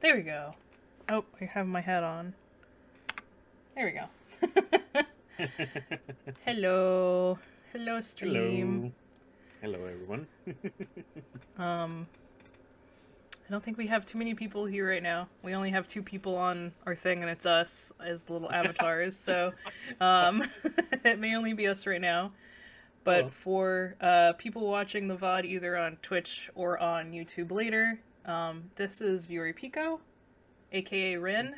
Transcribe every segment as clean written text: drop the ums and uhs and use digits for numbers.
There we go. Oh, I have my hat on. There we go. Hello. Hello, stream. Hello. Hello, everyone. I don't think we have too many people here right now. We only have 2 people on our thing, and it's us as the little avatars, so it may only be us right now. But for people watching the VOD either on Twitch or on YouTube later, this is Vuoripeikko, aka Ren.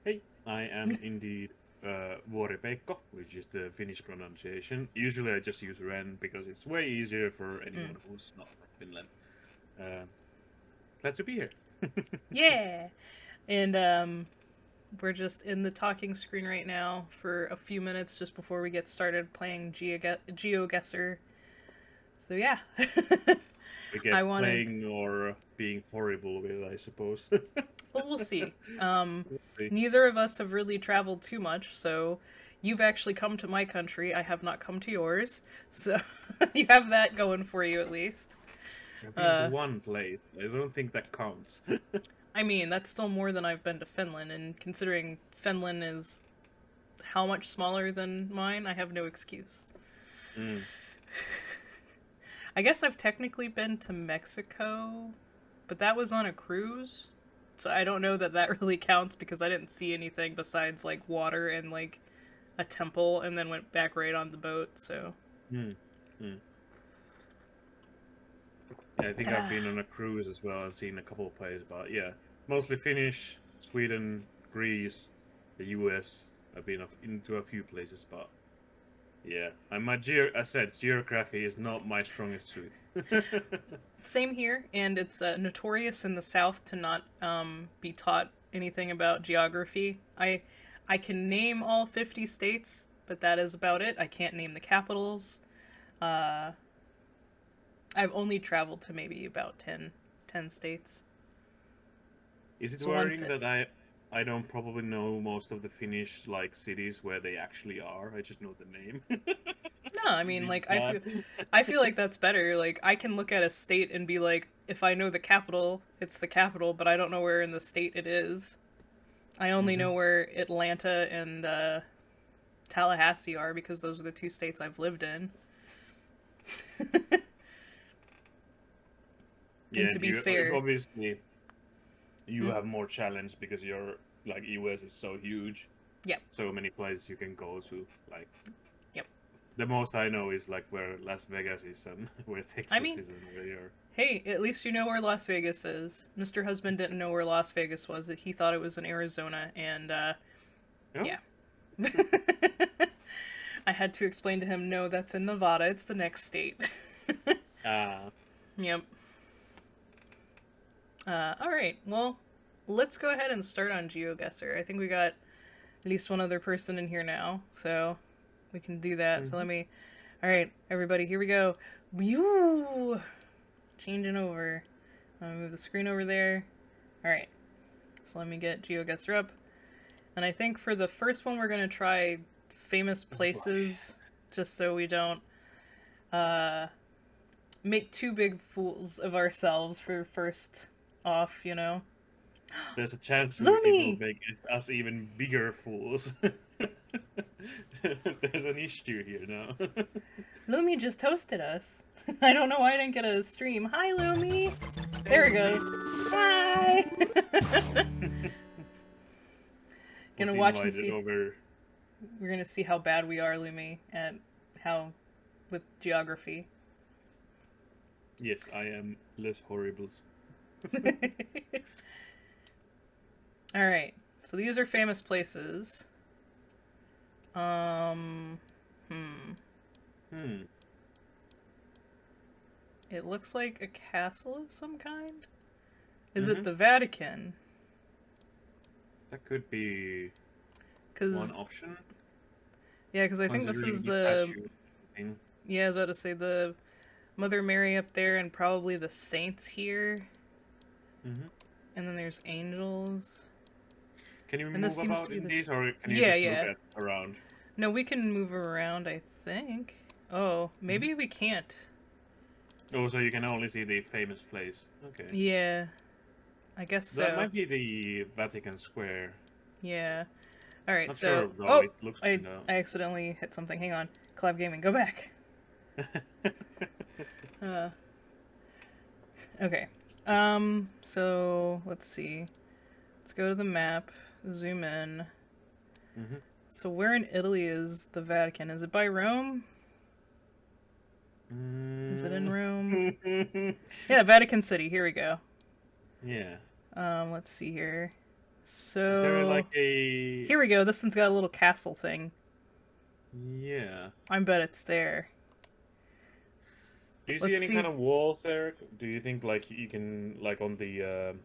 Hey, I am indeed Vuoripeikko, which is the Finnish pronunciation. Usually I just use Ren because it's way easier for anyone who's not from Finland. Glad to be here. Yeah! And we're just in the talking screen right now for a few minutes just before we get started playing GeoGuesser. So yeah. Playing or being horrible with, I suppose. Well, we'll see. Neither of us have really traveled too much, so you've actually come to my country. I have not come to yours, so you have that going for you at least. I've been to one place. I don't think that counts. I mean, that's still more than I've been to Finland, and considering Finland is how much smaller than mine, I have no excuse. I guess I've technically been to Mexico, but that was on a cruise, so I don't know that that really counts because I didn't see anything besides, like, water and, like, a temple, and then went back right on the boat, so... Yeah, I think I've been on a cruise as well and seen a couple of places, but yeah, mostly Finnish, Sweden, Greece, the US. I've been into a few places, but yeah, I said geography is not my strongest suit. Same here, and it's notorious in the South to not be taught anything about geography. I can name all 50 states, but that is about it. I can't name the capitals. I've only traveled to maybe about 10 states. Is it worrying that I don't probably know most of the Finnish like cities where they actually are? I just know the name. No, I mean, like, I feel like that's better. Like, I can look at a state and be like, if I know the capital, it's the capital, but I don't know where in the state it is. I only know where Atlanta and Tallahassee are because those are the 2 states I've lived in. Yeah, and to be fair, obviously you have more challenge because your like US is so huge. Yep. So many places you can go to. Like, yep. The most I know is like where Las Vegas is and where Texas is and where you're. Hey, at least you know where Las Vegas is. Mr. Husband didn't know where Las Vegas was. He thought it was in Arizona, and yeah. I had to explain to him, no, that's in Nevada. It's the next state. Yep. Alright, well, let's go ahead and start on GeoGuesser. I think we got at least one other person in here now, so we can do that. So let me... Alright, everybody, here we go. Whew! Changing over. I'm gonna move the screen over there. Alright, so let me get GeoGuesser up. And I think for the first one we're gonna try famous places, just so we don't make too big fools of ourselves for first off, you know? There's a chance we will make us even bigger fools. There's an issue here now. Lumi just toasted us. I don't know why I didn't get a stream. Hi, Lumi! There we go. Hi! Gonna watch and see. We're gonna see how bad we are, Lumi, at how with geography. Yes, I am less horrible. Alright, so these are famous places. It looks like a castle of some kind? Is it the Vatican? That could be one option. Yeah, because I think this is the... Yeah, I was about to say the Mother Mary up there and probably the saints here. And then there's angels. Can you move about in these, or can you just look around? No, we can move around, I think. Oh, maybe we can't. Oh, so you can only see the famous place. Okay. Yeah. I guess That so. might be the Vatican Square. Yeah. All right. Not So, sure though. oh, It looks I kind of. I accidentally hit something. Hang on. Collab Gaming, go back. Uh, okay. So let's see. Let's go to the map. Zoom in. Mm-hmm. So where in Italy is the Vatican? Is it by Rome? Is it in Rome? Yeah, Vatican City. Here we go. Yeah. Let's see here. Is there So like a? here we go. This one's got a little castle thing. Yeah. I bet it's there. Do you see Let's any kind see. of walls there? Do you think like you can like on the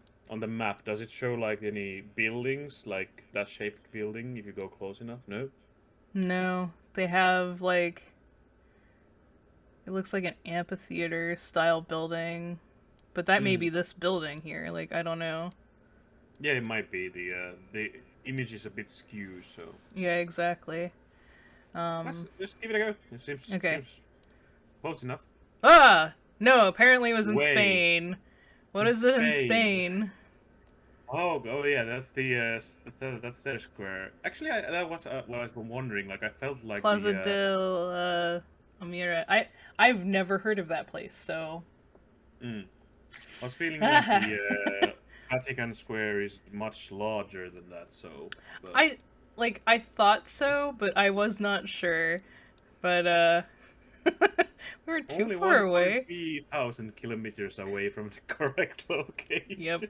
map? Does it show like any buildings like that shaped building if you go close enough? No. No, they have like it looks like an amphitheater style building, but that may Mm. be this building here. Like I don't know. Yeah, it might be the image is a bit skewed, so Yeah, exactly. let's give it a go. It Okay. seems close enough. Ah, no. Apparently, it was in Way Spain. What in is it in Spain. Spain? Oh yeah, that's that's their square. Actually, that was what I was wondering. Like, I felt like Plaza the del Amira. I've never heard of that place. So mm, I was feeling like the Vatican Square is much larger than that. So, but I thought so, but I was not sure. But we weren't too only far away. 1.3 thousand kilometers away from the correct location. Yep.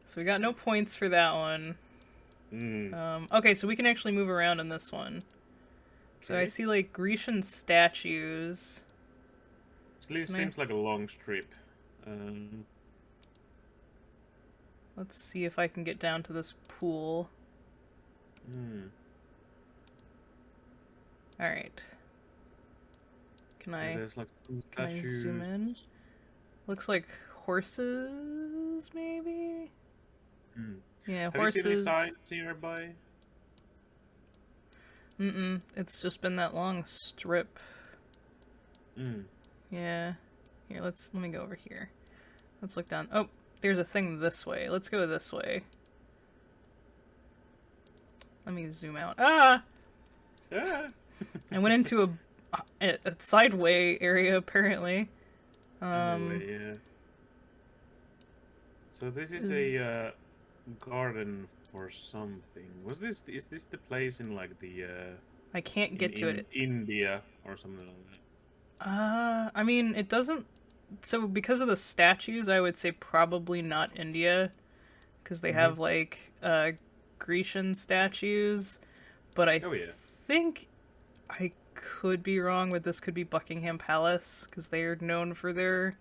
So we got no points for that one. Mm, Okay, so we can actually move around in this one. So I okay. see like Grecian statues. Can I? Seems like a long strip. Um, Let's see if I can get down to this pool. mm. All right. Can Yeah, I? there's like some Can I zoom statues. in? Looks like horses, maybe. Mm. Yeah, Have you seen any horses. signs nearby? It's just been that long strip. Mm. Yeah. Here, let me go over here. Let's look down. Oh, there's a thing this way. Let's go this way. Let me zoom out. Ah! Ah. I went into a sideway area apparently. Anyway, yeah. So this is Is a garden for something. Is this the place in like the I can't get to it. India or something like that? I mean, it doesn't. So because of the statues, I would say probably not India, because they Mm-hmm. have like Grecian statues. But I Oh yeah. think I could be wrong, but this could be Buckingham Palace because they are known for their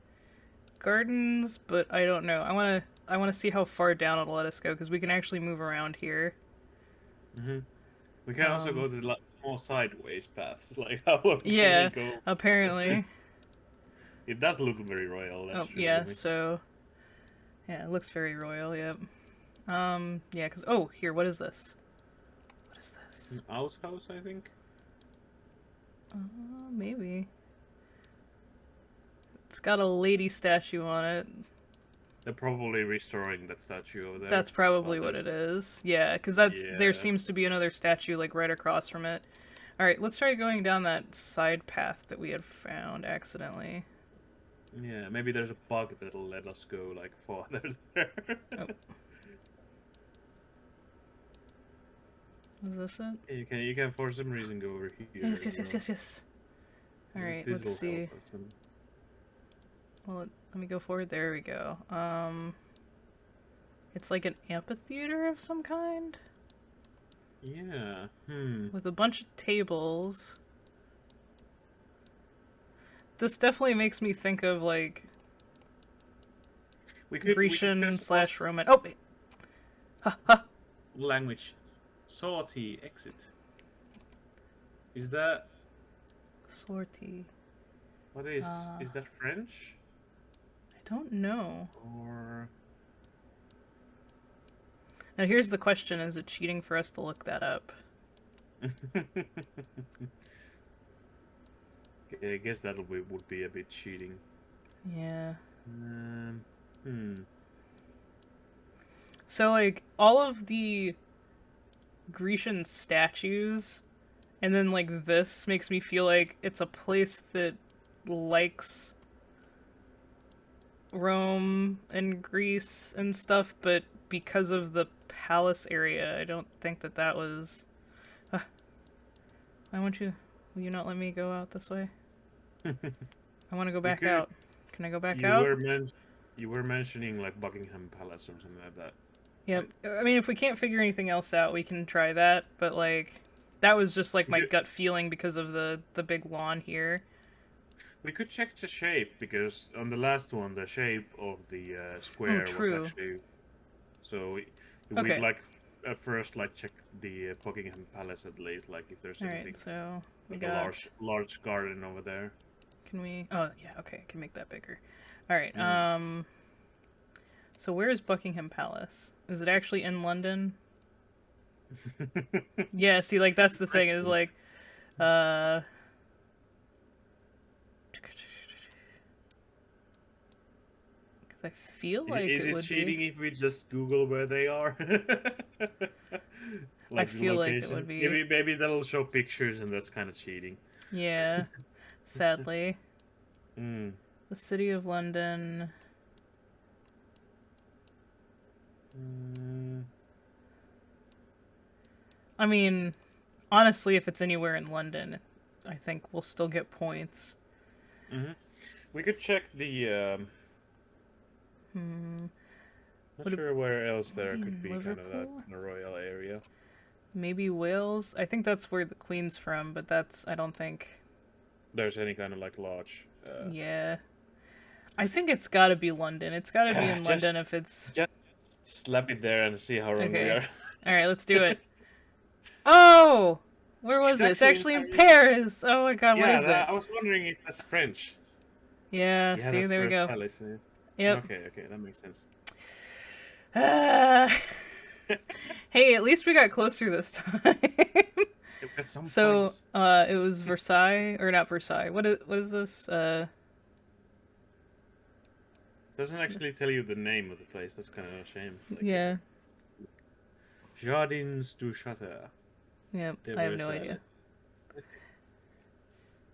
gardens. But I don't know. I wanna see how far down it'll let us go because we can actually move around here. Mm-hmm. We can also Um, go to like small sideways paths. Like how long can we yeah, go? apparently. It does look very royal. That's Oh true. yeah, so yeah, it looks very royal. Yep. Yeah, because oh here, what is this? What is this? An outhouse, I think. Maybe. It's got a lady statue on it. They're probably restoring that statue over there. That's probably But what there's it is. Yeah, because there yeah. seems to be another statue like right across from it. All right, let's try going down that side path that we had found accidentally. Yeah, maybe there's a bug that'll let us go like farther there. Oh, is this it? You can for some reason go over here. Yes, as yes, yes, well. yes, yes. All right, This let's will see. help us. Well, let me go forward. There we go. It's like an amphitheater of some kind Yeah. with a bunch of tables. This definitely makes me think of like We could Grecian just slash Roman. Oh, ha ha. language. Salty exit. Is that Sortie. what is that French? I don't know. Or Now here's the question: is it cheating for us to look that up? I guess would be a bit cheating. Yeah. Um, hmm. So, like, all of the Grecian statues, and then, like, this makes me feel like it's a place that likes Rome and Greece and stuff, but because of the palace area, I don't think that that was... why won't you... Will you not let me go out this way? I want to go back out. Can I go back out? You were mentioning like Buckingham Palace or something like that. Yep. Right? I mean, if we can't figure anything else out, we can try that, but, like, that was just, like, my gut feeling because of the big lawn here. We could check the shape, because on the last one, the shape of the square was actually... So we'd like at first like check the Buckingham Palace at least, like if there's anything. Alright, so we like got... a large garden over there. Can we... Oh, yeah, okay, I can make that bigger. Alright, so where is Buckingham Palace? Is it actually in London? Yeah, see, like, that's the thing, is, like, because I feel like is it would cheating if we just Google where they are? I feel like it would be. Maybe that'll show pictures, and that's kind of cheating. Yeah, sadly. The city of London. I mean, honestly, if it's anywhere in London, I think we'll still get points. We could check the... Not sure where else there could be Liverpool? kind of a royal area. Maybe Wales? I think that's where the Queen's from, but that's... I don't think... There's any kind of, like, lodge. Yeah. I think it's gotta be London. It's gotta be in London if it's... Just slap it there and see how wrong we are. Alright, let's do it. Oh! Where was it? It's actually in Paris! Oh my god, what is it? I was wondering if that's French. Yeah, see, there we go. Palace, yeah. Yep. Okay, that makes sense. Hey, at least we got closer this time. So, it was Versailles, or not Versailles. What is this? It doesn't actually tell you the name of the place. That's kind of a shame. Like, yeah. Jardins du Château. Yep, I have no idea.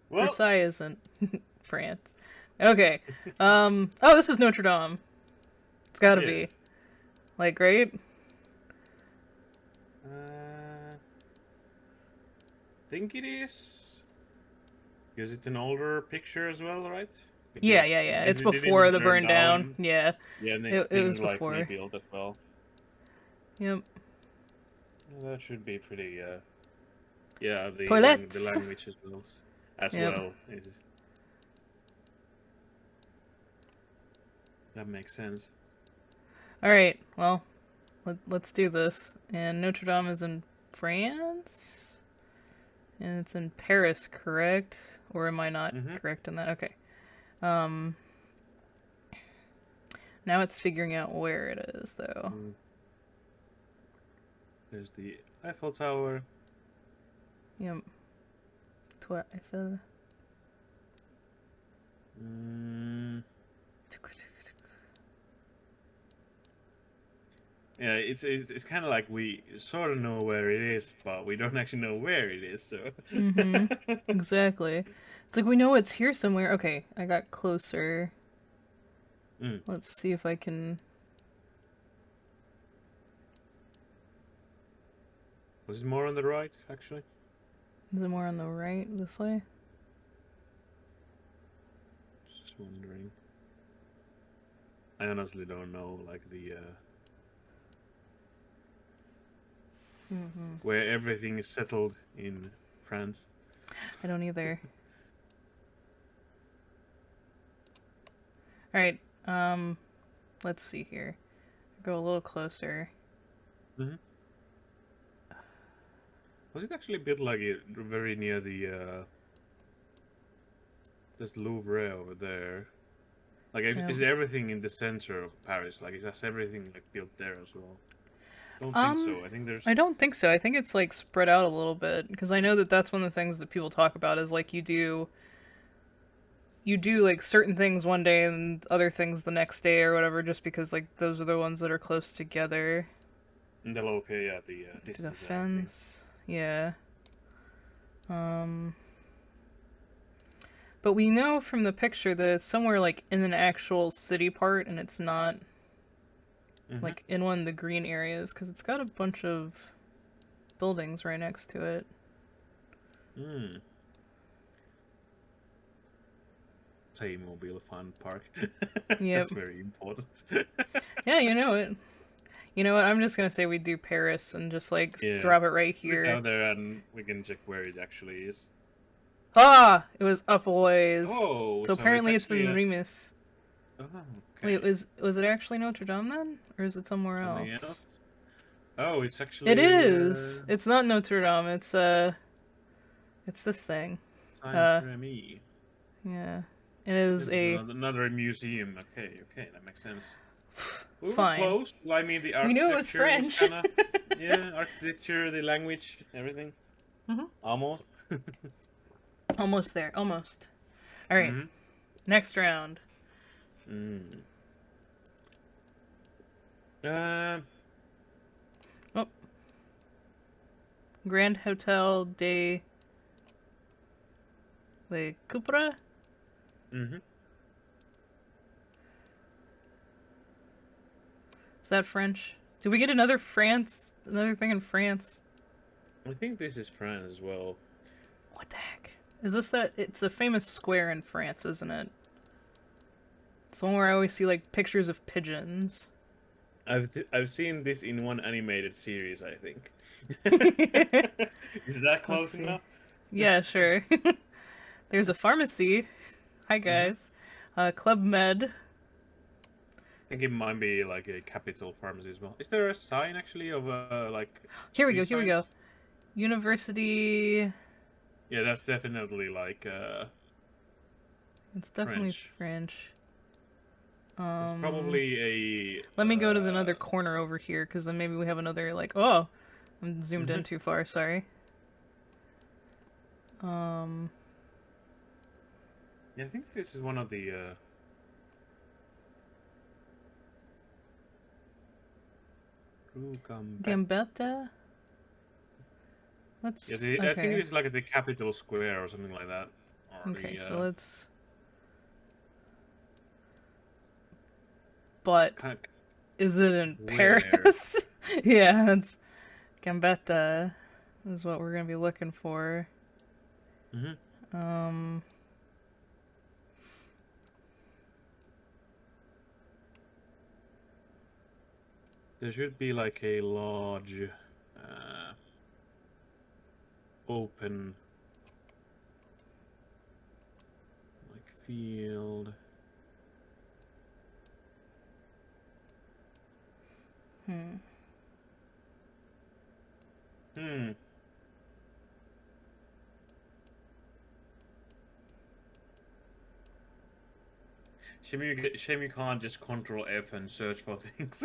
Well, Versailles isn't France. Okay. Oh, this is Notre Dame. It's gotta be. Like, right? I think it is. Because it's an older picture as well, right? Because yeah. It's before the burn down. Yeah. Yeah, and it was like, before. rebuilt as well. Yep. Well, that should be pretty, yeah, the language as well. That makes sense. Alright, well, let's do this. And Notre Dame is in France? And it's in Paris, correct? Or am I not correct in that? Okay. Now it's figuring out where it is, though. There's the Eiffel Tower. Yep. Tour Eiffel. Yeah, it's kind of like we sort of know where it is, but we don't actually know where it is. So. Exactly. It's like we know it's here somewhere. Okay, I got closer. Let's see if I can. Was it more on the right, actually? Is it more on the right, this way? Just wondering. I honestly don't know, like, the, where everything is settled in France. I don't either. Alright, let's see here. Go a little closer. Was it actually built like very near the this Louvre over there? Like, is everything in the center of Paris? Like, is everything like built there as well? I don't think so. I think there's. I don't think so. I think it's like spread out a little bit because I know that that's one of the things that people talk about is like you do you do like certain things one day and other things the next day or whatever, just because like those are the ones that are close together. The local, yeah, the The distance. fence, yeah. Um, but we know from the picture that it's somewhere like in an actual city part, and it's not like in one of the green areas because it's got a bunch of buildings right next to it. Hmm. Playmobil Fun Park. Yep. That's very important. Yeah, you know it. You know what? I'm just gonna say we do Paris and just like Yeah. drop it right Look here. down there and we can check where it actually is. Ah, it was up a ways. Oh, So so it's apparently it's actually in Reims. Oh, Wait, okay. was it actually Notre Dame then, or is it somewhere Something else? else? Oh, it's It actually is. It's not Notre Dame. It's this thing. Saint Remy. Yeah. It is It's a another museum. Okay, that makes sense. We were fine. close. Well, I mean, the We knew it was architecture was French. kind of yeah, architecture, the language, everything. Almost. Almost there. Almost. All right. Next round. Mm. Oh. Grand Hotel de Le Cupra. Is that French? Did we get another thing in France? I think this is France as well. What the heck? Is this that? It's a famous square in France, isn't it? It's the one where I always see like pictures of pigeons. I've seen this in one animated series, I think. Is that close enough? Yeah, sure. There's a pharmacy. Hi guys. Club Med. I think it might be like a capital pharmacy as well. Is there a sign actually of like? Here we go. University. Yeah, that's definitely like It's definitely French. French. It's probably a. Let me go to another corner over here, because then maybe we have another like. Oh, I'm zoomed in too far. Sorry. Yeah, I think this is one of the. Gambetta. Let's. Yeah, okay. I think it's like the capital square or something like that. Okay, so let's. But is it in Paris? Yeah, that's Gambetta is what we're gonna be looking for. There should be like a large open like field. Shame you can't just Control F and search for things.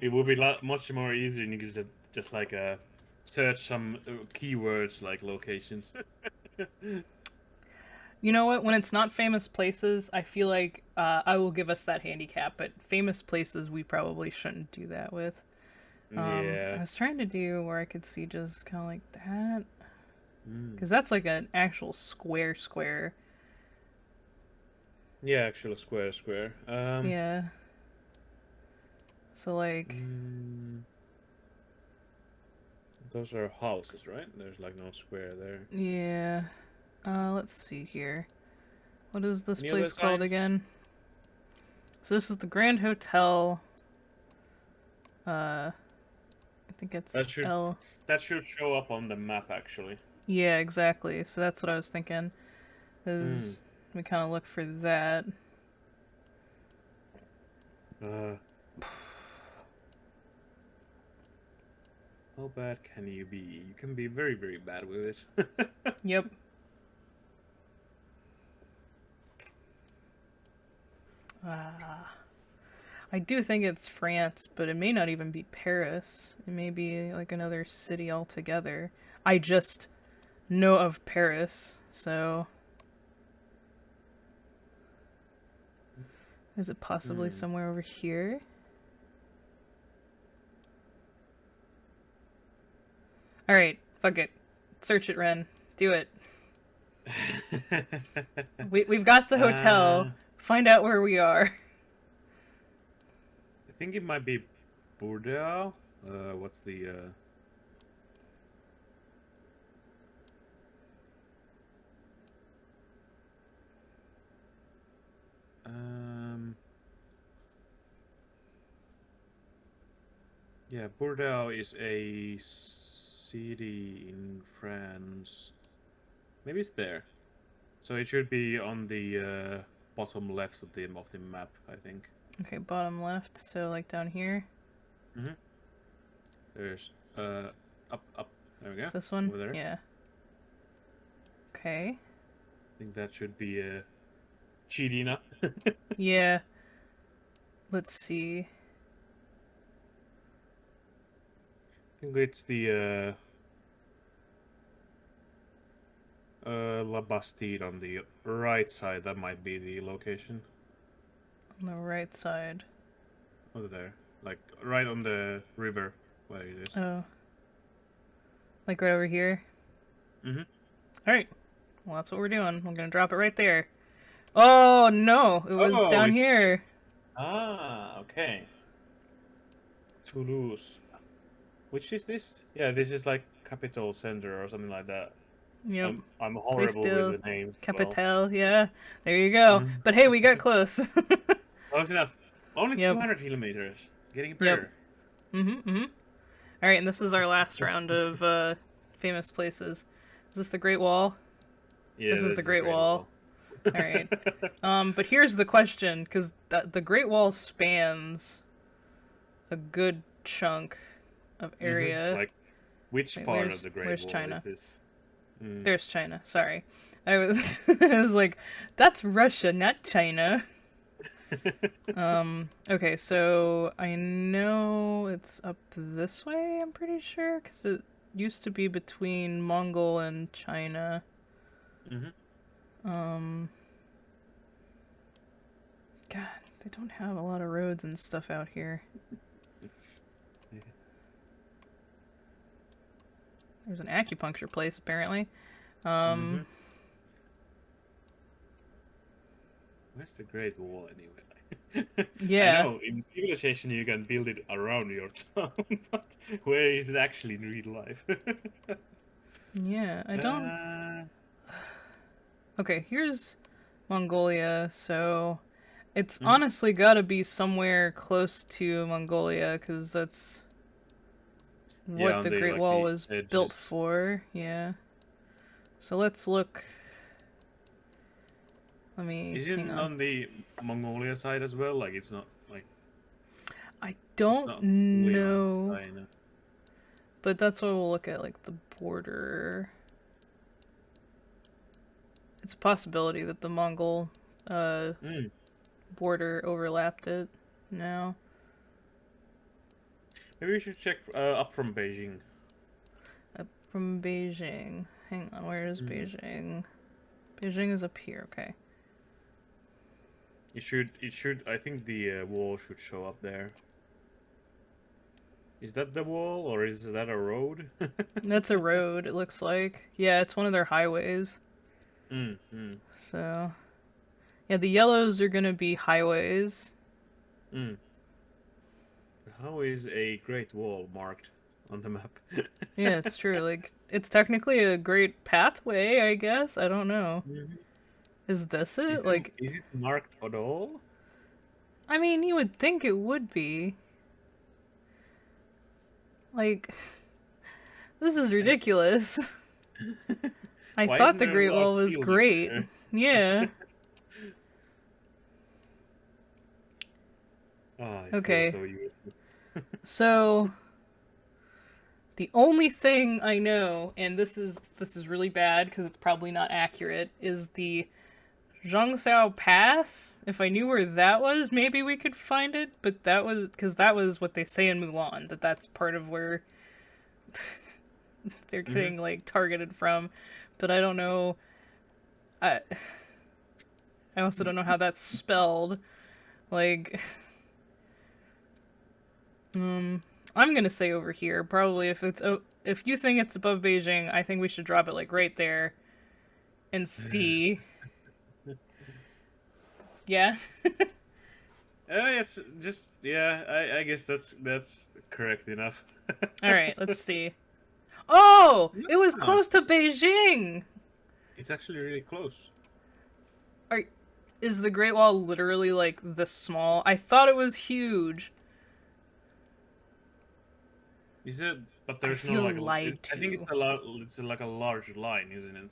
It would be much more easier, and you could just like search some keywords like locations. You know what? When it's not famous places, I feel like I will give us that handicap. But famous places, we probably shouldn't do that with. Yeah. I was trying to do where I could see just kind of like that, because that's like an actual square. Yeah, actual square. Yeah. So like. Those are houses, right? There's like no square there. Yeah. Let's see here. What is this place called again? So this is the Grand Hotel. I think it's that should show up on the map actually. Yeah, exactly. So that's what I was thinking. Is we kind of look for that. How bad can you be? You can be very, very bad with this. Yep. I do think it's France, but it may not even be Paris. It may be like another city altogether. I just know of Paris, so Is it possibly somewhere over here? Alright, fuck it. Search it, Ren. Do it. We've got the hotel. Find out where we are. I think it might be Bordeaux. What's the... Yeah, Bordeaux is a city in France. Maybe it's there. So it should be on the bottom left of the map, I think. Okay, bottom left, so like down here. Mm-hmm. There's up. There we go. This one? Over there. Yeah. Okay. I think that should be cheaty enough. Yeah. Let's see. I think it's the La Bastide on the right side. That might be the location. On the right side. Over there. Like right on the river where it is. Oh. Like right over here? Mm-hmm. Alright. Well, that's what we're doing. We're gonna drop it right there. Oh, no! It was down here. Ah, okay. Toulouse. Which is this? Yeah, this is like Capital Center or something like that. Yep. I'm horrible with the names. Capital, yeah. There you go. But hey, we got close. Close enough. Only 200 kilometers. Getting better. Alright, and this is our last round of famous places. Is this the Great Wall? Yeah, this is the Great Wall. Alright. But here's the question, because the Great Wall spans a good chunk of area. Like, which part of the Great where's Wall China? is this? There's China. Sorry. I was I was like, that's Russia, not China. Okay, so I know it's up this way, I'm pretty sure, because it used to be between Mongol and China. God, they don't have a lot of roads and stuff out here. There's an acupuncture place, apparently. Where's the Great Wall, anyway? Yeah. I know, in civilization you can build it around your town, but where is it actually in real life? Yeah, I don't... Okay, here's Mongolia, so... It's honestly gotta be somewhere close to Mongolia, because that's what the Great Wall was built for, yeah. So let's look... Let me... Is it on the Mongolia side as well? Like, it's not, like... I don't know. But that's what we'll look at, like, the border. It's a possibility that the Mongol, border overlapped it now. Maybe we should check up from Beijing. Up from Beijing. Hang on, where is Beijing? Beijing is up here, okay. It should, I think the wall should show up there. Is that the wall, or is that a road? That's a road, it looks like. Yeah, it's one of their highways. So... Yeah, the yellows are gonna be highways. How is a Great Wall marked on the map? Yeah, it's true. Like, it's technically a great pathway, I guess. I don't know. Is this it? Is it marked at all? I mean, you would think it would be. Like, this is ridiculous. I thought the Great Wall was great. Yeah. Okay. So the only thing I know, and this is really bad because it's probably not accurate, is the Zhongxiao Pass. If I knew where that was, maybe we could find it. But that was because that was what they say in Mulan, that's part of where they're getting like targeted from. But I don't know. I also don't know how that's spelled. Like, I'm gonna say over here. Probably if you think it's above Beijing, I think we should drop it like right there and see. Yeah. It's just yeah. I guess that's correct enough. All right, let's see. Oh, it was Yeah. close to Beijing. It's actually really close. Are, is the Great Wall literally like this small? I thought it was huge. Is it? But I there's no feel like. lied I think it's to. a lot. It's like a large line, isn't it?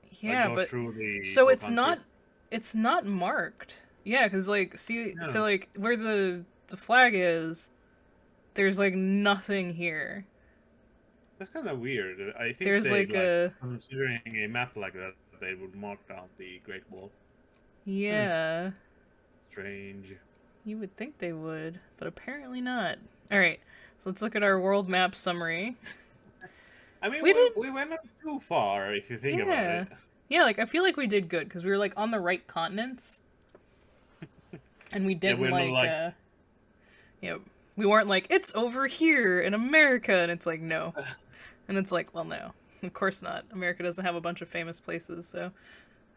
Like Yeah, go but through the so whole country. it's not marked. Yeah, because like see, Yeah, so like where the flag is, there's like nothing here. that's kind of weird. I think There's they like like a considering a map like that, they would mark down the Great Wall. Hmm. yeah. Strange. You would think they would, but apparently not. All right, so let's look at our world map summary. I mean, We did, we went not too far if you think about yeah, it. yeah. Like I feel like we did good because we were like on the right continents, and we Yeah, didn't we're not like, like you know, we weren't like it's over here in America, and it's like no, and it's like well no, of course not. America doesn't have a bunch of famous places, so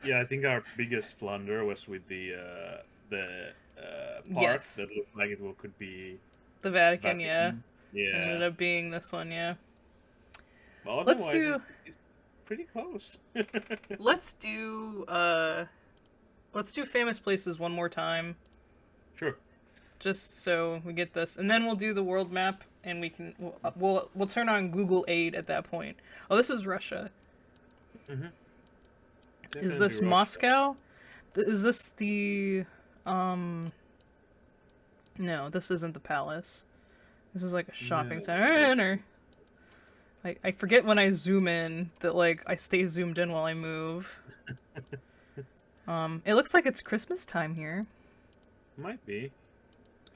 yeah. I think our biggest blunder was with the park yes, that looked like could be the Vatican, yeah, Vatican. ended Yeah, up being this one, yeah. but Let's otherwise do it's pretty close. let's do let's do famous places one more time. Sure. Just so we get this, and then we'll do the world map, and we'll turn on Google Aid at that point. Oh, this is Russia. Mm-hmm. Is Definitely this Russia. Moscow? Is this the No, this isn't the palace. This is like a shopping No. center. I forget when I zoom in that like I stay zoomed in while I move. It looks like it's Christmas time here. Might be.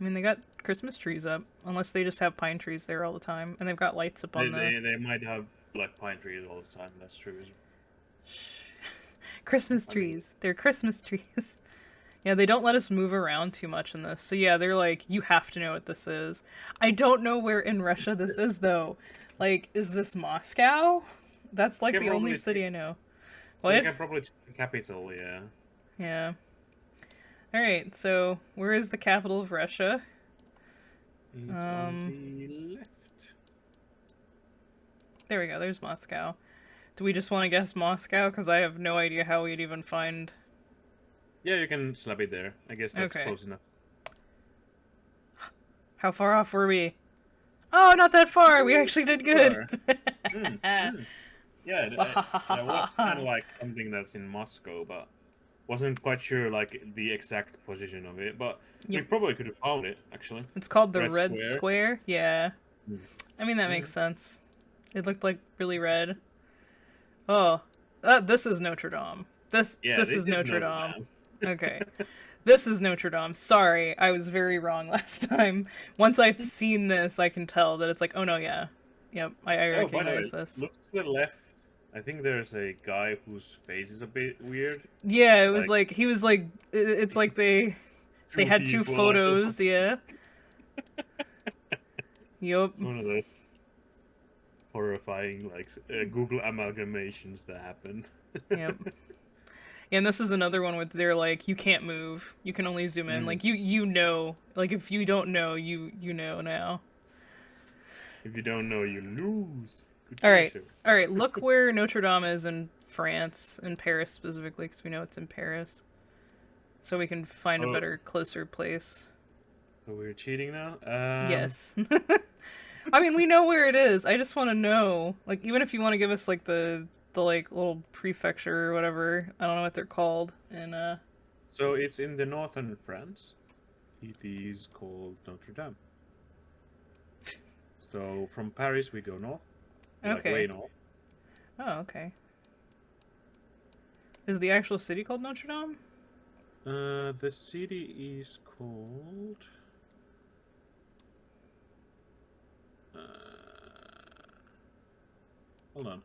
I mean, they got Christmas trees up, unless they just have pine trees there all the time, and they've got lights up on the They might have like pine trees all the time. That's true. Christmas I mean, trees. They're Christmas trees. Yeah, they don't let us move around too much in this. So yeah, they're like, you have to know what this is. I don't know where in Russia this is though. Like, is this Moscow? That's like you the can only probably city I know. you What? can probably check the capital. Yeah. Yeah. All right. So where is the capital of Russia? It's on the left. There we go. There's Moscow. Do we just want to guess Moscow? Because I have no idea how we'd even find. Yeah, you can slap it there. I guess that's Okay. close enough. How far off were we? Oh, not that far. We actually did good. Yeah, that was kind of like something that's in Moscow, but wasn't quite sure like the exact position of it. But we Yep. probably could have found it actually. It's called the Red Red Square. Square. Yeah. Mm. I mean, that makes sense. It looked like really red. Oh, this is Notre Dame. This is Notre Dame. Okay. This is Notre Dame. Sorry, I was very wrong last time. Once I've seen this, I can tell that it's like, oh no, yeah. Yep, I Oh, by the way, recognize this. look to the left. I think there's a guy whose face is a bit weird. Yeah, it was Like- like, he was like, it's like they had two people, photos, yeah. Yup. It's one of those horrifying like Google amalgamations that happen. Yep. And this is another one where they're like, you can't move. You can only zoom in. Like you know. Like if you don't know, you know now. If you don't know, you lose. Good All right. picture. All right. Look where Notre Dame is in France, in Paris specifically, because we know it's in Paris. So we can find a Oh. better, closer place. So we're cheating now. Yes. I mean, we know where it is. I just want to know, like, even if you want to give us like the like little prefecture or whatever. I don't know what they're called. And So it's in the northern France. It is called Notre Dame. So from Paris we go north. Like Okay. way north. Oh, okay. Is the actual city called Notre Dame? The city is called. Hold on.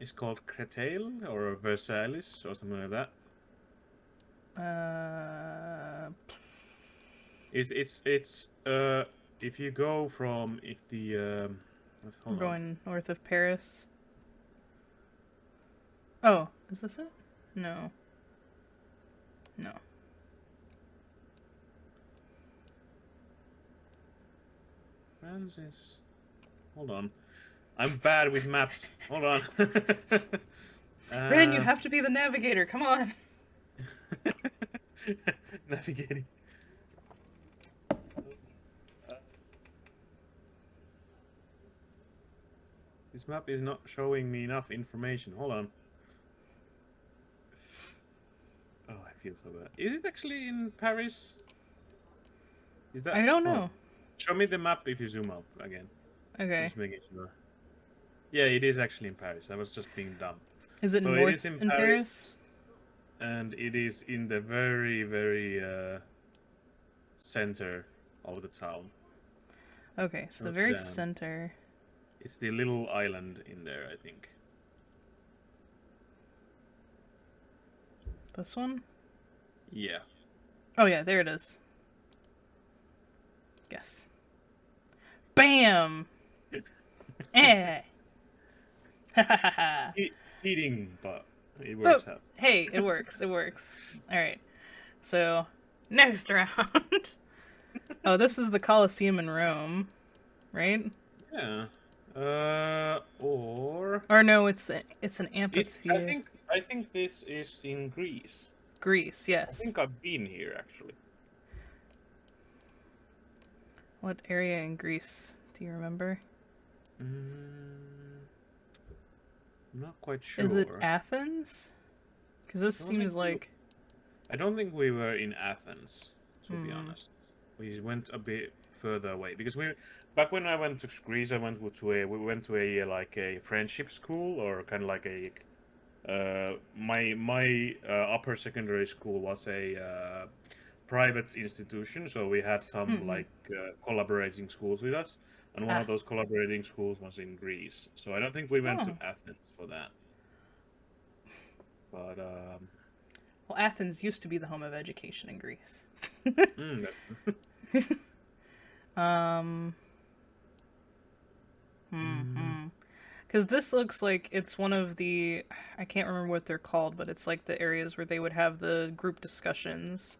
is called Créteil or Versailles or something like that. It's if you go from We're hold on. going north of Paris. Oh, is this it? No. No. Francis. Hold on. I'm bad with maps. Hold on. Ren, you have to be the navigator. Come on. Navigating. This map is not showing me enough information. Hold on. Oh, I feel so bad. Is it actually in Paris? Is that? I don't know. Show me the map if you zoom out again. Okay. Just making sure. Yeah, it is actually in Paris. I was just being dumb. Is it So north it is in Paris? And it is in the very, very center of the town. Okay, so the very center. It's the little island in there, I think. This one? Yeah. Oh yeah, there it is. Yes. Bam! Eh! Cheating, but it works out. Hey, it works. It works. Alright. So, next round. Oh, this is the Colosseum in Rome, right? Yeah. Or no, it's an amphitheater. I think this is in Greece. Greece, yes. I think I've been here actually. What area in Greece do you remember? I'm not quite sure. Is it Athens? Because this seems like... I don't think we were in Athens, to be honest. We went a bit further away because back when I went to Greece, we went to a like a friendship school, or kind of like a my upper secondary school was a private institution, so we had some like collaborating schools with us, and one of those collaborating schools was in Greece. So I don't think we went to Athens for that. But well, Athens used to be the home of education in Greece. Because this looks like it's one of the... I can't remember what they're called, but it's like the areas where they would have the group discussions.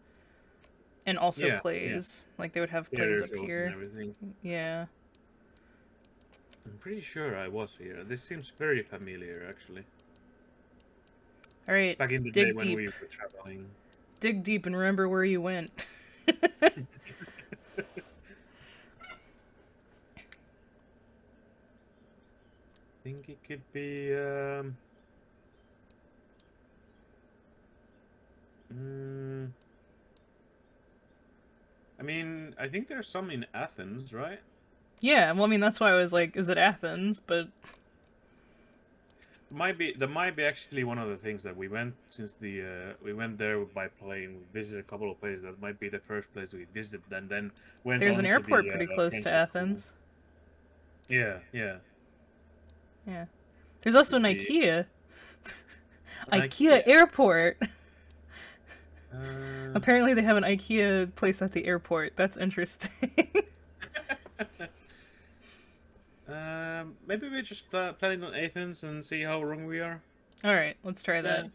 And also plays. Yeah. Like they would have plays up here. Yeah. I'm pretty sure I was here. This seems very familiar, actually. Alright, back in the day when we were traveling. Dig deep and remember where you went. I think it could be I mean, I think there's some in Athens, right? Yeah, well, I mean, that's why I was like, is it Athens? But that might be actually one of the things that we went, since we went there by plane. We visited a couple of places. That might be the first place we visited, and then went. There's an airport pretty close to Athens. School. Yeah. There's also an IKEA. IKEA airport. Apparently, they have an IKEA place at the airport. That's interesting. Maybe we're just planning on Athens and see how wrong we are. All right, let's try that.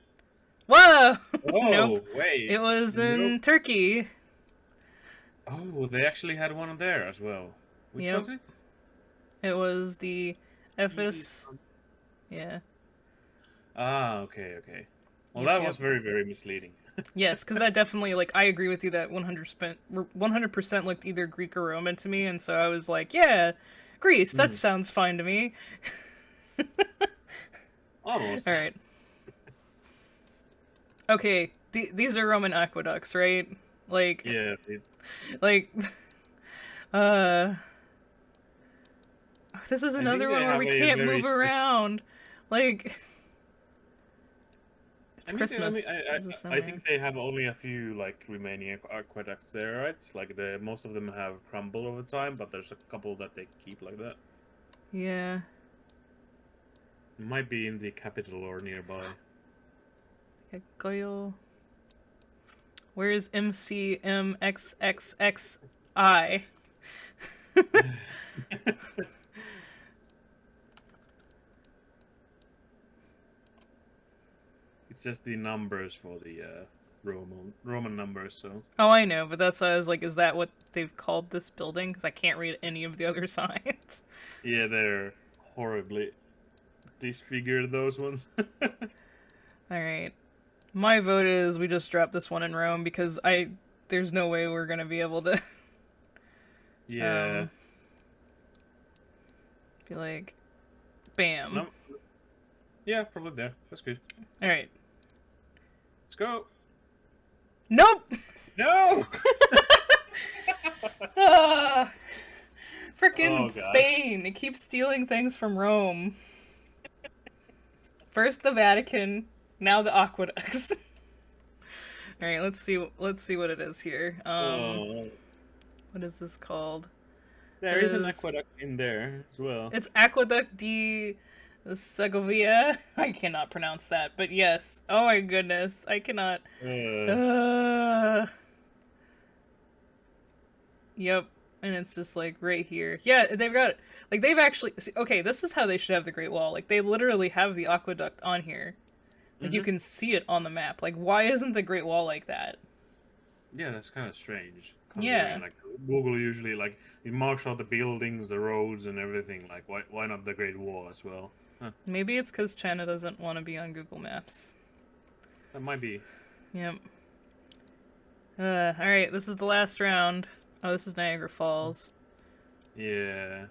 Whoa! Oh, nope. Wait. It was in Turkey. Oh, they actually had one there as well. Which was it? It was the Ephes. Yeah. Ah, okay. Well, that was very, very misleading. Yes, because that definitely, like, I agree with you that 100% looked either Greek or Roman to me, and so I was like, yeah, Greece, that sounds fine to me. Almost. Alright. Okay, these are Roman aqueducts, right? Like... Yeah. Like... This is another one where we can't move around. Like... It's Christmas. I think they have only a few like remaining aqueducts there, right? Like most of them have crumbled over time, but there's a couple that they keep like that. Yeah. It might be in the capital or nearby. Goyo. Where's MCMXXXI? It's just the numbers for the Roman numbers, so. Oh, I know, but that's why I was like, is that what they've called this building? Because I can't read any of the other signs. Yeah, they're horribly disfigured, those ones. Alright. My vote is we just drop this one in Rome because there's no way we're gonna be able to Yeah. be like, bam. No. Yeah, probably there. That's good. Alright. Let's go. Nope! No! Ah, frickin' Oh, God. Spain! It keeps stealing things from Rome. First the Vatican, now the aqueducts. Alright, let's see what it is here. What is this called? There is an aqueduct in there as well. It's Aqueduct di Segovia. I cannot pronounce that, but yes. Oh my goodness, I cannot. Yep, and it's just like right here. Yeah, they've got it. Like they've actually. Okay, this is how they should have the Great Wall. Like they literally have the aqueduct on here. Like you can see it on the map. Like why isn't the Great Wall like that? Yeah, that's kind of strange. Yeah. Like Google usually like it marks out the buildings, the roads, and everything. Like why not the Great Wall as well? Huh. Maybe it's because China doesn't want to be on Google Maps. That might be. Yep. Alright, this is the last round. Oh, this is Niagara Falls. Yeah.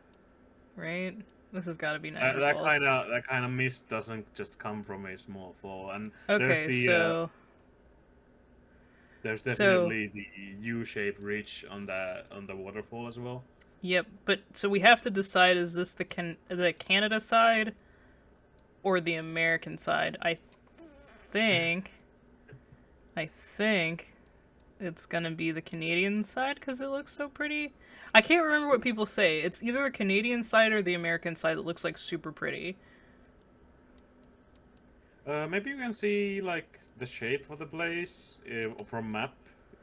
Right? This has got to be Niagara That Falls. kind of mist doesn't just come from a small fall, and Okay, there's definitely the U-shaped ridge on the waterfall as well. Yep, but so we have to decide: is this the Canada side or the American side? I think it's gonna be the Canadian side because it looks so pretty. I can't remember what people say. It's either the Canadian side or the American side that looks like super pretty. Maybe you can see like the shape of the place from map.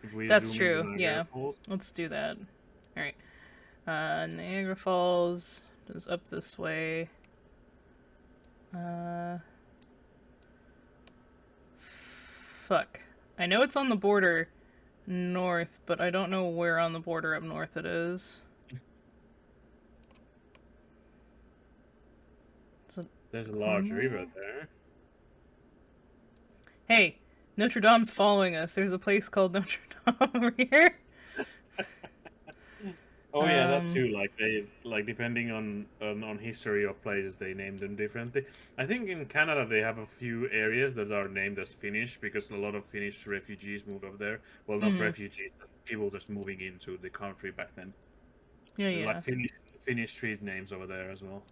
If we That's zoom true. into Niagara Yeah, Falls. let's do that. All right. Niagara Falls is up this way. Fuck. I know it's on the border north, but I don't know where on the border up north it is. There's a large river there. Hey, Notre Dame's following us. There's a place called Notre Dame over here. Oh yeah, that too. Like they depending on history of places, they name them differently. I think in Canada they have a few areas that are named as Finnish because a lot of Finnish refugees moved over there. Well, not refugees, but people just moving into the country back then. Yeah, There's yeah. like Finnish street names over there as well.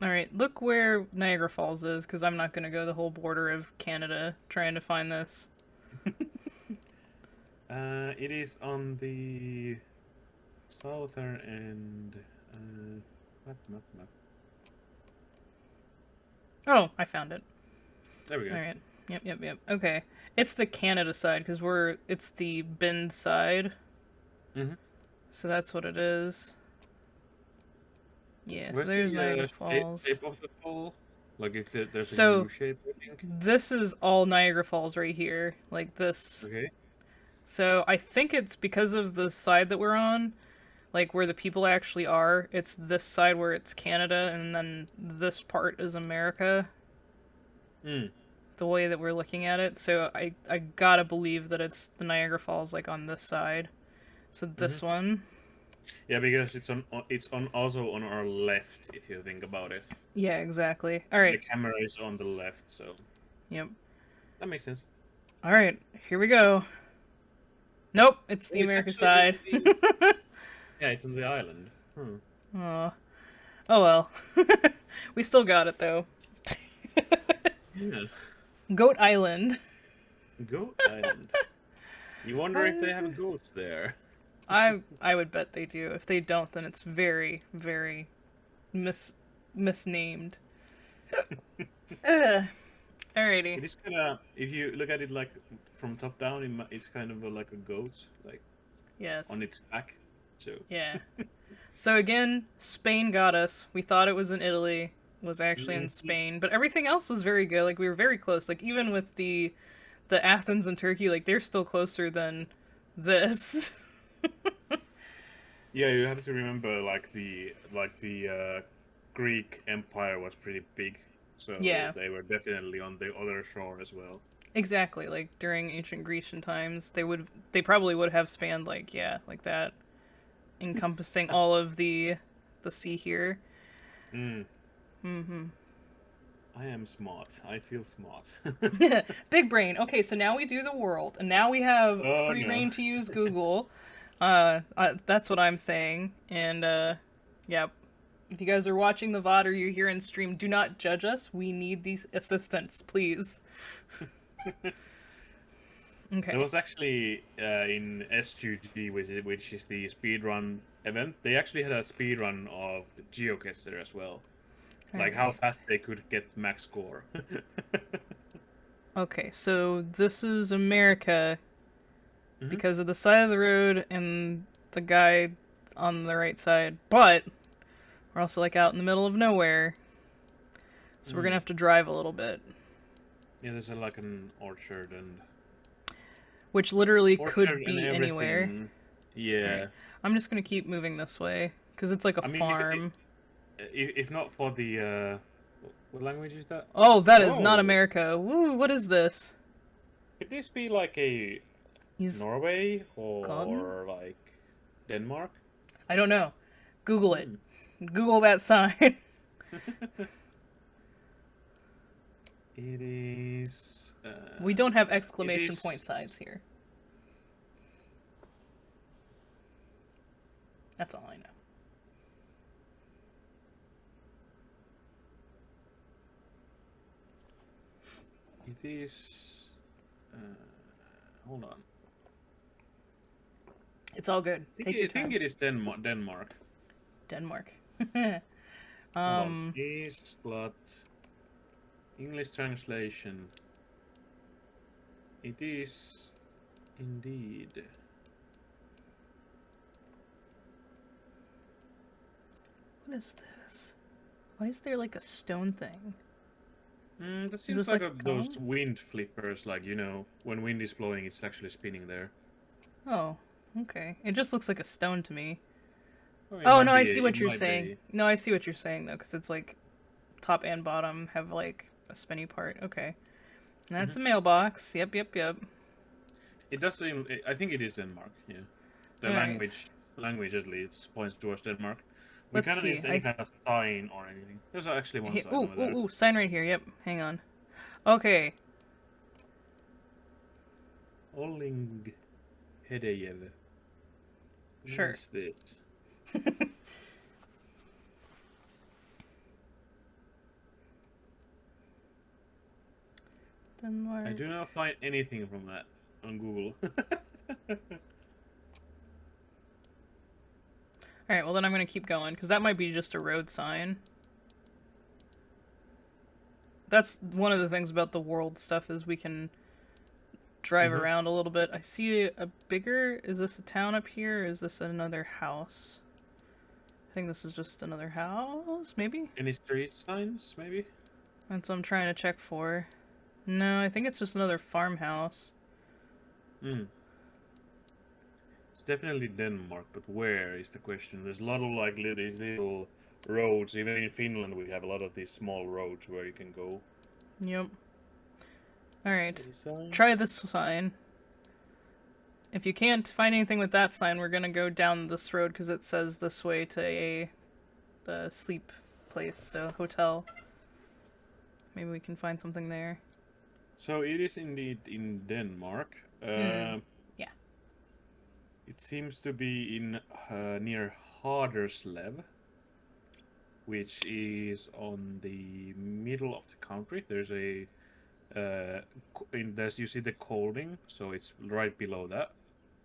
All right, look where Niagara Falls is, because I'm not going to go the whole border of Canada trying to find this. It is on the southern end. Map. Oh, I found it. There we go. All right. Yep. Okay. It's the Canada side, because it's the Bend side. Mm-hmm. So that's what it is. Yeah, Where's so there's the, Niagara Falls. shape of the fall? Like if there's a So, U shape, I think. this is all Niagara Falls right here. Like this. Okay. So I think it's because of the side that we're on, like where the people actually are. It's this side where it's Canada, and then this part is America. Hmm. The way that we're looking at it. So I gotta believe that it's the Niagara Falls like on this side. So this one. Yeah, because it's also on our left if you think about it. Yeah, exactly. All right. The camera is on the left, so Yep. that makes sense. All right, here we go. Nope, it's the It's American actually side. Yeah, it's on the island. Aw. Oh well. We still got it though. Yeah. Goat Island. Goat Island. You wonder if they have goats there. I would bet they do. If they don't, then it's very, very misnamed. Alrighty. It is kind of, if you look at it like from top down, it's kind of like a goat, like Yes. on its back. So Yeah. So again, Spain got us. We thought it was in Italy, was actually in Mhm. Spain, but everything else was very good. Like we were very close. Like even with the Athens and Turkey, like they're still closer than this. Yeah, you have to remember like the Greek Empire was pretty big, so Yeah, they were definitely on the other shore as well. exactly. Like during ancient Grecian times, they probably would have spanned like that, encompassing all of the sea here. Mm, Mm-hmm. I am smart. I feel smart. Big brain. Okay, so now we do the world, and now we have Oh free no. reign to use Google. That's what I'm saying. And yeah, if you guys are watching the VOD or you're here in stream, do not judge us. We need these assistants, please. There Okay. was actually in SGG, which is the speedrun event, they actually had a speedrun of GeoGuesser as well. All Like how right. fast they could get max score. Okay, so this is America Hmm. because of the side of the road and the guy on the right side, but we're also like out in the middle of nowhere, so we're gonna Mm. have to drive a little bit. Yeah, there's like an Which literally orchard could and be anywhere. everything. Alright. Yeah. I'm just gonna keep moving this way, because it's like a I mean, farm. if not for the what language is that? Oh, that is not Oh, America. Woo, what is this? could this be like a He's Norway gone? or like Denmark? I don't know. Google it. Hmm. Google that sign. It is. We don't have It exclamation point is. signs here. That's all I know. It is. Hold on. It's all good. Take your I think time. it is Denmark. Denmark. Denmark. Hold on. um, Is but English translation. It is indeed. what is this? Why is there like a stone thing? That Is seems this like like a those cone? wind flippers. Like when wind is blowing, it's actually spinning there. Oh, okay. It just looks like a stone to me. Oh, it Oh might no, I be. see It what you're might saying. be. No, I see what you're saying though, because it's like top and bottom have like a spinny part. Okay, and that's Hmm. the mailbox. Yep, yep, yep. It does seem. I think it is Denmark. Yeah, the All right, language at least points towards Denmark. We let's cannot see. use any kind of sign or anything. There's actually one sign Ooh, over there. ooh, ooh, sign right here. Yep, hang on. Okay, Olling Hedejev. Where sure. is this? I Denmark. do not find anything from that on Google. All right, well then I'm gonna keep going because that might be just a road sign. That's one of the things about the world stuff is we can drive Hmm. around a little bit. I see a bigger. Is this a town up here? Or is this another house? I think this is just another house, maybe? Any street signs, maybe? That's what I'm trying to check for. No, I think it's just another farmhouse. Hmm. It's definitely Denmark, but where is the question? There's a lot of like these little roads. Even in Finland, we have a lot of these small roads where you can go. Yep. Alright. Any Try signs? this sign. If you can't find anything with that sign, we're gonna go down this road because it says this way to the sleep place, so hotel. Maybe we can find something there. So it is indeed in Denmark. Hmm. Yeah. It seems to be in near Haderslev, which is on the middle of the country. There's a you see the Colding, so it's right below that.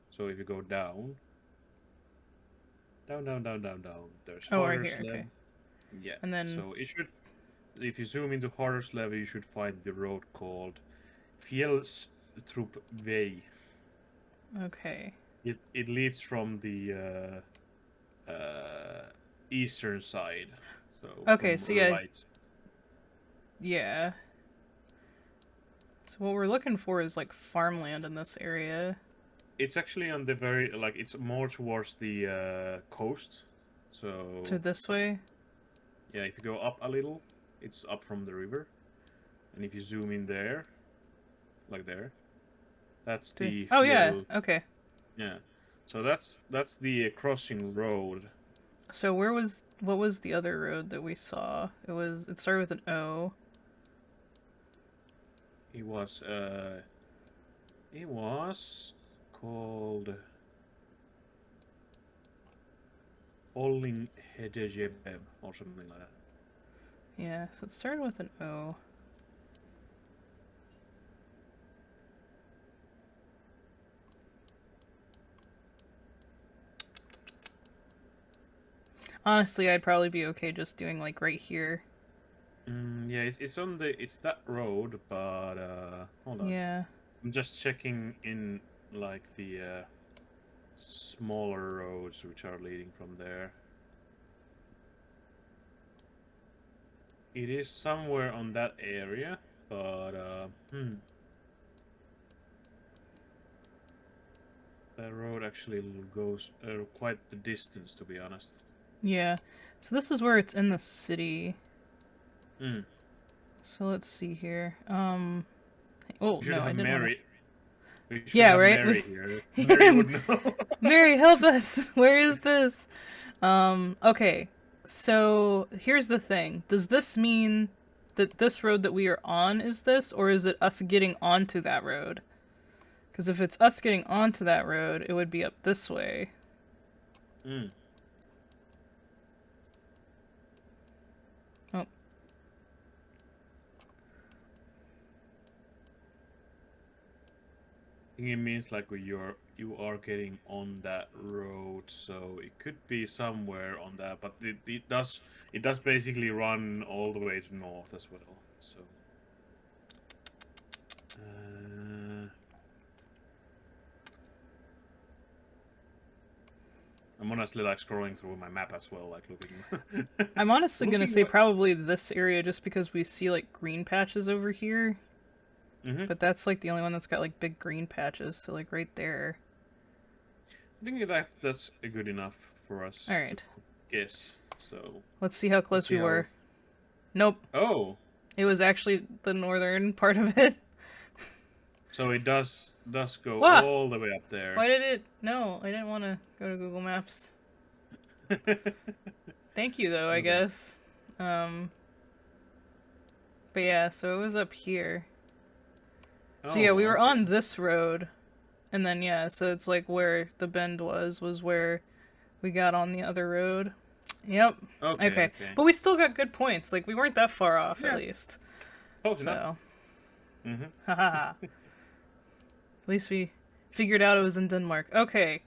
So if you go down, down, there's Oh, right here. Haderslev. Okay. Yeah. And then So it should if you zoom into Hardersleve, you should find the road called Fjällstrup Way. Okay. It leads from the eastern side. So Okay, from so yeah. right. Yeah. So what we're looking for is like farmland in this area. It's actually on the very it's more towards the coast. So To this way? yeah, if you go up a little, it's up from the river. And if you zoom in there, like there, that's the Oh yeah, Fjell. okay. Yeah. So that's the crossing road. So what was the other road that we saw? It started with an O. It was called Ollinghedejebe or something like that. Yeah, so it started with an O. Honestly, I'd probably be okay just doing like right here. Yeah, it's that road, but hold on. Yeah. I'm just checking in like the smaller roads which are leading from there. It is somewhere on that area, but that road actually goes quite the distance, to be honest. Yeah. So this is where it's in the city. Hmm. So let's see here. Oh no, I didn't Mary. want We should Yeah, have right? Mary here. Mary would know. Mary, help us! Where is this? Okay. So here's the thing. Does this mean that this road that we are on is this, or is it us getting onto that road? Because if it's us getting onto that road, it would be up this way. Mm. Oh. I think it means like you are getting on that road, so it could be somewhere on that, but it does basically run all the way to north as well. So I'm honestly like scrolling through my map as well, like looking. I'm honestly gonna looking say what- probably this area just because we see like green patches over here. Mhm. But that's like the only one that's got like big green patches, so like right there. I think that's good enough for us. All right. To guess. So Let's see how close we were. Nope. Oh. It was actually the northern part of it. So it does go What? all the way up there. Why did it? No, I didn't want to go to Google Maps. Thank you, though, I guess. But yeah, so it was up here. So yeah, we were on this road. And then, yeah, so it's like where the bend was where we got on the other road. Yep. Okay. But we still got good points. Like, we weren't that far off, at least. Close So. Mm-hmm. Haha. At least we figured out it was in Denmark. Okay.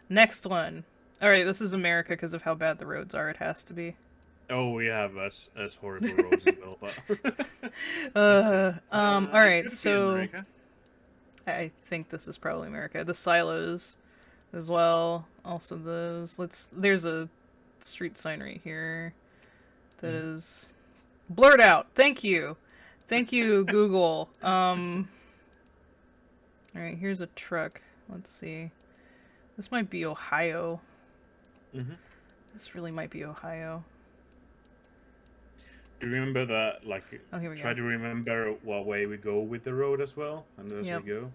Next one. Alright, this is America because of how bad the roads are. It has to be. Oh, we have as horrible roads as well, but... alright, so... I think this is probably America. The silos as well. Also those. There's a street sign right here that is blurred out. Thank you. Thank you, Google. Alright, here's a truck. Let's see. This might be Ohio. This really might be Ohio. Do you remember that, like, here we try go. to remember what way we go with the road as well, and as we go?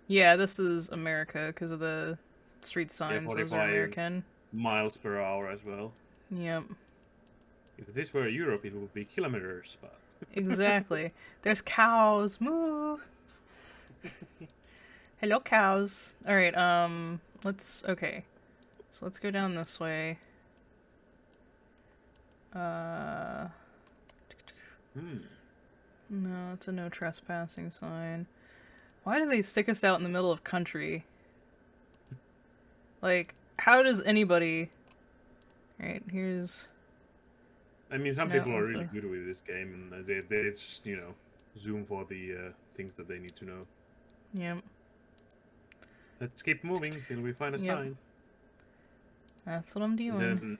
Yeah, this is America because of the street signs. Yeah, those are American. Miles per hour as well. Yep. If this were Europe, it would be kilometers, but... Exactly. There's cows. Moo! Hello, cows. Alright, okay. So let's go down this way. No, it's a no trespassing sign. Why do they stick us out in the middle of country? Like, how does anybody... Alright, here's... I mean, some No, people are that's really a... good with this game, and they just, you know, zoom for the things that they need to know. Yep. Let's keep moving till we find a Yep. sign. That's what I'm doing.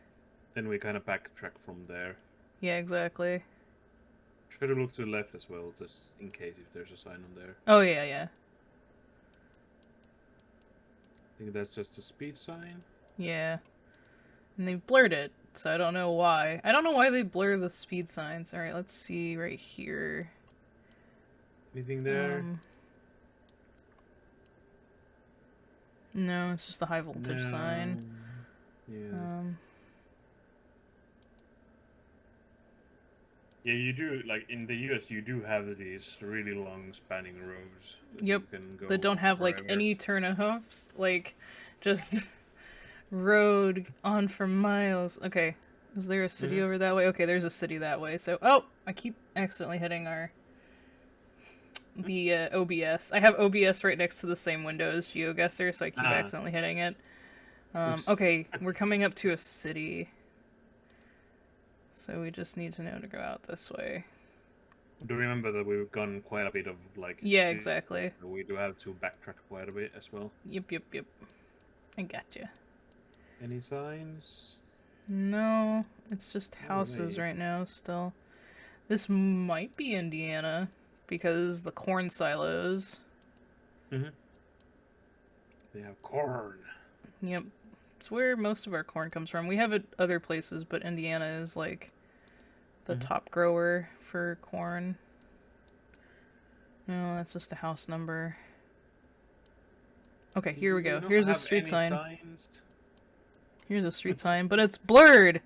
Then we kind of backtrack from there. Yeah, exactly. Try to look to the left as well, just in case if there's a sign on there. Oh, yeah, yeah. I think that's just a speed sign. Yeah. And they've blurred it, so I don't know why. I don't know why they blur the speed signs. Alright, let's see right here. Anything there? No, it's just the high voltage sign. Yeah. Yeah, you do, like, in the US, you do have these really long spanning roads. Yep, you can go that don't have, like, forever. any turn-offs. Like, just road on for miles. Okay, is there a city over that way? Okay, there's a city that way. So, oh, I keep accidentally hitting the OBS. I have OBS right next to the same window as GeoGuesser, so I keep accidentally hitting it. Okay, we're coming up to a city. So we just need to know to go out this way. Do remember that we've gone quite a bit of, like... Yeah, exactly. So we do have to backtrack quite a bit as well. Yep. I gotcha. Any signs? No, it's just houses right now still. This might be Indiana, because the corn silos. They have corn. Yep. It's where most of our corn comes from. We have it other places, but Indiana is like the top grower for corn. No, that's just a house number. Okay, here we go. Here's a street sign. Signs? Here's a street sign, but it's blurred.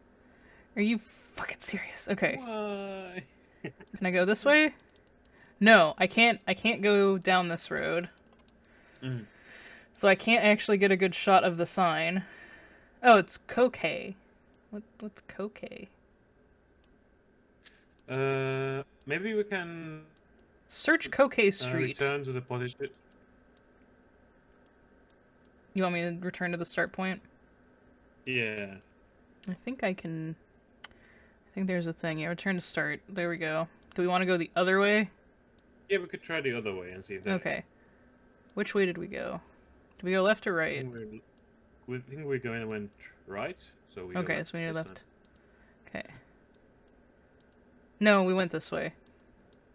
Are you fucking serious? Okay. Why? Can I go this way? No, I can't go down this road. So I can't actually get a good shot of the sign. Oh, it's Kokay. What's Kokay? Maybe we can search Kokay Street. Return to the position. You want me to return to the start point? Yeah. I think I can. I think there's a thing. Yeah, return to start. There we go. Do we want to go the other way? Yeah, we could try the other way and see if that. Okay. Which way did we go? Did we go left or right? We think we're going went right. So we. Okay, so we need left. Okay. No, we went this way.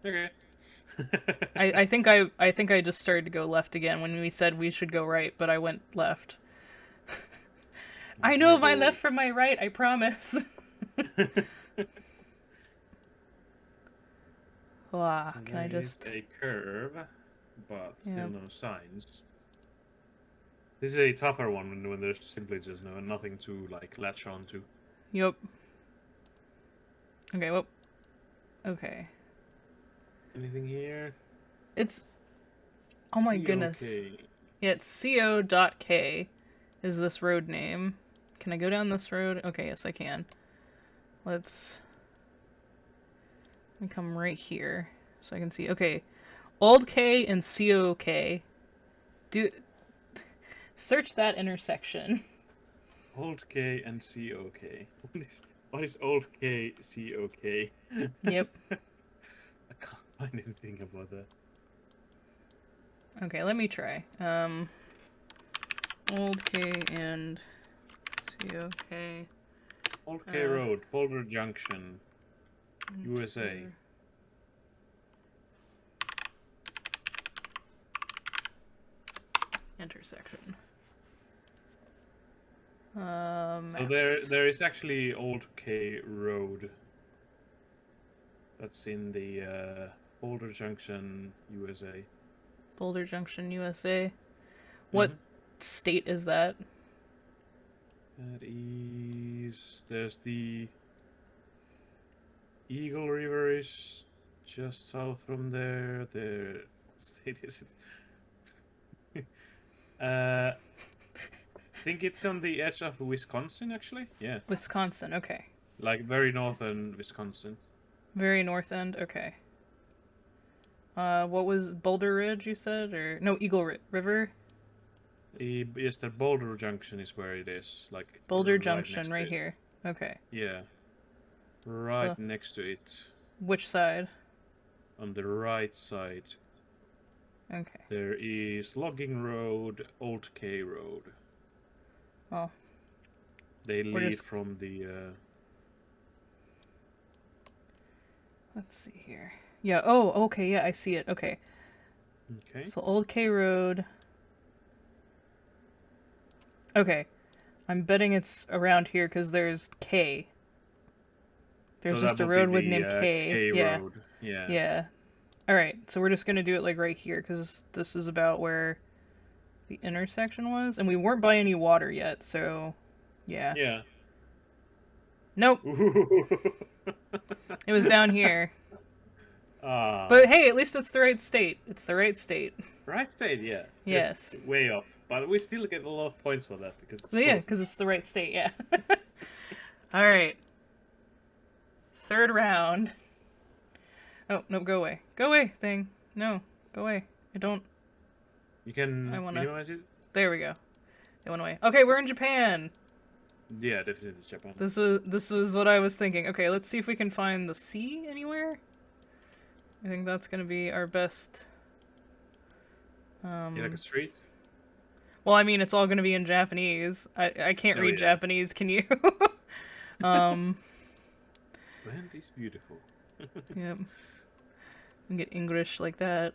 Okay. I think I just started to go left again when we said we should go right, but I went left. I know my left from my right, I promise. Wow, can I just... a curve, but still no signs. This is a tougher one when there's simply just nothing to like latch onto. Yup. Okay, well... Okay. Anything here? It's... Oh my goodness. Yeah, it's co.k is this road name. Can I go down this road? Okay, yes I can. Let's... Let me come right here so I can see. Okay. Old K and COK. Search that intersection. Old K and COK. What is Old K, COK? Yep. I can't find anything about that. Okay, let me try. Old K and COK. Old K Road, Boulder Junction, USA. Intersection. So there is actually Old K Road. That's in the Boulder Junction, USA. Boulder Junction, USA. What state is that? That is... There's the... Eagle River is just south from there. What state is it? I think it's on the edge of Wisconsin, actually. Yeah. Wisconsin, okay. Like very northern Wisconsin. Very north end, okay. What was Boulder Ridge, you said? Or no, Eagle River? Yes, the Boulder Junction is where it is. Like Boulder Junction, right here. Okay. Yeah. Right So, next to it, which side? on the right side, Okay. there is Logging Road, Old K Road. Oh. They We're lead just... from the. Let's see here. Yeah, oh, okay, yeah, I see it. Okay. Okay. So, Old K Road. Okay. I'm betting it's around here because there's K. So There's that just a would be road with named the K. K Yeah. Road. Yeah. Yeah. Alright, so we're just gonna do it like right here because this is about where the intersection was. And we weren't by any water yet, so yeah. Yeah. Nope. It was down here. Ah. But hey, at least it's the right state. It's the right state. Right state, yeah. Yes. Just way off. But we still get a lot of points for that because it's So yeah, close. because it's the right state, yeah. Alright. Third round. Oh, no, go away. Go away, thing. No, go away. I don't... You can I wanna... minimize it? There we go. It went away. Okay, we're in Japan! Yeah, definitely Japan. This was what I was thinking. Okay, let's see if we can find the sea anywhere. I think that's gonna be our best. You like a street? Well, I mean, it's all gonna be in Japanese. I can't read yeah. Japanese. Can you? Land is beautiful. Yep. And get English like that.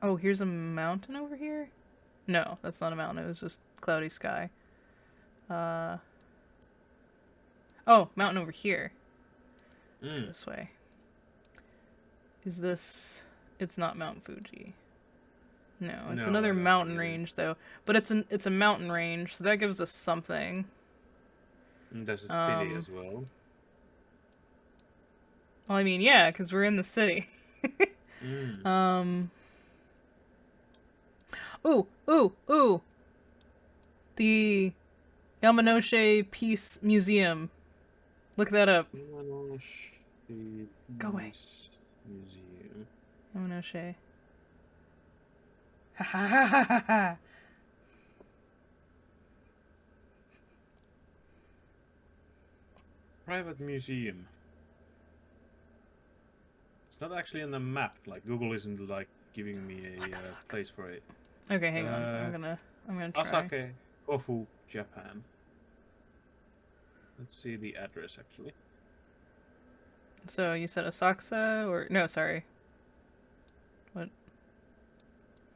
Oh, here's a mountain over here. No, that's not a mountain. It was just cloudy sky. Oh, mountain over here. This way. Is this... It's not Mount Fuji. No, it's another mountain range, though. But it's a mountain range, so that gives us something. There's a city as well. Well, I mean, yeah, because we're in the city. Ooh! The Yamanote Peace Museum. Look that up. Go away. Museum. Yamanote. Ha ha ha ha ha! Private museum. It's not actually on the map. Like Google isn't like giving me a place for it. Okay, hang on. I'm gonna try. Osaka, Kofu, Japan. Let's see the address actually. So you said Asakusa or no? Sorry. What?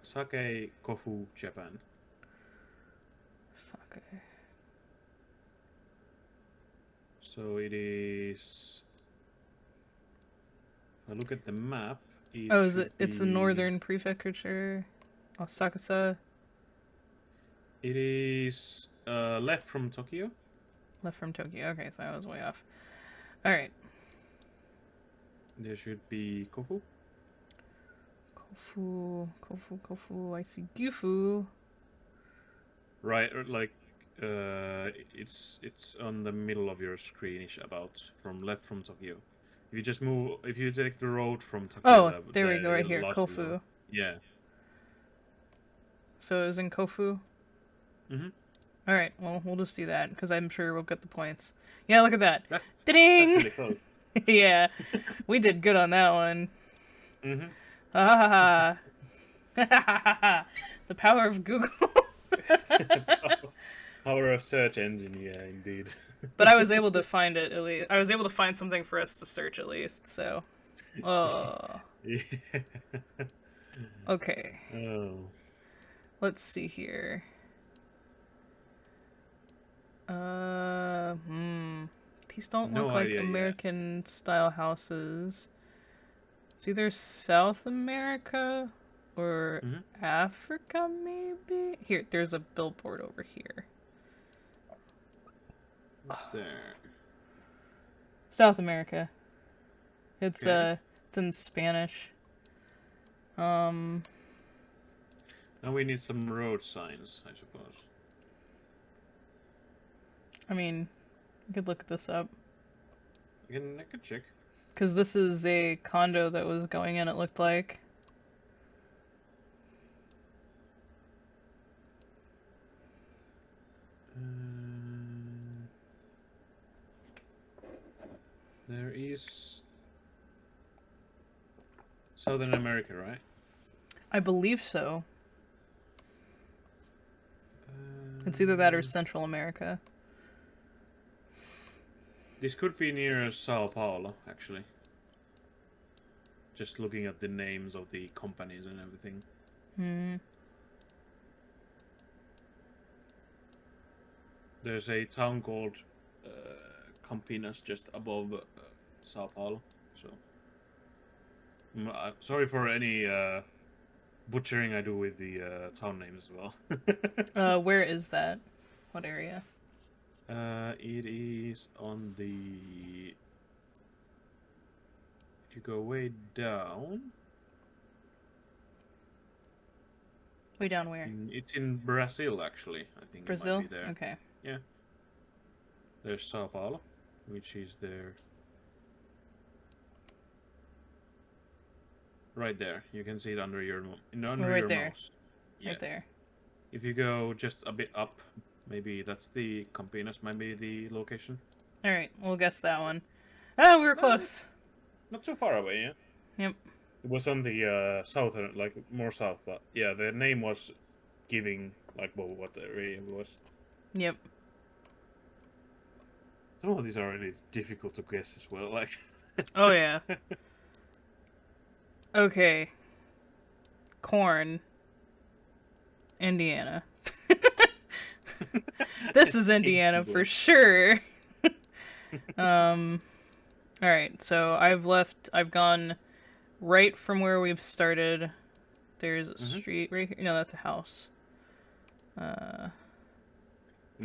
Osaka, Kofu, Japan. Osaka. So it is. If I look at the map. Is it? It's the northern prefecture. Asakusa. It is left from Tokyo. Left from Tokyo. Okay, so I was way off. All right. There should be Kofu. Kofu. I see Gifu. Right, or like it's on the middle of your screenish about from left from Tokyo. If you just move, if you take the road from Tokyo. Oh, there we go, right here, Kofu. Yeah. So it was in Kofu. All right, well, we'll just do that because I'm sure we'll get the points. Yeah, look at that. Ding! That's really close. Yeah, we did good on that one. Ah, the power of Google. Power of search engine, yeah, indeed. But I was able to find it at least. I was able to find something for us to search at least. So, Yeah. Okay. Oh. Let's see here. These don't look like American style houses. It's either South America or Africa, maybe? Here, there's a billboard over here. What's there? South America. It's it's in Spanish. Now we need some road signs, I suppose. I mean, you could look this up. I could check. Because this is a condo that was going in, it looked like. There is Southern America, right? I believe so. It's either that or Central America. This could be near Sao Paulo, actually. Just looking at the names of the companies and everything. Hmm. There's a town called Campinas just above Sao Paulo. So, sorry for any butchering I do with the town names as well. Where is that? What area? It is on the. If you go way down. Way down where? It's in Brazil, actually. I think Brazil? it might be there. Okay. Yeah. There's Sao Paulo, which is there. Right there. You can see it under your right there. mouse. Yeah. Right there. If you go just a bit up, maybe that's the Campinas, might be the location. Alright, we'll guess that one. Oh, we were close. Not too far away, yeah. Yep. It was on the southern, like more south, but yeah, the name was giving like what the area was. Yep. Some of these are really difficult to guess as well. Like. Oh yeah. Okay. Corn. Indiana. This is Indiana for sure. Alright, so I've gone right from where we've started. There's a street right here. No, that's a house. And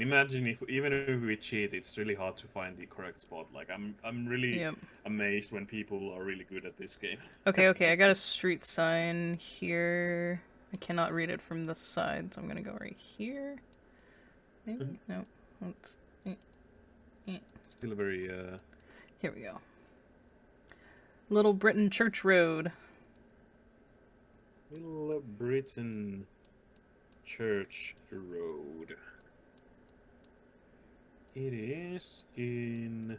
imagine even if we cheat, it's really hard to find the correct spot. Like I'm really amazed when people are really good at this game. Okay, I got a street sign here. I cannot read it from this side, so I'm gonna go right here. Maybe? No. Let's... Still very... Here we go. Little Britain Church Road. Little Britain Church Road. It is in...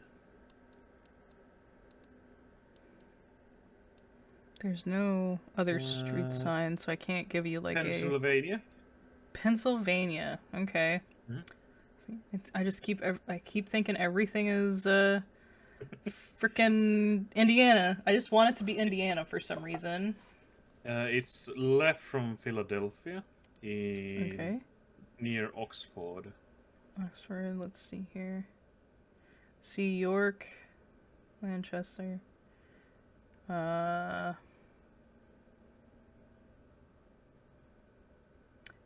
There's no other street sign, so I can't give you like Pennsylvania. Pennsylvania. Okay. I keep thinking everything is frickin' Indiana. I just want it to be Indiana for some reason. It's left from Philadelphia, near Oxford. Oxford. Let's see here. See York, Manchester.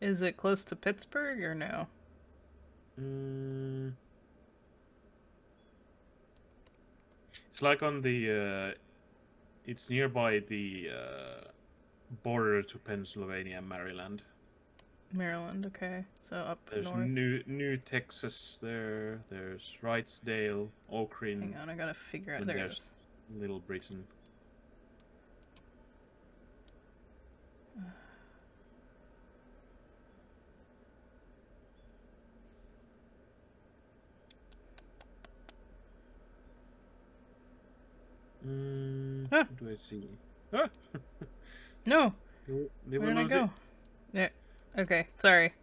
Is it close to Pittsburgh or no? It's like on the, it's nearby the border to Pennsylvania and Maryland. Maryland, okay. So up There's north. New Texas there. There's Wrightsdale, Oakrin. Hang on, I gotta figure out. There it is. Little Britain. What do I see? Ah! No! They Where did I go? Yeah. Okay, sorry.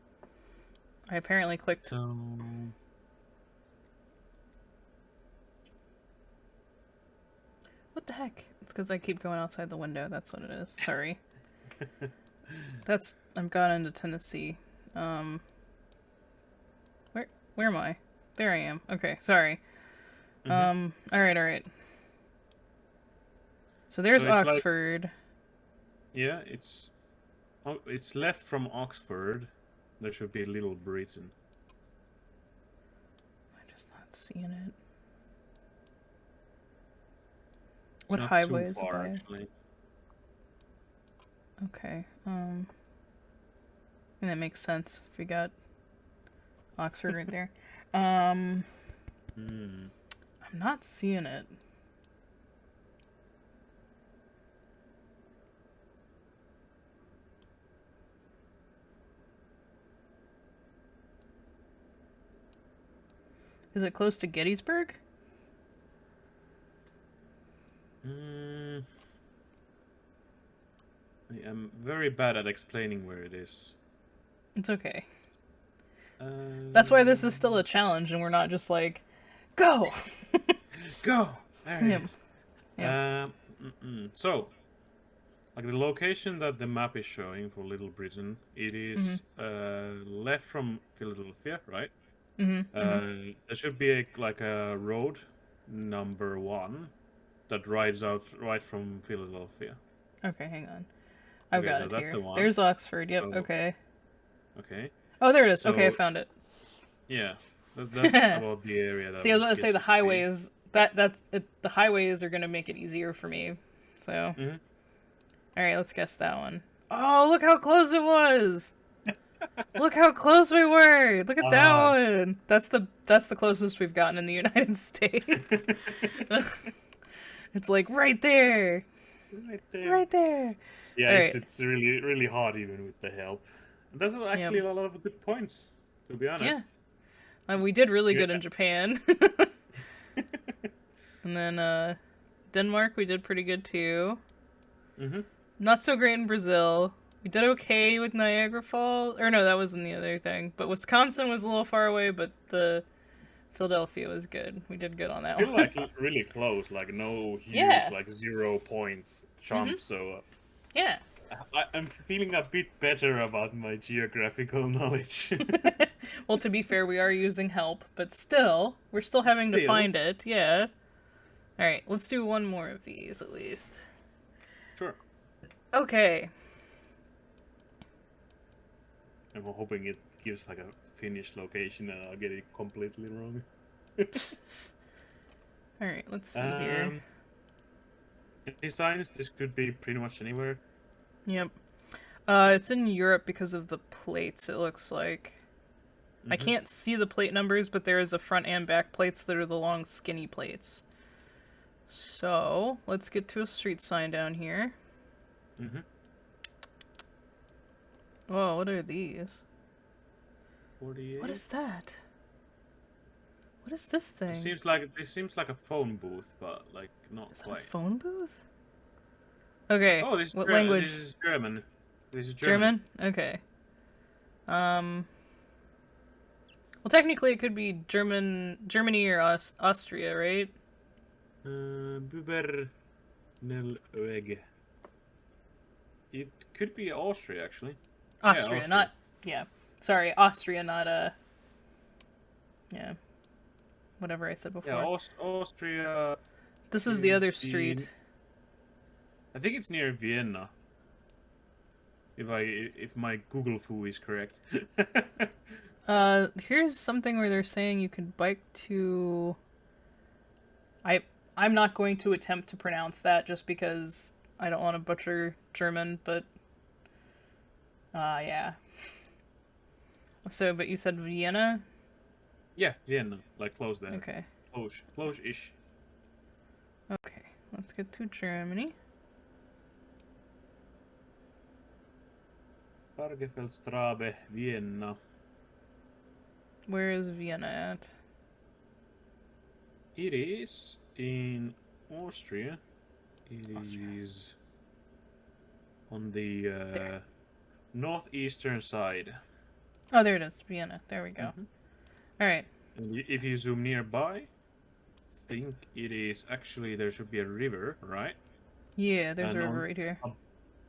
I apparently clicked. So... What the heck? It's because I keep going outside the window. That's what it is. Sorry. I've got into Tennessee. Where am I? There I am. Okay, sorry. Alright. So there's Oxford. Like, yeah, it's left from Oxford. There should be Little Britain. I'm just not seeing it. What highway is it by? Actually. Okay. And that makes sense if we got Oxford right there. I'm not seeing it. Is it close to Gettysburg? very bad at explaining where it is. It's okay. That's why this is still a challenge, and we're not just like, go! Go! There it Yep. is. Yep. So, like the location that the map is showing for Little Britain, it is left from Philadelphia, right? There should be like a road number 1 that rides out right from Philadelphia. Okay, hang on. I've Okay, got so it that's here. the one. There's Oxford. Yep. Oh, Okay. okay. Oh, there it is. So, Okay, I found it. yeah, that's about the area that. See, I was about to say the guess it should be. highways. The highways are gonna make it easier for me. So. All right, let's guess that one. Oh, look how close it was! Look how close we were! Look at that one! That's the closest we've gotten in the United States. It's like right there! Right there. Right there! Yeah, Alright. it's really, really hard even with the help. And there's actually a lot of good points, to be honest. Yeah. We did really good Yeah. in Japan. And then, Denmark, we did pretty good too. Not so great in Brazil. We did okay with Niagara Falls. Or no, that wasn't the other thing. But Wisconsin was a little far away, but the Philadelphia was good. We did good on that I feel one. like really close, like no huge, Yeah. like 0 points jump, so Yeah. I'm feeling a bit better about my geographical knowledge. Well, to be fair, we are using help, but still, we're still having to find it. Yeah. Alright, let's do one more of these at least. Sure. Okay. I'm hoping it gives like a Finnish location and I'll get it completely wrong. Alright, let's see here. Designs, this could be pretty much anywhere. Yep. It's in Europe because of the plates, it looks like. I can't see the plate numbers, but there is a front and back plates that are the long, skinny plates. So, let's get to a street sign down here. Whoa, what are these? 48. What is that? What is this thing? This seems like a phone booth, but like not Is that quite. a phone booth? Okay. Oh, this is what language? This is German. This is German? Okay. Well, technically it could be Germany or Austria, right? Bubernelweg. It could be Austria, actually. Austria, not... Yeah. Sorry, Austria, not, yeah. Whatever I said before. Yeah, Austria... This is the other street. I think it's near Vienna. If my Google foo is correct. Here's something where they're saying you can bike to... I'm not going to attempt to pronounce that just because I don't want to butcher German, but... yeah. So, but you said Vienna? Yeah, Vienna. Like, close there. Okay. Close-ish. Okay, let's get to Germany. Bargefeldstrabe, Vienna. Where is Vienna at? It is in Austria. It is on the northeastern side. Oh, there it is. Vienna. There we go. Alright. And if you zoom nearby, I think it is actually, there should be a river, right? Yeah, there's a river right here.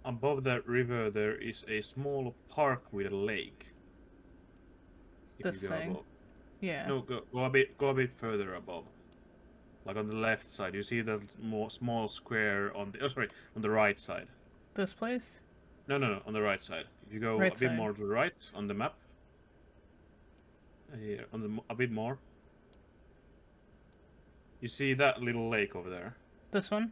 Above that river, there is a small park with a lake. This thing? Above. Yeah. No, go a bit further above. Like on the left side, you see that small square on the on the right side. This place? No, on the right side. If you go Right a bit side. more to the right on the map. Here, a bit more. You see that little lake over there? This one?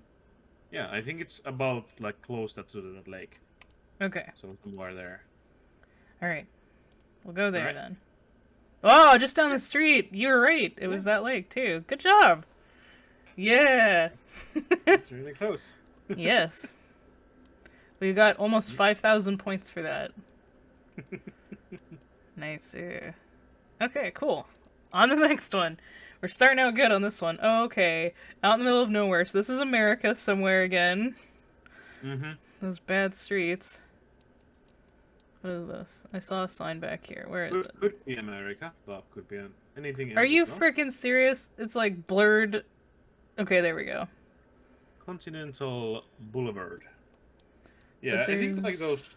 Yeah, I think it's about like close to that lake. Okay. So somewhere there. Alright. We'll go there Alright. then. Oh, just down the street! You were right! It was that lake, too. Good job! Yeah! It's really close. Yes. We got almost 5,000 points for that. Nice. Okay, cool. On to the next one. We're starting out good on this one. Oh, okay. Out in the middle of nowhere. So this is America somewhere again. Those bad streets. What is this? I saw a sign back here. Where is it? Could be America, but could be anything Are else you as well. freaking serious? It's like blurred. Okay, there we go. Continental Boulevard. But Yeah, I there's... think like those.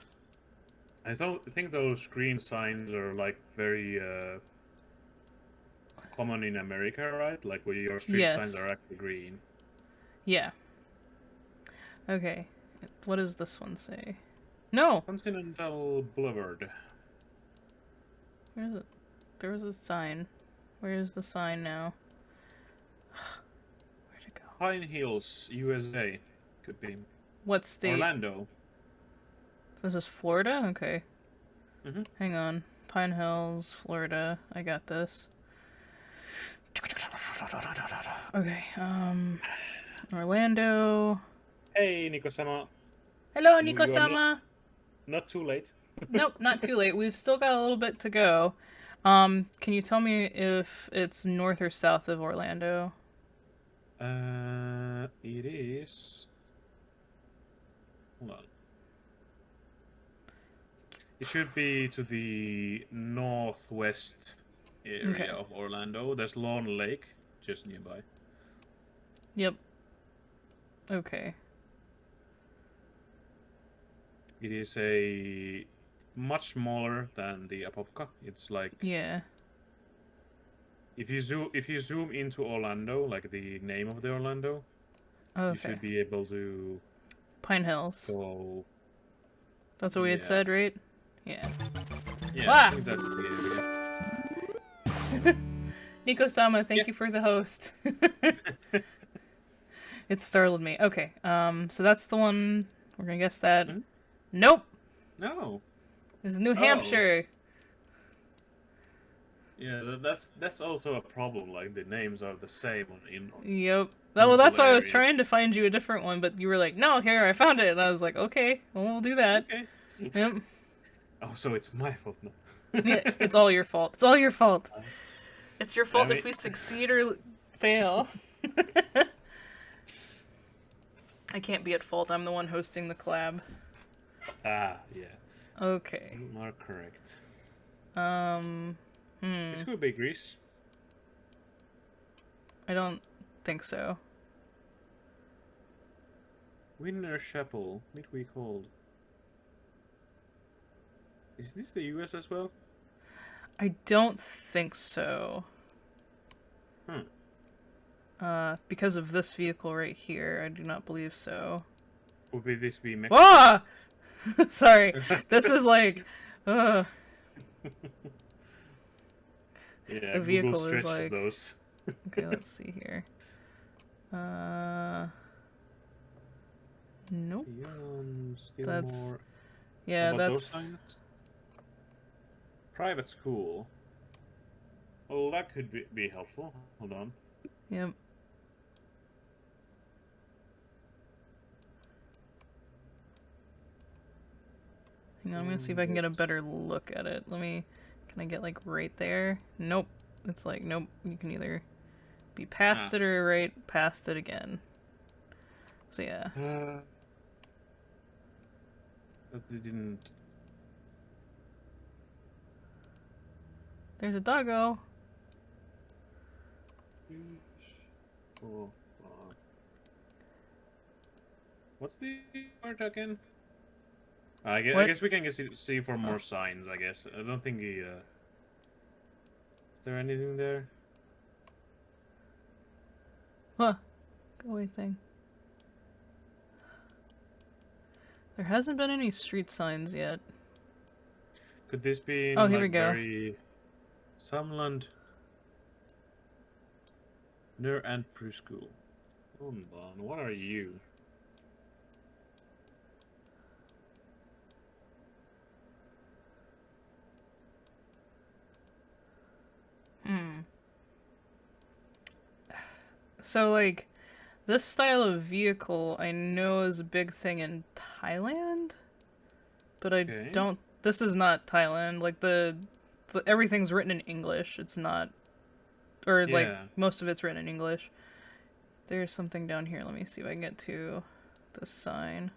I think those green signs are like very common in America, right? Like where your street signs Yes. are actually green. Yeah. Okay. What does this one say? No! Continental Boulevard. Where is it? There was a sign. Where is the sign now? Where'd it go? Pine Hills, USA. Could be. What state? Orlando. This is Florida? Okay. Mm-hmm. Hang on. Pine Hills, Florida. I got this. Okay, Orlando. Hey, Nico-sama. Hello, You are Nico-sama! Not too late. Nope, not too late. We've still got a little bit to go. Can you tell me if it's north or south of Orlando? It is... Hold on. It should be to the northwest area of Orlando. There's Lawn Lake just nearby. Yep. Okay. It is a much smaller than the Apopka. It's like Yeah. if you zoom into Orlando, like the name of the Orlando, Okay. you should be able to Pine Hills. go. That's what we had said, right? Yeah. Yeah, I think that's the area. Nico-sama, thank you for the host. It startled me. Okay, so that's the one. We're gonna guess that. Hmm? Nope. No. It's New Hampshire. Yeah, that's also a problem. Like the names are the same in. Yep. Oh, well, that's why I was areas. trying to find you a different one, but you were like, "No, here, I found it," and I was like, "Okay, well, we'll do that." Okay. Yep. Oh, so it's my fault now. Yeah, it's all your fault. It's all your fault. It's your fault Damn if it. we succeed or fail. I can't be at fault. I'm the one hosting the collab. Ah, yeah. Okay. You are correct. This could be Greece. I don't think so. Winter Chapel, midweek hold. Is this the US as well? I don't think so. Because of this vehicle right here, I do not believe so. Would this be Mexico? Ah! Sorry. This is like, Yeah, the vehicle Google is stretches like... those. Okay, let's see here. Nope. Still That's... more. Yeah, How about those that's... signs? Private school. Well, that could be helpful. Hold on. Yep. Hang on, I'm gonna see if I can get a better look at it. Can I get like right there? Nope. It's like, nope. You can either be past it or right past it again. So yeah. But they didn't. There's a doggo. Oh, what's the word again? I guess we can see for more signs. I guess I don't think he. Is there anything there? Huh. Go away thing. There hasn't been any street signs yet. Could this be in Oh, here like we go. very Samland Nur and Preschool? Hold on, what are you? So, like, this style of vehicle I know is a big thing in Thailand, but I don't... This is not Thailand. Like, everything's written in English. It's not... Or, like, most of it's written in English. There's something down here. Let me see if I can get to the sign.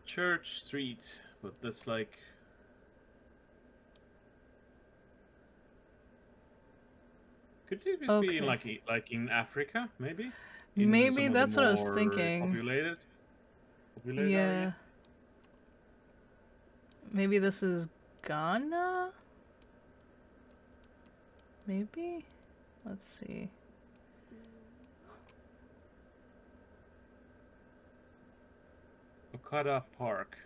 Church Street, but that's like. Could it just be in Okay. like in Africa, maybe? In Maybe some of the that's what I was more thinking. populated Yeah. area? Maybe this is Ghana? Maybe? Let's see. Okada Park.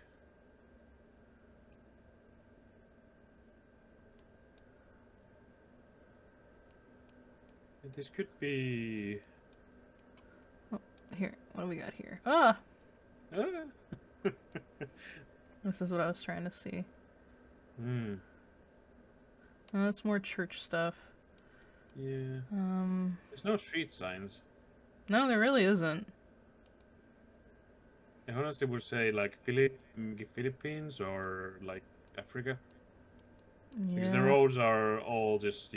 This could be. Oh, here. What do we got here? Ah! Ah. This is what I was trying to see. Hmm. Oh, that's more church stuff. Yeah. There's no street signs. No, there really isn't. I honestly would say like Philippines or like Africa. Because the Yeah. roads are all just,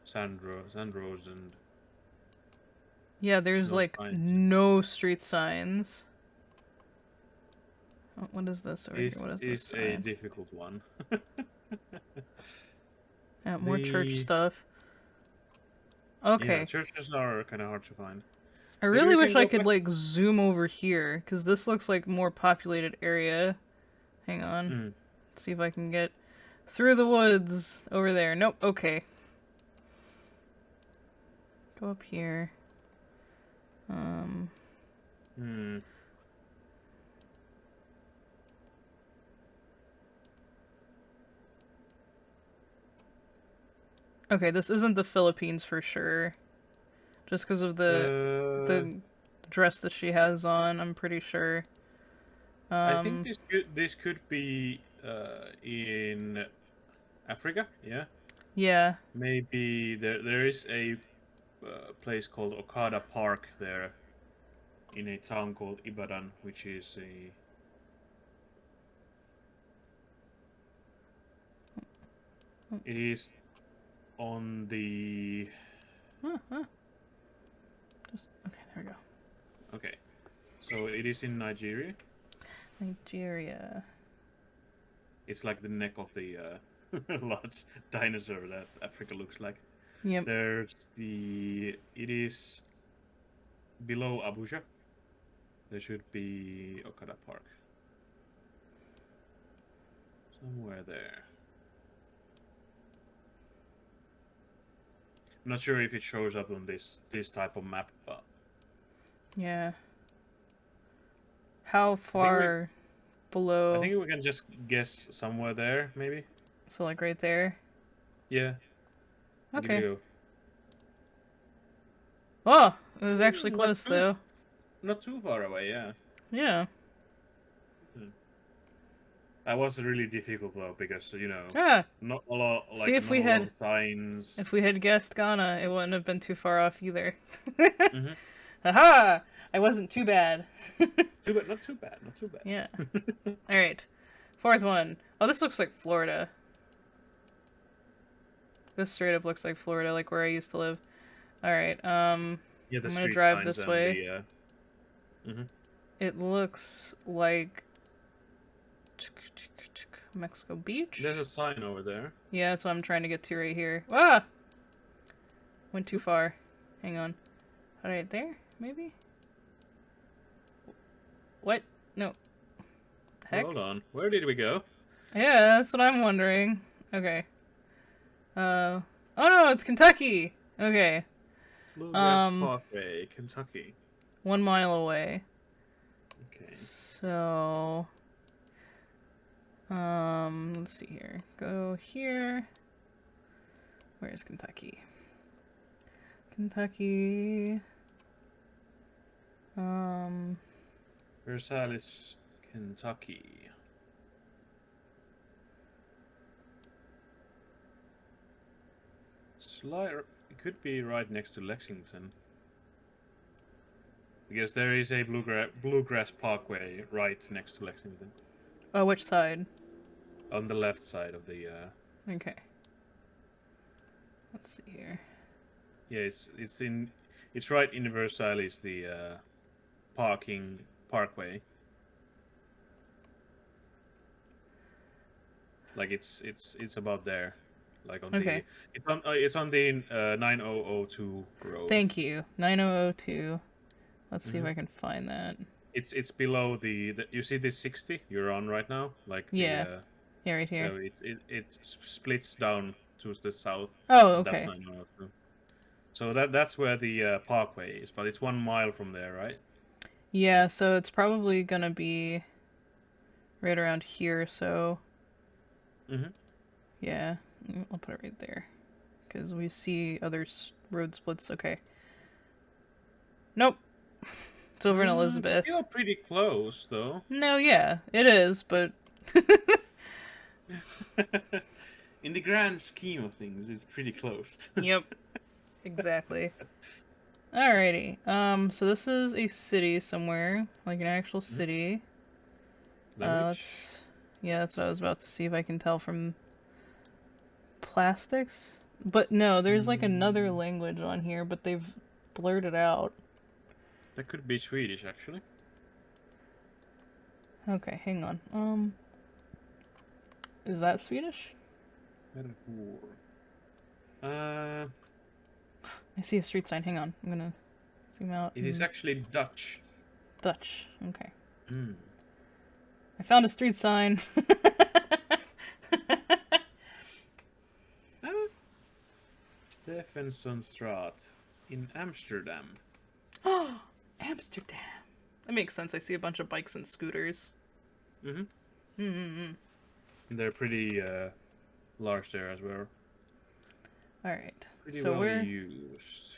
sand roads and Yeah, there's there's no like signs. no street signs. Oh, what is this over here? This What is this is a sign? difficult one. Yeah, more church stuff. Okay. Yeah, churches are kind of hard to find. I Maybe really we can wish I go could back. like zoom over here, because this looks like more populated area. Hang on. Mm. Let's see if I can get through the woods over there. Nope, okay. Go up here. Hmm. Okay, this isn't the Philippines for sure. Just because of the dress that she has on, I'm pretty sure. I think this could be in Africa. Yeah. Yeah. Maybe there is a place called Okada Park there in a town called Ibadan, which is a. It is on the. Just okay, there we go. Okay, so it is in Nigeria. Nigeria. It's like the neck of the large dinosaur that Africa looks like. Yep. There's the. It is below Abuja. There should be Okada Park. Somewhere there. I'm not sure if it shows up on this type of map, but Yeah. How far below? I think we can just guess somewhere there, maybe. So like right there. Yeah. Give Okay. it a go. Oh, it was actually close though. Not too far away, yeah. Yeah. That was really difficult though, because Ah. not a lot, like See, if not we a lot had of signs. if we had guessed Ghana, it wouldn't have been too far off either. Mm-hmm. Haha! I wasn't too bad. Not too bad. Yeah. All right. Fourth one. Oh, this looks like Florida. This straight up looks like Florida, like where I used to live. All right. Yeah, I'm the gonna street drive signs this and way. the. It looks like Mexico Beach. There's a sign over there. Yeah, that's what I'm trying to get to right here. Ah! Went too far. Hang on. Right there, maybe? What? No. What the heck? Hold on. Where did we go? Yeah, that's what I'm wondering. Okay. Oh no, it's Kentucky! Okay. Bluegrass Parkway, Kentucky. 1 mile away. Okay. So... let's see here. Go here. Where's Kentucky? Kentucky... Versailles, Kentucky. It could be right next to Lexington. Because there is a bluegrass parkway right next to Lexington. Oh, which side? On the left side of the. Okay. Let's see here. Yeah, it's right in Versailles, the parkway. Like it's about there, like on Okay. it's on the 9002 road. Thank you. 9002. Let's see if Hmm. I can find that. It's below the you see this 60 you're on right now, like the Yeah. Yeah, right here. so it splits down to the south, Oh, and that's okay. 9002. So that's where the parkway is, but it's 1 mile from there, right? Yeah, so it's probably gonna be right around here, so Mm-hmm. yeah. I'll put it right there. Because we see other road splits. Okay. Nope. It's over in Elizabeth. Still pretty close, though. No, yeah, it is, but In the grand scheme of things, it's pretty close. yep, exactly. Alrighty. So this is a city somewhere, like an actual city. Language? Yeah, that's what I was about to see if I can tell from plastics. But no, there's like another language on here, but they've blurred it out. That could be Swedish, actually. Okay, hang on. Is that Swedish? Uh, I see a street sign. Hang on. I'm gonna zoom out. it is actually Dutch. Dutch. Okay. Mm. I found a street sign. Stephansonstraat in Amsterdam. Oh, Amsterdam. That makes sense. I see a bunch of bikes and scooters. Mm-hmm. Mm-hmm. They're pretty large there as well. All right. Pretty So well used.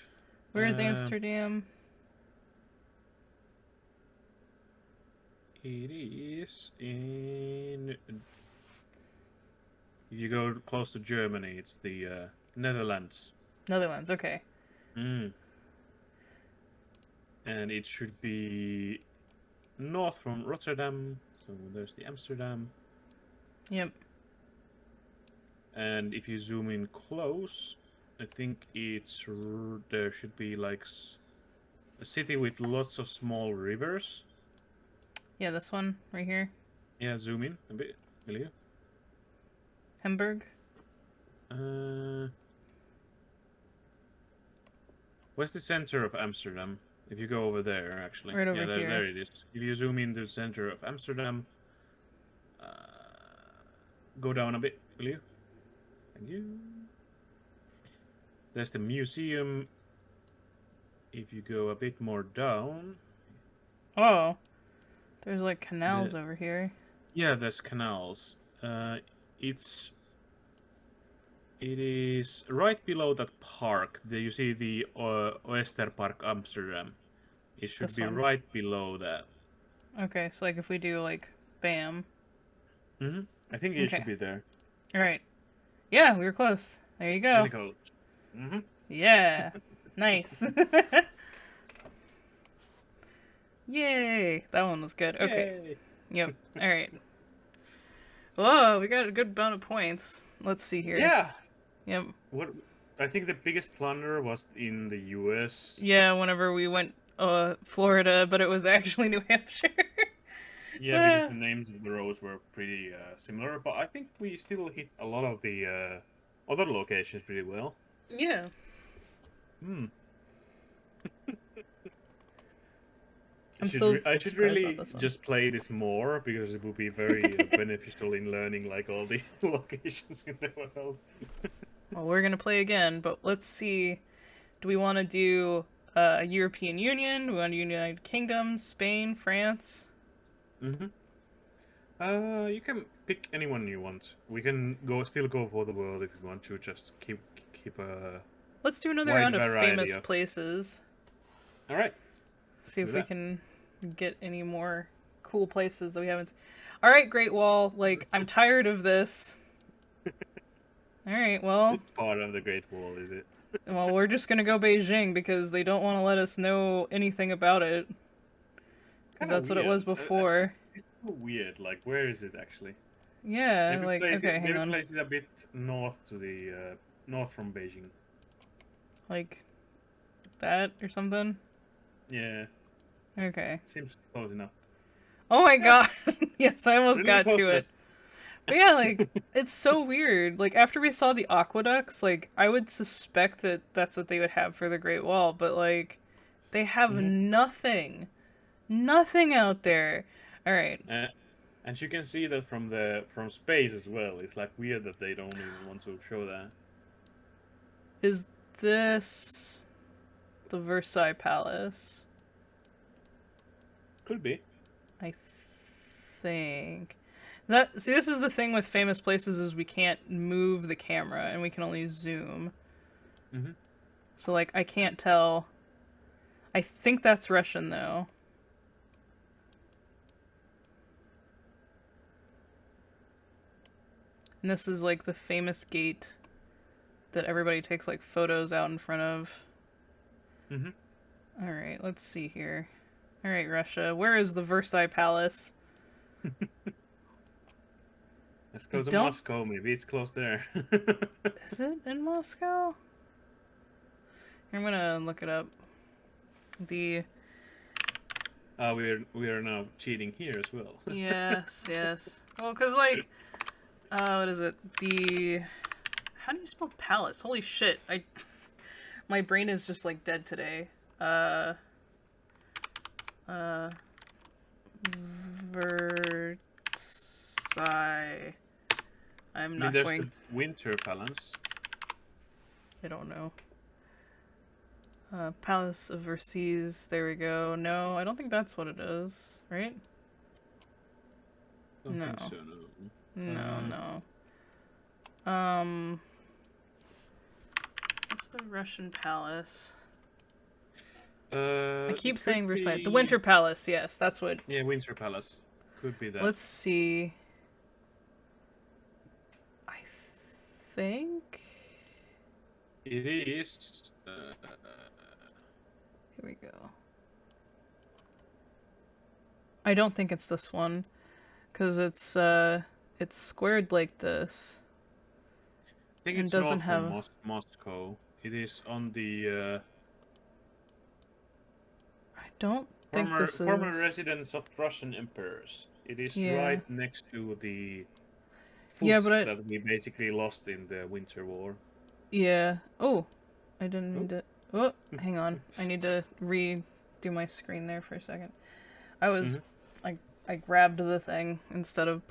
where is Amsterdam? It is in. If you go close to Germany, it's the Netherlands. Netherlands. Okay. Mm. And it should be north from Rotterdam. So there's the Amsterdam. Yep. And if you zoom in close, I think there should be like a city with lots of small rivers. Yeah, this one right here. Yeah, zoom in a bit, will you? Hamburg. Where's the center of Amsterdam? If you go over there, actually. Right over there, here. there it is. If you zoom into the center of Amsterdam, go down a bit, will you? Thank you. There's the museum. If you go a bit more down. Oh, there's like canals over here. Yeah, there's canals. It is right below that park. There you see the Oosterpark Amsterdam. It should be right below that. Okay, so like if we do like bam. Mm-hmm. I think it should be there. All right. Yeah, we were close. There you go. Mm-hmm. Yeah. Nice. Yay! That one was good. Okay. Yay. Yep. All right. Whoa, we got a good amount of points. Let's see here. Yeah. Yep. What? I think the biggest plunder was in the U.S. Yeah, whenever we went Florida, but it was actually New Hampshire. Yeah, because the names of the roads were pretty similar, but I think we still hit a lot of the other locations pretty well. Yeah. Hmm. I should really just play this more because it would be very beneficial in learning like all the locations in the world. Well, we're gonna play again, but let's see. Do we want to do European Union? Do we want to do United Kingdom, Spain, France? Mm-hmm. You can pick anyone you want. We can still go for the world if you want to. Just keep a. Let's do another round of famous places. All right. See if we can get any more cool places that we haven't. All right, Great Wall. Like, I'm tired of this. All right, well. It's part of the Great Wall, is it? Well, we're just gonna go Beijing because they don't want to let us know anything about it. Because that's what it was before. It's so weird. Like, where is it actually? Yeah, maybe like, okay, hang on. Maybe place it a bit north to the north from Beijing. Like that or something? Yeah. Okay. Seems close enough. Oh my god! Yes, I almost got to it. But yeah, like, it's so weird. Like, after we saw the aqueducts, like, I would suspect that that's what they would have for the Great Wall, but, like, they have Hmm. nothing. Nothing out there. Alright. And you can see that from space as well. It's like weird that they don't even want to show that. Is this the Versailles Palace? Could be. I think. See, this is the thing with famous places is we can't move the camera and we can only zoom. Hmm. So, like, I can't tell. I think that's Russian, though. And this is, like, the famous gate that everybody takes, like, photos out in front of. Hmm. Alright, let's see here. Alright, Russia. Where is the Versailles Palace? Let's go to Don't... Moscow. Maybe it's close there. Is it in Moscow? I'm gonna look it up. The... we are now cheating here as well. Yes, yes. Well, because, like... what is it? The... How do you spell palace? Holy shit. My brain is just, like, dead today. Versailles. I'm not there's going... the Winter Palace. I don't know. Palace of Versailles. There we go. No, I don't think that's what it is. Right? Don't No. think so, no. No. What's the Russian palace? I keep saying Versailles. The Winter Palace, yes, that's what... Yeah, Winter Palace. Could be that. Let's see. I think... It is... Here we go. I don't think it's this one. Because it's squared like this. I think and it's doesn't north have... from Moscow. It is on the... I don't think this is... Former residence of Russian emperors. It is right next to the foot that we basically lost in the Winter War. Yeah. Oh, I didn't mean to... Oh, hang on. I need to redo my screen there for a second. I was... I grabbed the thing instead of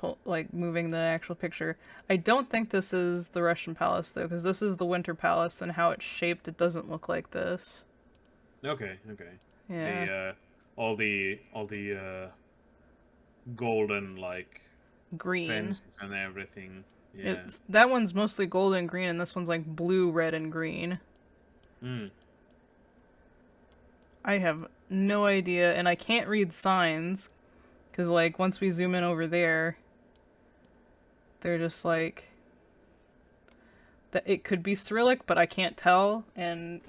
moving the actual picture. I don't think this is the Russian palace though, because this is the Winter Palace, and how it's shaped, it doesn't look like this. Okay. Yeah. All the golden like Green fences and everything. Yeah. That one's mostly gold and green, and this one's like blue, red, and green. I have no idea, and I can't read signs. Because, like, once we zoom in over there, they're just like... that it could be Cyrillic, but I can't tell, and...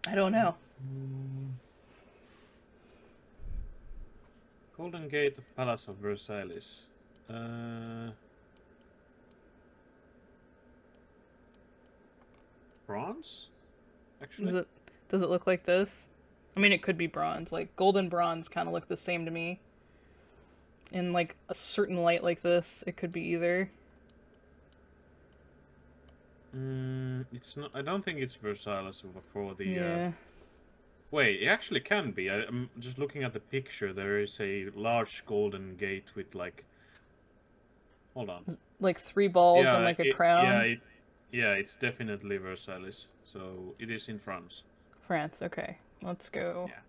I don't know. Golden Gate of Palace of Versailles. Bronze? Actually? Does it look like this? I mean, it could be bronze. Like, gold and bronze kind of look the same to me. In, like, a certain light like this, it could be either. It's not. I don't think it's Versailles for the... Yeah. Wait, it actually can be. I'm just looking at the picture. There is a large golden gate with, like... Hold on. Like 3 balls and, like, a crown? Yeah, it's definitely Versailles. So, it is in France. France, okay. Let's go. Yeah.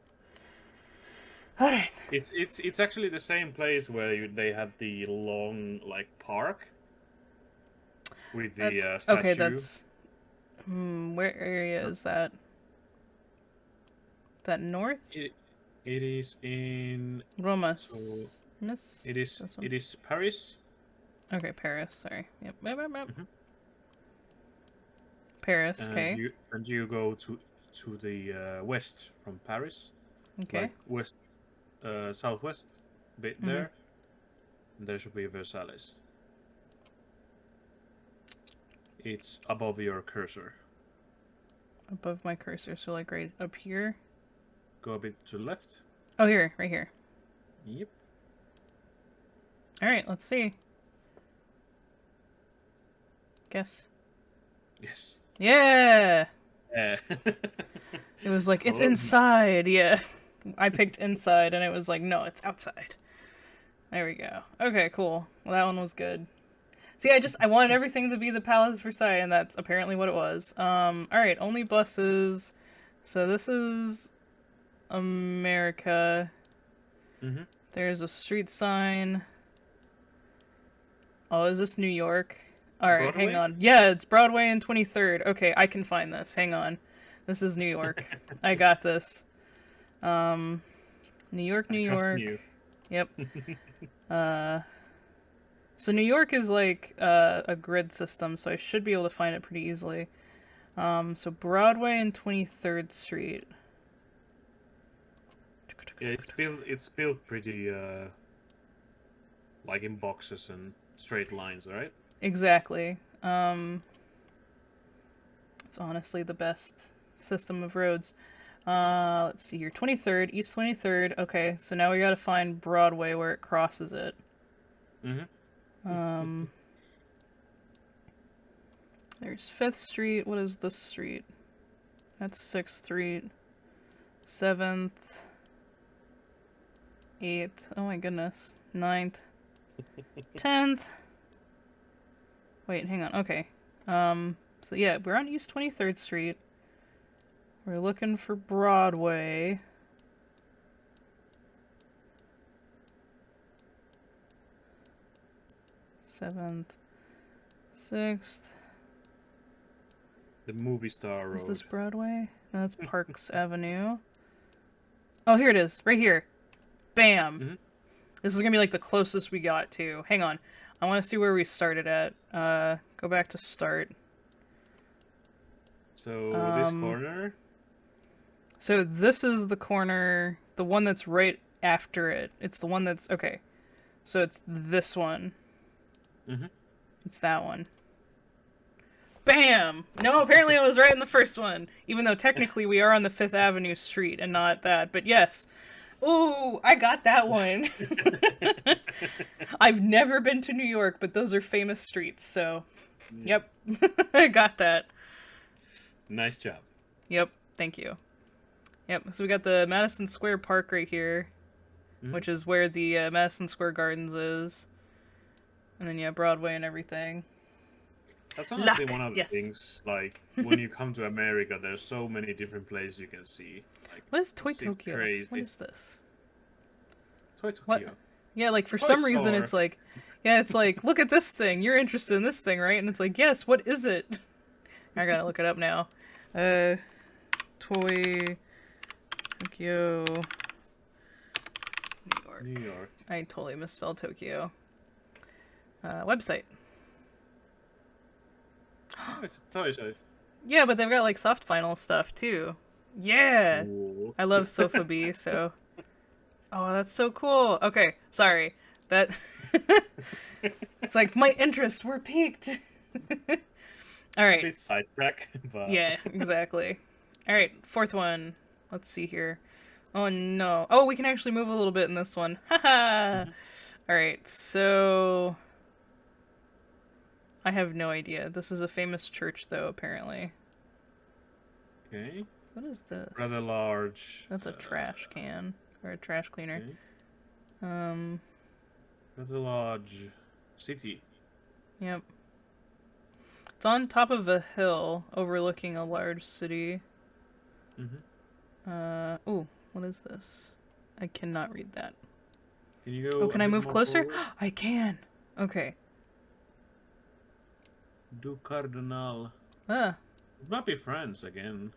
Alright. It's actually the same place where they had the long like park with the statue. Okay, that's... where area is that? That north? It is in Roma. So it is Paris. Okay, Paris. Sorry. Yep. Paris. Okay. And you go to the west from Paris. Okay. Like west, southwest, bit there. And there should be Versailles. It's above your cursor. Above my cursor, so like right up here. Go a bit to the left. Oh, here, right here. Yep. All right, let's see. Guess. Yes. Yeah! Yeah. It was like, it's Cool. inside, yeah. I picked inside, and it was like, no, it's outside. There we go. Okay, cool. Well, that one was good. See, I wanted everything to be the Palace Versailles, and that's apparently what it was. Alright, only buses. So this is America. Mm-hmm. There's a street sign. Oh, is this New York? Alright, hang Broadway? on. Yeah, it's Broadway and 23rd. Okay, I can find this. Hang on. This is New York. I got this. New York, I New trust York. you. Yep. So New York is like a grid system, so I should be able to find it pretty easily. So Broadway and 23rd Street. Yeah, it's built pretty like in boxes and straight lines, right? Exactly. It's honestly the best system of roads. Let's see here. 23rd, East 23rd. Okay, so now we gotta find Broadway where it crosses it. Mm-hmm. There's 5th Street. What is this street? That's 6th Street. 7th. 8th. Oh my goodness. 9th. 10th. Wait, hang on. Okay. So yeah, we're on East 23rd Street. We're looking for Broadway. Seventh, 6th. The movie star road. Is this Broadway? No, that's Parks Avenue. Oh, here it is. Right here. Bam! Mm-hmm. This is gonna be like the closest we got to. Hang on. I want to see where we started at. Go back to start. So this corner. So this is the corner, the one that's right after it. It's the one that's okay. So it's this one. Mm-hmm. It's that one. Bam! No, apparently I was right in the first one. Even though technically we are on the 5th Avenue street and not that. But yes. Ooh, I got that one. I've never been to New York, but those are famous streets, so... Yep. I got that. Nice job. Yep, thank you. Yep, so we got the Madison Square Park right here, which is where the Madison Square Gardens is. And then, yeah, Broadway and everything. That's honestly Luck, one of the yes. things, like, when you come to America, there's so many different places you can see. Like, What is Toy it's Tokyo? crazy. What is this? Toy Tokyo. What? Yeah, like, for Toy some reason store. it's like, yeah, it's like, look at this thing, you're interested in this thing, right? And it's like, yes, what is it? I gotta look it up now. Toy Tokyo, New York. New York. I totally misspelled Tokyo. Website. Oh, it's a toy show. Yeah, but they've got like soft vinyl stuff too. Yeah! Ooh. I love Sofa Bee, so... Oh, that's so cool. Okay, sorry. That... It's like, my interests were piqued. Alright. Bit sidetrack, but... Yeah, exactly. Alright, 4th one. Let's see here. Oh no. Oh, we can actually move a little bit in this one. Haha! Alright, so... I have no idea. This is a famous church, though, apparently. Okay. What is this? Rather large. That's a trash can. Or a trash cleaner. Okay. Rather large city. Yep. It's on top of a hill overlooking a large city. Mm-hmm. Ooh, what is this? I cannot read that. Can you go? Oh, can I move closer? Forward? I can! Okay. Du Cardinal. Ah. It might be France again.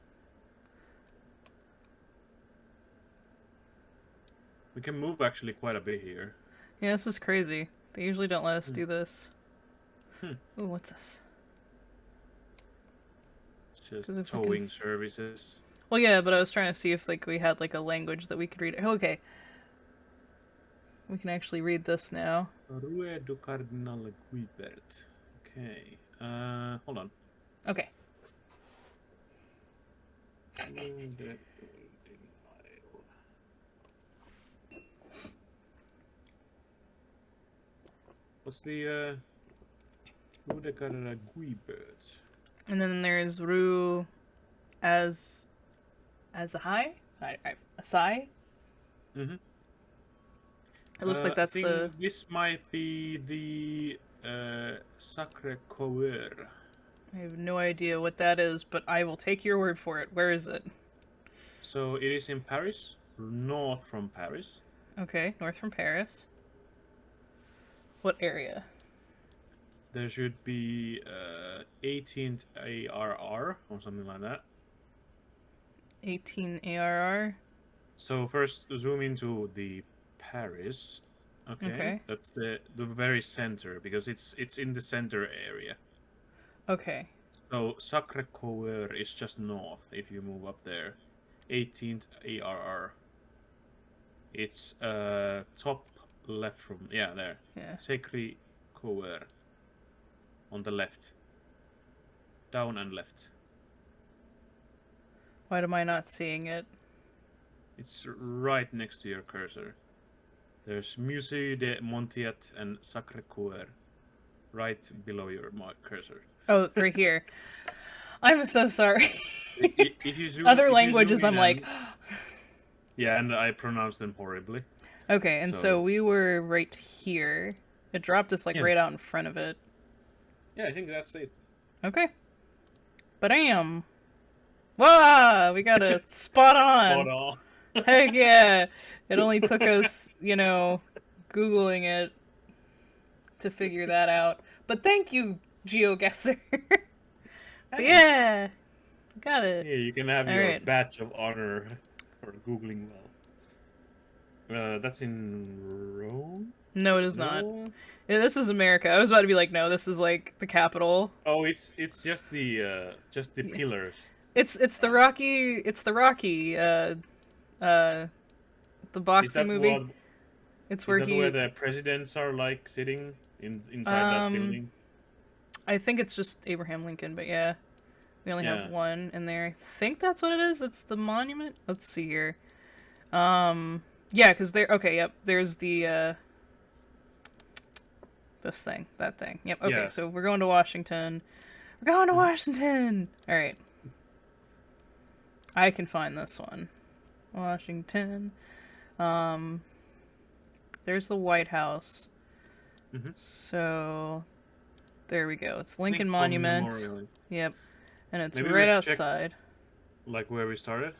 We can move actually quite a bit here. Yeah, this is crazy. They usually don't let us do this. Ooh, what's this? It's just 'Cause if we towing can services. Well, yeah, but I was trying to see if like we had like a language that we could read. Okay. We can actually read this now. Rue du Cardinal Guibert. Okay. Hold on. Okay. What's the Uudekara Guibert. And then there's Ru as a high? Asai? Mm-hmm. It looks like that's I think the... this might be the Sacre Coeur. I have no idea what that is, but I will take your word for it. Where is it? So it is in Paris, north from Paris. Okay, north from Paris. What area? There should be 18th ARR or something like that. 18 ARR? So first zoom into the Paris. Okay. That's the very center because it's in the center area. Okay. So Sacré-Cœur is just north if you move up there. 18th ARR. It's top left from there. Yeah. Sacré-Cœur. On the left. Down and left. Why am I not seeing it? It's right next to your cursor. There's Musée de Montiat and Sacré-Cœur right below your cursor. Oh, right here. I'm so sorry. If you zoom, Other languages, I'm like... Yeah, and I pronounce them horribly. Okay, and so we were right here. It dropped us like right out in front of it. Yeah, I think that's it. Okay. Bam! Wow, we got a spot on. Spot on. Heck yeah! It only took us, Googling it to figure that out. But thank you, GeoGuesser. But yeah, got it. Yeah, you can have your badge of honor for Googling well. That's in Rome? No, it is not. Yeah, this is America. I was about to be like, no, this is like the capital. Oh, it's just the pillars. It's the Rocky. The boxing movie. It's where where the presidents are like sitting inside that building? I think it's just Abraham Lincoln, but yeah. We only have one in there. I think that's what it is. It's the monument. Let's see here. Yeah, because there. Okay, yep. There's the that thing. Yep. Okay, Yeah. so we're going to Washington. We're going to Washington. All right. I can find this one. Washington. There's the White House. Mm-hmm. So there we go. It's Lincoln Monument. Memorial. Yep. And it's Maybe right let's check, outside. like where we started?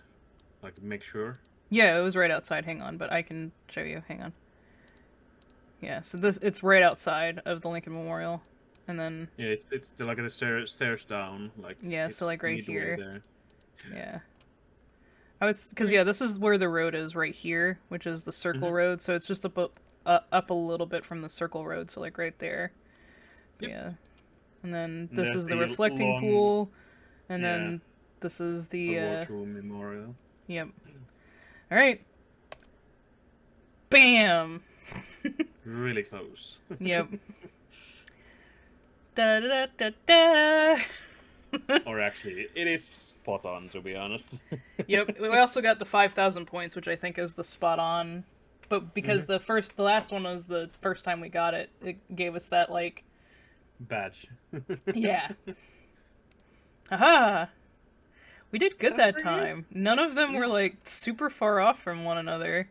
Like make sure. Yeah, it was right outside. Hang on, but I can show you. Hang on. Yeah, so it's right outside of the Lincoln Memorial. And then yeah, it's like the stairs down, like yeah, so like right here. There. Yeah. I would, because yeah, this is where the road is right here, which is the circle road. So it's just up a little bit from the circle road, so like right there. Yep. Yeah. And then this is the reflecting pool, and then this is the Memorial. Yep. All right. Bam. Really close. Yep. Da da da da. Or actually, it is spot on, to be honest. Yep. We also got the 5,000 points, which I think is the spot on. But because the last one was the first time we got it, it gave us that like badge. Yeah. Aha! We did good that time. None of them were like super far off from one another.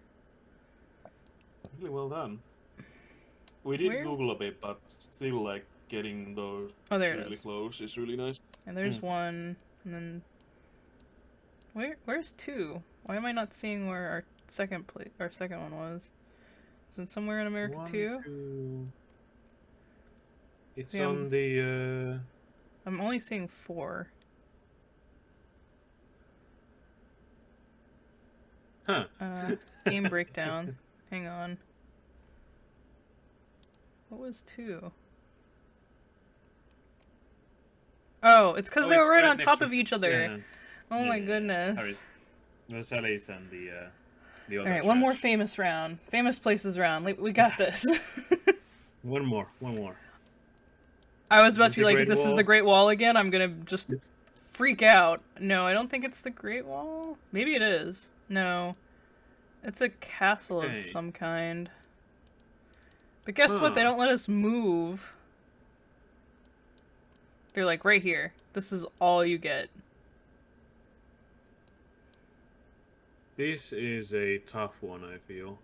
Really well done. We did Google a bit, but still, like, getting those really close is really nice. And there's one, and then where's two? Why am I not seeing where our second one was? Is it somewhere in America too? It's on the. I'm only seeing 4. Huh. Game breakdown. Hang on. What was 2? Oh, it's because they were right on top of each other. Yeah. Oh my goodness. Versailles and the other. All right, one more famous round. Famous places round. We got this. One more. I was about to be like, if this is the Great Wall again, I'm gonna just freak out. No, I don't think it's the Great Wall. Maybe it is. No. It's a castle of some kind. But guess what? They don't let us move. They're like, right here. This is all you get. This is a tough one, I feel.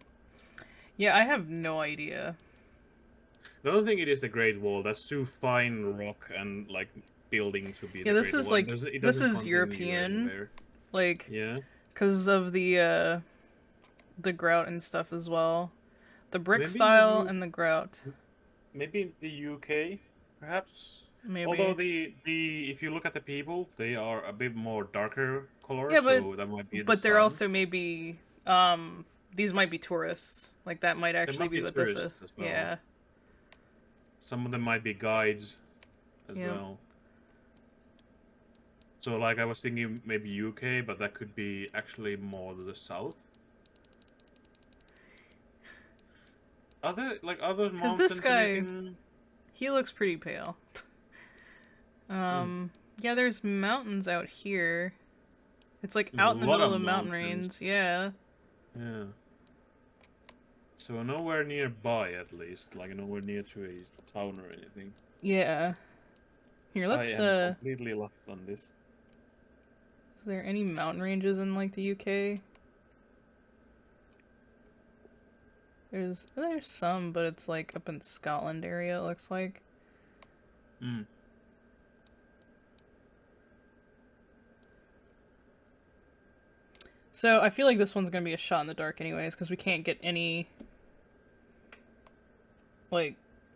Yeah, I have no idea. I don't think it is the Great Wall. That's too fine rock and like building to be Yeah, the this Great is Wall. like, It this doesn't is continue European. anywhere. Like, Yeah. because of the grout and stuff as well. The brick Maybe style and the grout. maybe the UK, perhaps. Maybe. Although the if you look at the people, they are a bit more darker color, Yeah, so that might be the but they're sun. also maybe these might be tourists. Like that might actually might be be what this is. tourists as well. Yeah. Some of them might be guides as Yeah. well. So like I was thinking maybe UK, but that could be actually more to the south. Are there other mountains? this guy- anything? He looks pretty pale. Yeah, there's mountains out here. It's like There's out a in the lot middle of of the mountain mountains. range. Yeah. Yeah. So nowhere nearby, at least. Like nowhere near to a town or anything. Yeah. Here, let's I am completely lost on this. Is there any mountain ranges in like the UK? There's some, but it's like up in Scotland area, it looks like. Hmm. So I feel like this one's gonna be a shot in the dark anyways, because we can't get any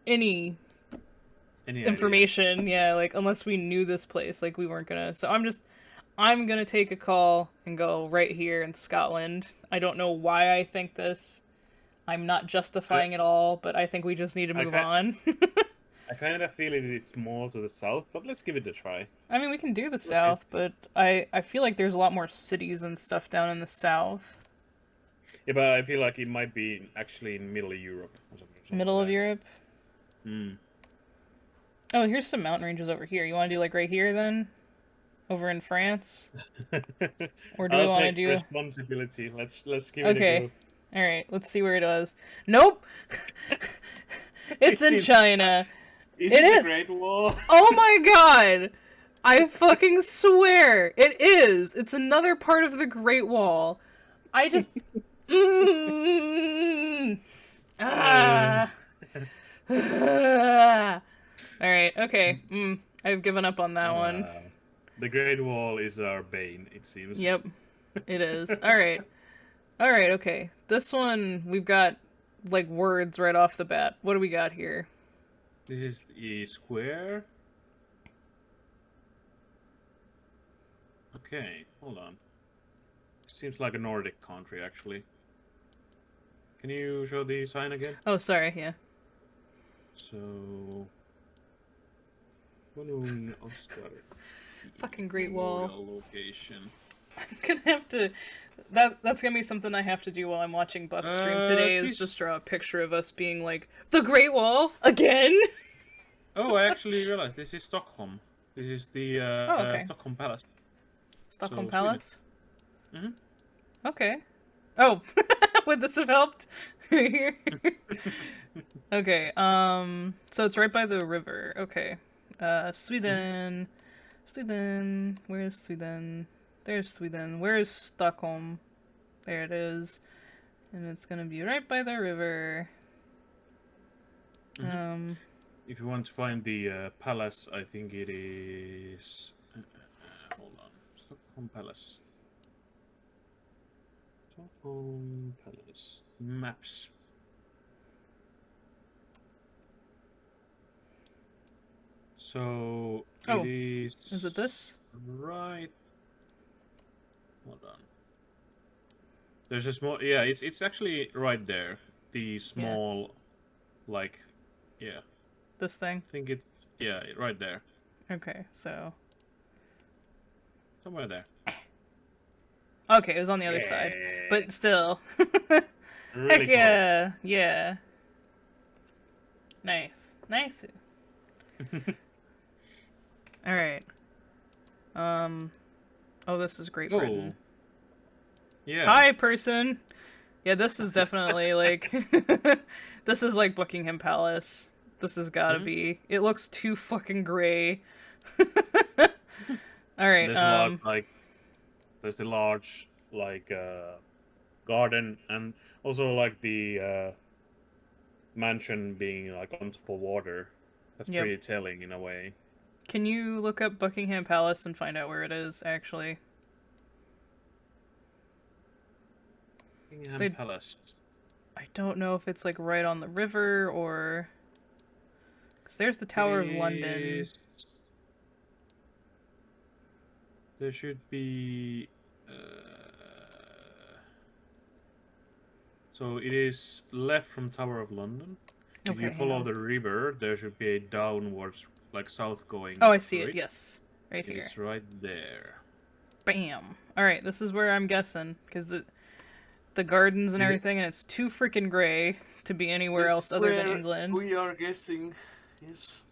Any information, yeah, like unless we knew this place, like we weren't gonna. So I'm gonna take a call and go right here in Scotland. I don't know why I think this. I'm not justifying it all, but I think we just need to move on. I kind of feel it's more to the south, but let's give it a try. I mean, we can do the south, but I feel like there's a lot more cities and stuff down in the south. Yeah, but I feel like it might be actually in middle of Europe or something. Middle of Europe? Hmm. Oh, here's some mountain ranges over here. You want to do like right here then? Over in France? Or do we want to do responsibility? Let's give it a Okay. go. All right, let's see where it is. Nope. It's in China. Is It it is. the Great Wall? Oh my god! I fucking swear it is. It's another part of the Great Wall. I just. Ah. All right. Okay. I've given up on that one. The Great Wall is our bane, it seems. Yep. It is. All right. All right. Okay. This one we've got like words right off the bat. What do we got here? This is a square. Okay, hold on. Seems like a Nordic country, actually. Can you show the sign again? Oh, sorry. Yeah. So... Fucking Great Wall. Location. I'm gonna have to. That's gonna be something I have to do while I'm watching Buck's stream today. Is just draw a picture of us being like the Great Wall again. Oh, I actually realized this is Stockholm. This is the okay. Stockholm Palace. Stockholm So, Palace. Mm-hmm. Okay. Oh, would this have helped? Here. Okay. So it's right by the river. Okay. Sweden. Sweden. Where's Sweden? There's Sweden. Where's Stockholm? There it is. And it's gonna be right by the river. Mm-hmm. If you want to find the palace, I think it is... hold on. Stockholm Palace. Stockholm Palace. Maps. So... Oh, is it this? Right... Hold on. There's a small... Yeah, it's actually right there. The small... Like... Yeah. This thing? I think it... Yeah, right there. Okay, so... Somewhere there. Okay, it was on the other side. But still. Really Heck yeah! Close. Yeah. Nice. Nice. Alright. Oh, this is Great Britain. Yeah. Hi, person! Yeah, this is definitely, like... this is like Buckingham Palace. This has gotta be. It looks too fucking gray All right. There's a lot like there's the large like garden and also like the mansion being like on top of water. That's Yep. pretty telling in a way. Can you look up Buckingham Palace and find out where it is, actually? Buckingham So Palace. I don't know if it's like right on the river or... Because there's the It Tower of London. is. There should be. So it is left from Tower of London. If Okay, you hang follow on. the river, there should be a downwards, like south going. Oh, I see it. route. Yes. Right It here. is right there. Bam. Alright, this is where I'm guessing. Because the gardens and Is it? everything, and it's too freaking gray to be anywhere This else is other than where England. we are guessing. Yes.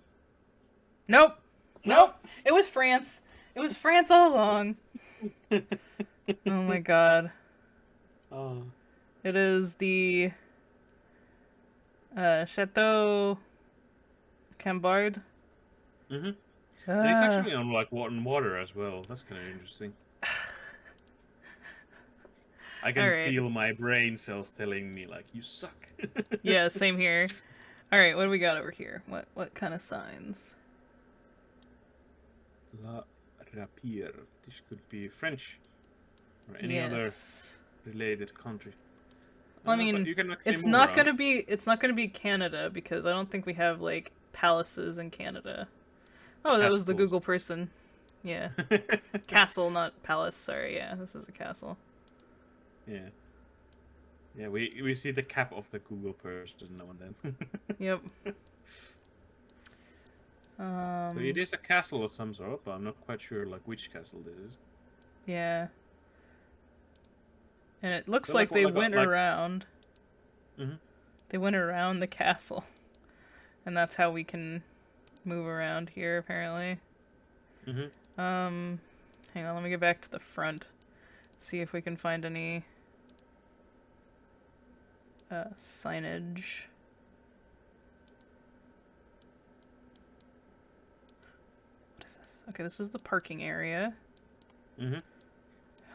Nope. No. Nope. It was France. It was France all along. Oh my god. Oh. It is the Chateau Cambard. Mm-hmm. And it's actually on like water as well. That's kind of interesting. I can Alright. feel my brain cells telling me like you suck. Yeah, same here. Alright, what do we got over here? What kind of signs? La Rapier. This could be French or any Yes. other related country. I mean, but you can actually it's move not around. gonna be Canada because I don't think we have like palaces in Canada. Oh, that was the Castles. Google person. Yeah. Castle, not palace. Sorry. Yeah, this is a castle. Yeah. Yeah, we see the cap of the Google person now and then. Yep. So it is a castle of some sort, but I'm not quite sure like which castle this is. Yeah. And it looks So like they like went around. Mhm. They went around the castle. And that's how we can move around here, apparently. Mhm. Hang on, let me get back to the front. See if we can find any signage. What is this? Okay, this is the parking area. Mhm.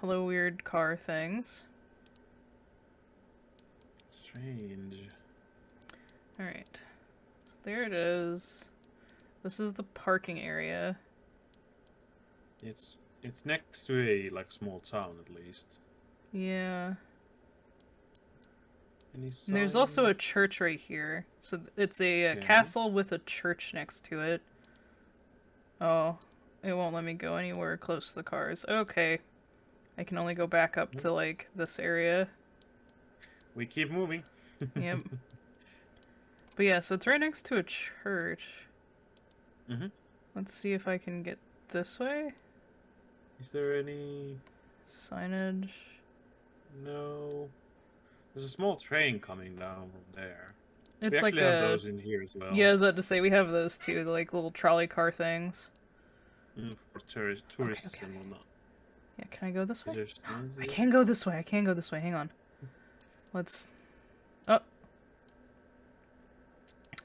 Hello, weird car things. Strange. Alright. So there it is. This is the parking area. It's next to a like small town at least. Yeah. Any And there's also sign? a church right here. So it's a Okay. castle with a church next to it. Oh, it won't let me go anywhere close to the cars. Okay. I can only go back up to, like, this area. We keep moving. Yep. But yeah, so it's right next to a church. Mhm. Let's see if I can get this way. Is there any? Signage. No. There's a small train coming down from there. It's We like actually have those in here as well. Yeah, I was about to say, we have those too, the, like, little trolley car things. For tourists okay. and whatnot. Yeah, can I go this Is way? there signs I here? can go this way, I can go this way, hang on. Let's... Oh.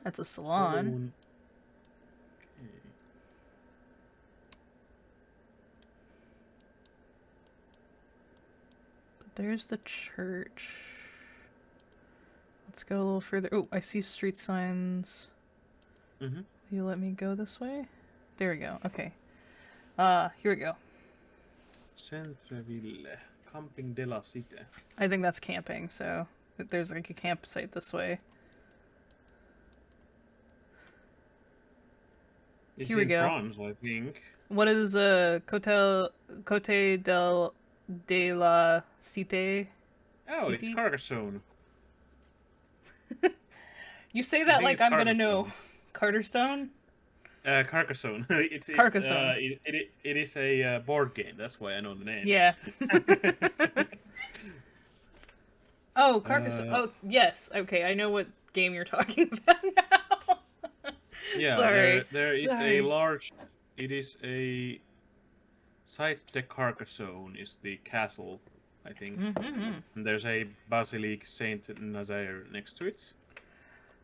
That's a salon. Okay. But there's the church. Let's go a little further. Oh, I see street signs. Mhm. Will you let me go this way? There we go. Okay. Here we go. Centreville, Camping de la Cité. I think that's camping, so there's like a campsite this way. It's Here we in go. France, I think. What is Côte de la Cité? Oh, it's City? Carcassonne. You say I that think like it's I'm gonna know. Carcassonne. Carterstone? Carcassonne. it's Carcassonne. it is a board game. That's why I know the name. Yeah. Oh, Carcassonne. Oh, yes. Okay, I know what game you're talking about now. Yeah, Sorry. there is Sorry. a large. It is a Site de Carcassonne is the castle, I think. Mm-hmm. And there's a Basilique Saint Nazaire next to it.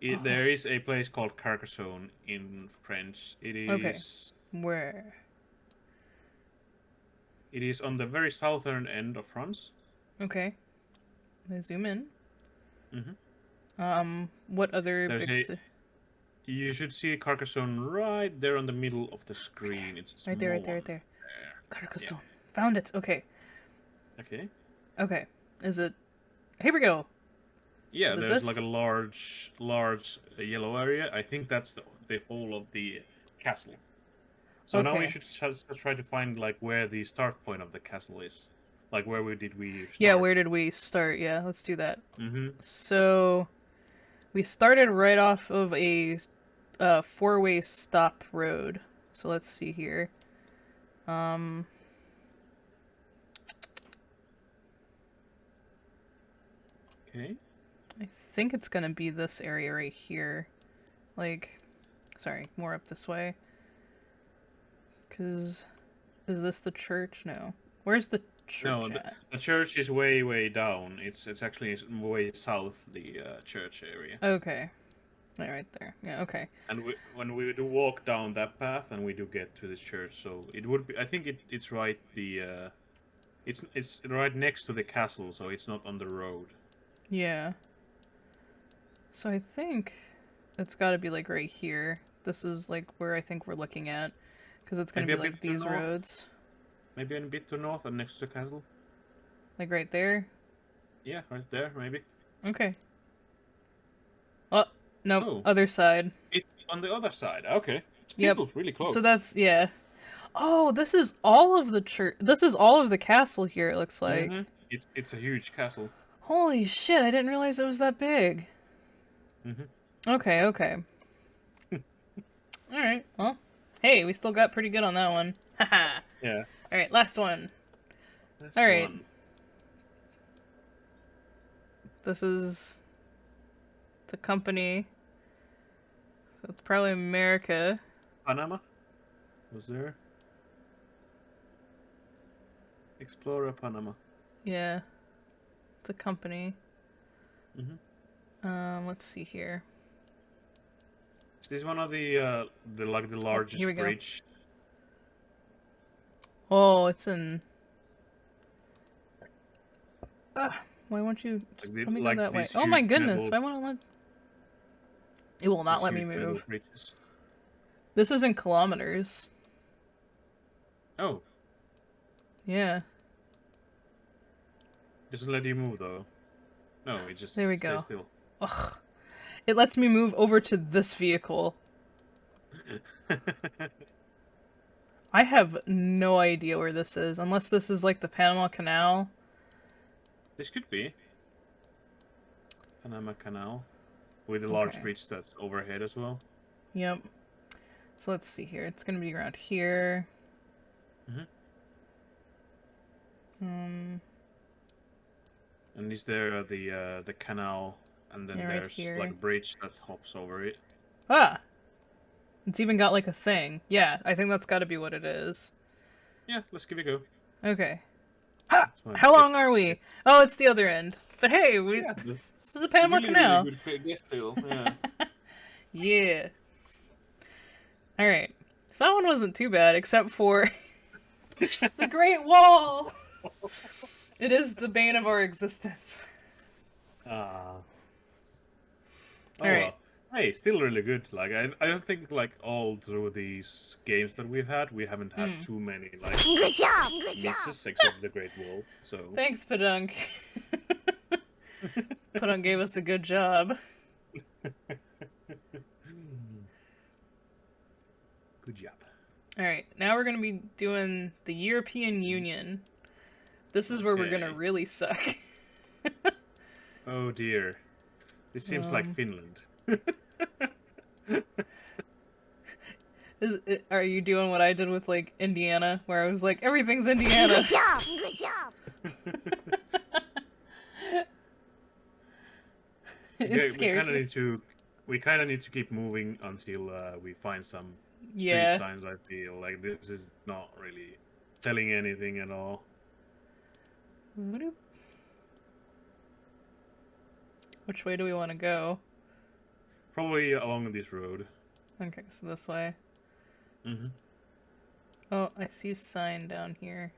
Oh. There is a place called Carcassonne in French. It is Where? It is on the very southern end of France. Okay. I zoom in. Mm-hmm. What other There's big... You should see Carcassonne right there on the middle of the screen. It's a Right there, small right there, one. right there. There. Carcassonne. Found it. Okay. Yeah. Okay. Okay. Is it... Here we go. Yeah, Is it there's this? like a large yellow area. I think that's the whole of the castle. So now we Okay. should just try to find like where the start point of the castle is. Like where did we start? Yeah, where did we start? Yeah, let's do that. Mm-hmm. So, we started right off of a four-way stop road. So let's see here. Okay. I think it's gonna be this area right here. Like, sorry, more up this way. Cause, is this the church? No. Where's the church No, at? the church is way down. It's actually way south, the church area. Okay. Right there. Yeah, okay. And when we do walk down that path, and we do get to this church, so it would be. I think it's right. It's right next to the castle, so it's not on the road. Yeah. So I think it's got to be like right here. This is like where I think we're looking at, because it's gonna Maybe be a bit like to these north? roads, Maybe a bit to north and next to the castle. like right there. Yeah, right there, maybe. Okay. Oh, nope. Oh. Other side. It's on the other side. Okay. Yep. Still really close. So that's, yeah. Oh, this is all of the church. This is all of the castle here, it looks like. Mm-hmm. It's a huge castle. Holy shit, I didn't realize it was that big. Mm-hmm. Okay, okay. Alright, well. Hey, we still got pretty good on that one. Haha. Yeah. Alright, last one. That's Alright. one. This is the company. It's probably America. Panama? Was there? Explorer Panama. Yeah. It's a company. Mm-hmm. Let's see here. Is this one of the largest here we go. bridge? Oh, it's in... why won't you... let me go that way. Oh my goodness, why won't it let... It will not let me move. Bridges. This is in kilometers. Oh, Yeah. doesn't let you move though. No, it just There we stays go. still. Ugh. It lets me move over to this vehicle. I have no idea where this is, unless this is like the Panama Canal. This could be Panama Canal with a large Okay. bridge that's overhead as well. Yep. So let's see here. It's gonna be around here. And is there the canal, and then Yeah, right there's here. like a bridge that hops over it. Ah! It's even got like a thing. Yeah, I think that's gotta be what it is. Yeah, let's give it a go. Okay. Ha! That's fine. How long are we? Oh, it's the other end. But hey, we... Yeah, this is the Panama Canal. Really good guess still. Yeah. Yeah. Alright. So that one wasn't too bad, except for the Great Wall! It is the bane of our existence. Oh, Alright. well. Hey, still really good. Like I don't think like all through these games that we've had, we haven't had too many like Good job! Good job! misses except the Great Wall. So Thanks, Padunk. Padunk gave us a good job. good job. Alright, now we're gonna be doing the European Union. This is where we're gonna Okay. really suck. Oh dear. This seems like Finland. Are you doing what I did with, like, Indiana? Where I was like, everything's Indiana. Good job! Good job! It scared me. We kind of need to keep moving until we find some street Yeah. signs. I feel like this is not really telling anything at all. Bloop. Which way do we want to go? Probably along this road. Okay, so this way. Mm-hmm. Oh, I see a sign down here.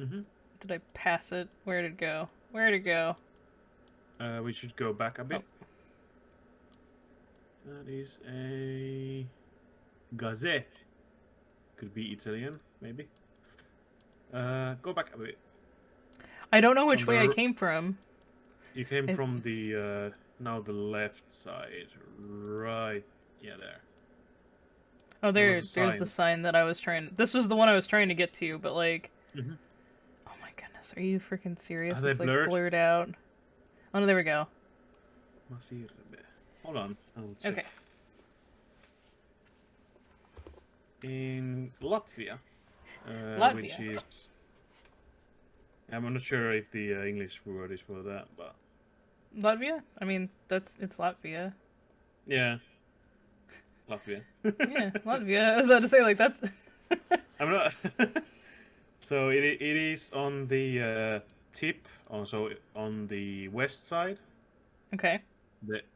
Mm-hmm. Did I pass it? Where'd it go? Where'd it go? We should go back a bit. Oh. That is a gazette. Could be Italian, maybe. Go back a bit. I don't know which On way I the- came from. You came It- from the now the left side, right? Yeah, there. Oh, There was a there's the sign that I was trying. This was the one I was trying to get to, but like, Mm-hmm. oh my goodness, are you freaking serious? Are they It's like blurred? blurred out. Oh no, there we go. Hold on. I'll check. Okay. In Latvia, Latvia. which is, I'm not sure if the English word is for that, but Latvia? I mean, it's Latvia. yeah, Latvia. Yeah, Latvia. I was about to say like that's. I'm not. So it is on the tip, also on the west side, Okay.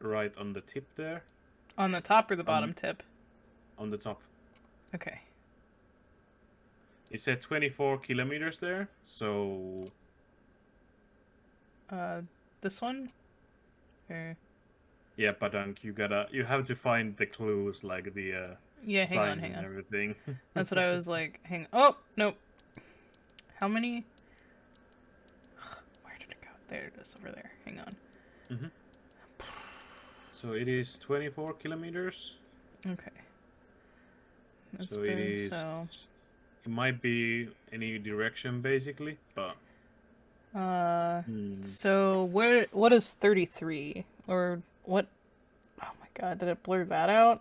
right on the tip there, On the top or the bottom tip? on the top. Okay. It said 24 kilometers there, so This one? Or yeah, Padang, you have to find the clues like the yeah, hang on, signs hang and on. everything. That's what I was like. Oh nope. How many? Where did it go? There it is over there. Hang on. Mm-hmm. So it is 24 kilometers. Okay. That's So it is. so. It might be any direction basically, but So what is 33 or what? Oh my god, did it blur that out?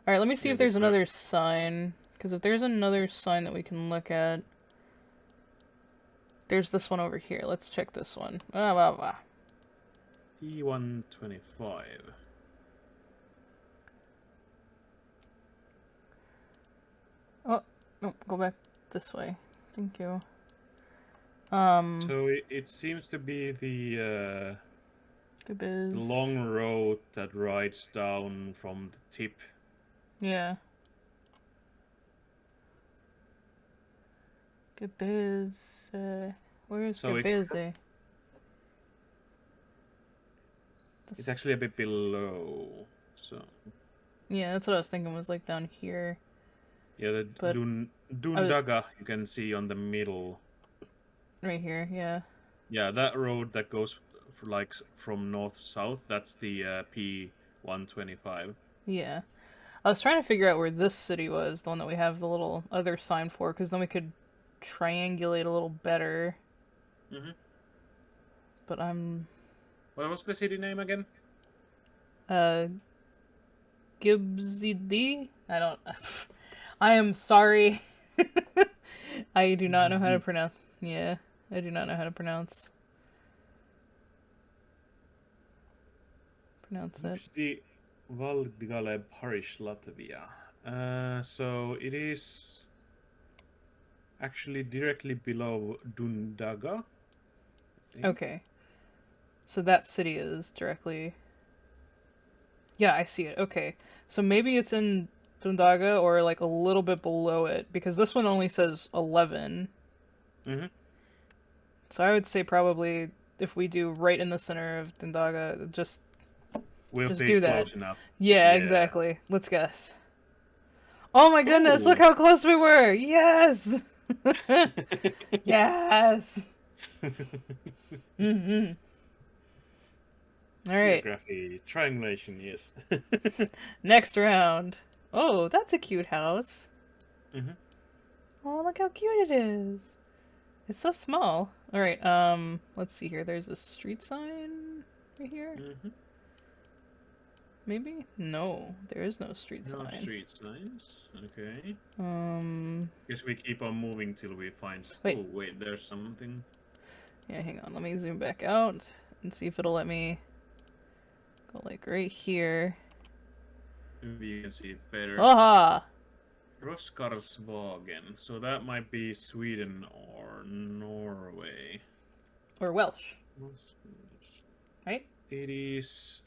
All right, let me see Yeah, if there's they blur- another sign. Because if there's another sign that we can look at, there's this one over here. Let's check this one. E125. Oh no, go back this way. Thank you. So it seems to be the Good long road that rides down from the tip. Yeah. Good where is So Good It's actually a bit below. So Yeah, that's what I was thinking was like down here. yeah, the But Dundaga you can see on the middle. Right here, yeah. Yeah, that road that goes like from north to south, that's the P125. Yeah. I was trying to figure out where this city was, the one that we have the little other sign for, because then we could triangulate a little better. Mm-hmm. But I'm... What was the city name again? Gibbsy? I don't... I am sorry. I do not know how to pronounce... Yeah, I do not know how to pronounce it. The Valgale Parish, Latvia. So it is actually directly below Dundaga. I think. Okay. So that city is directly... Yeah, I see it. Okay. So maybe it's in Dundaga or like a little bit below it, because this one only says 11. Mm-hmm. So I would say probably if we do right in the center of Dundaga, We'll just be do that. close enough. Yeah, Yeah. exactly. Let's guess. Oh my goodness, Ooh. look how close we were! Yes! Yes! Mm-hmm. Alright, Geography, triangulation, yes. next round. Oh, that's a cute house. Mm-hmm. Oh, look how cute it is. It's so small. Alright, let's see here. There's a street sign right here. Mm-hmm. Maybe? No, there is no street No sign. street signs. Okay. Um, Guess we keep on moving till we find. Wait. Oh wait, there's something. yeah, hang on. Let me zoom back out and see if it'll let me go like right here. Maybe you can see it better. Aha! Roskarlsvagen. So that might be Sweden or Norway. Or Welsh, right? It is.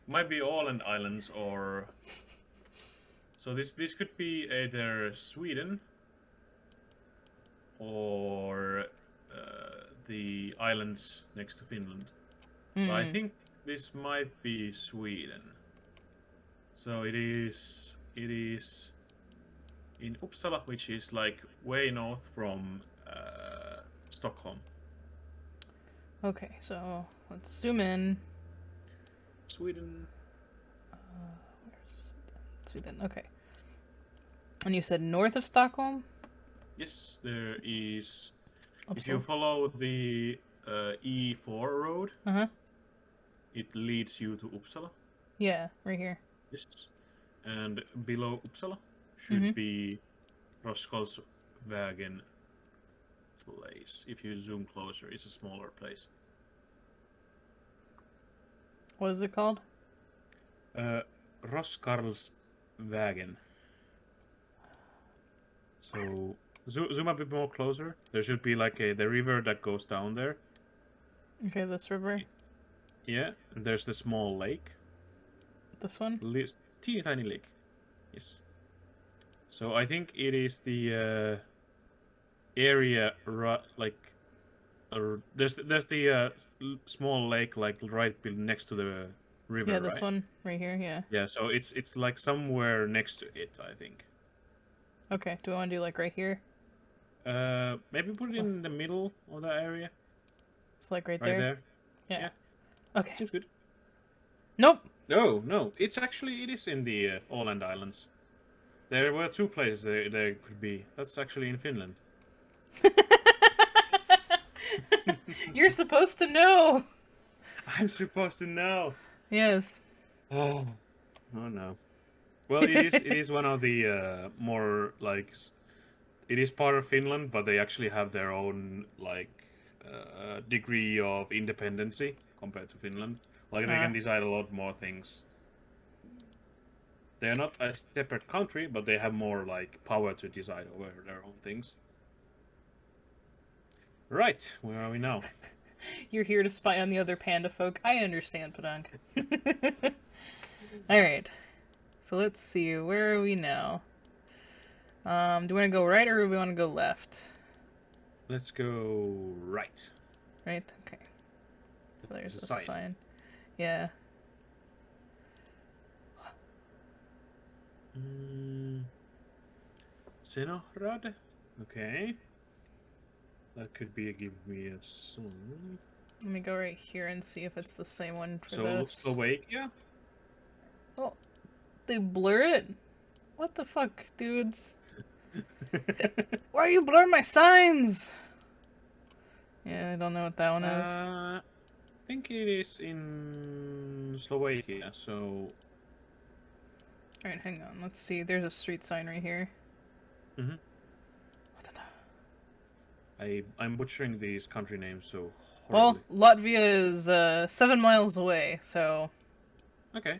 Might be Åland Islands or. So this could be either Sweden or the islands next to Finland. But I think this might be Sweden. So it is in Uppsala, which is like way north from Stockholm. Okay, so let's zoom in. Sweden. Where's Sweden? Okay. And you said north of Stockholm? Yes, there is. If Uppsala. you follow the E4 road, it leads you to Uppsala. Yeah, right here. Yes. And below Uppsala should be Roskosvägen place. If you zoom closer, it's a smaller place. What is it called? Roskarlsvägen. So zoom a bit more closer. There should be like the river that goes down there. Okay, this river. Yeah, and there's the small lake. This one? Teeny tiny lake. Yes. So I think it is the area there's the small lake like right next to the river. Yeah, this right? one right here. Yeah. Yeah, so it's like somewhere next to it, I think. Okay. Do I want to do like right here? Maybe put it in the middle of that area. It's like right Right there. there. Yeah. Okay. Seems good. Nope. No. It is in the Åland Islands. There were two places there could be. That's actually in Finland. You're supposed to know. I'm supposed to know. Yes. Oh no. Well, it is one of the more like it is part of Finland, but they actually have their own like degree of independency compared to Finland. Like they can decide a lot more things. They are not a separate country, but they have more like power to decide over their own things. Right, where are we now? You're here to spy on the other panda folk. I understand, Padang. Alright. So let's see. Where are we now? Do we want to go right or do we want to go left? Let's go right. Right? Okay. There's a sign. sign. Yeah. Senorad? Okay. That could be give me a song. Let me go right here and see if it's the same one for So this. Slovakia? Oh, they blur it? What the fuck, dudes? Why you blur my signs? Yeah, I don't know what that one is. I think it is in Slovakia, so... Alright, hang on. Let's see. There's a street sign right here. Mm-hmm. I'm butchering these country names so horribly. Well, Latvia is 7 miles away, so... Okay.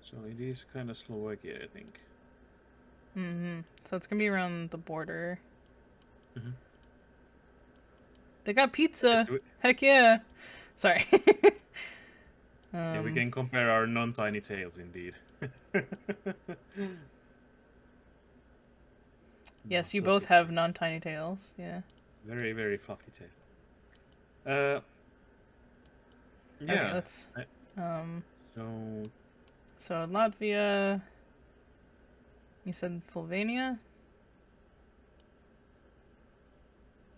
So it is kind of Slovakia, I think. So it's gonna be around the border. Mm-hmm. They got pizza! Let's do it. Heck yeah! Sorry. Yeah, we can compare our non-tiny tails, indeed. Yes, you both have non-tiny tails, yeah. Very, very fluffy tail. Yeah. Okay, let's... So Latvia... You said Slovenia?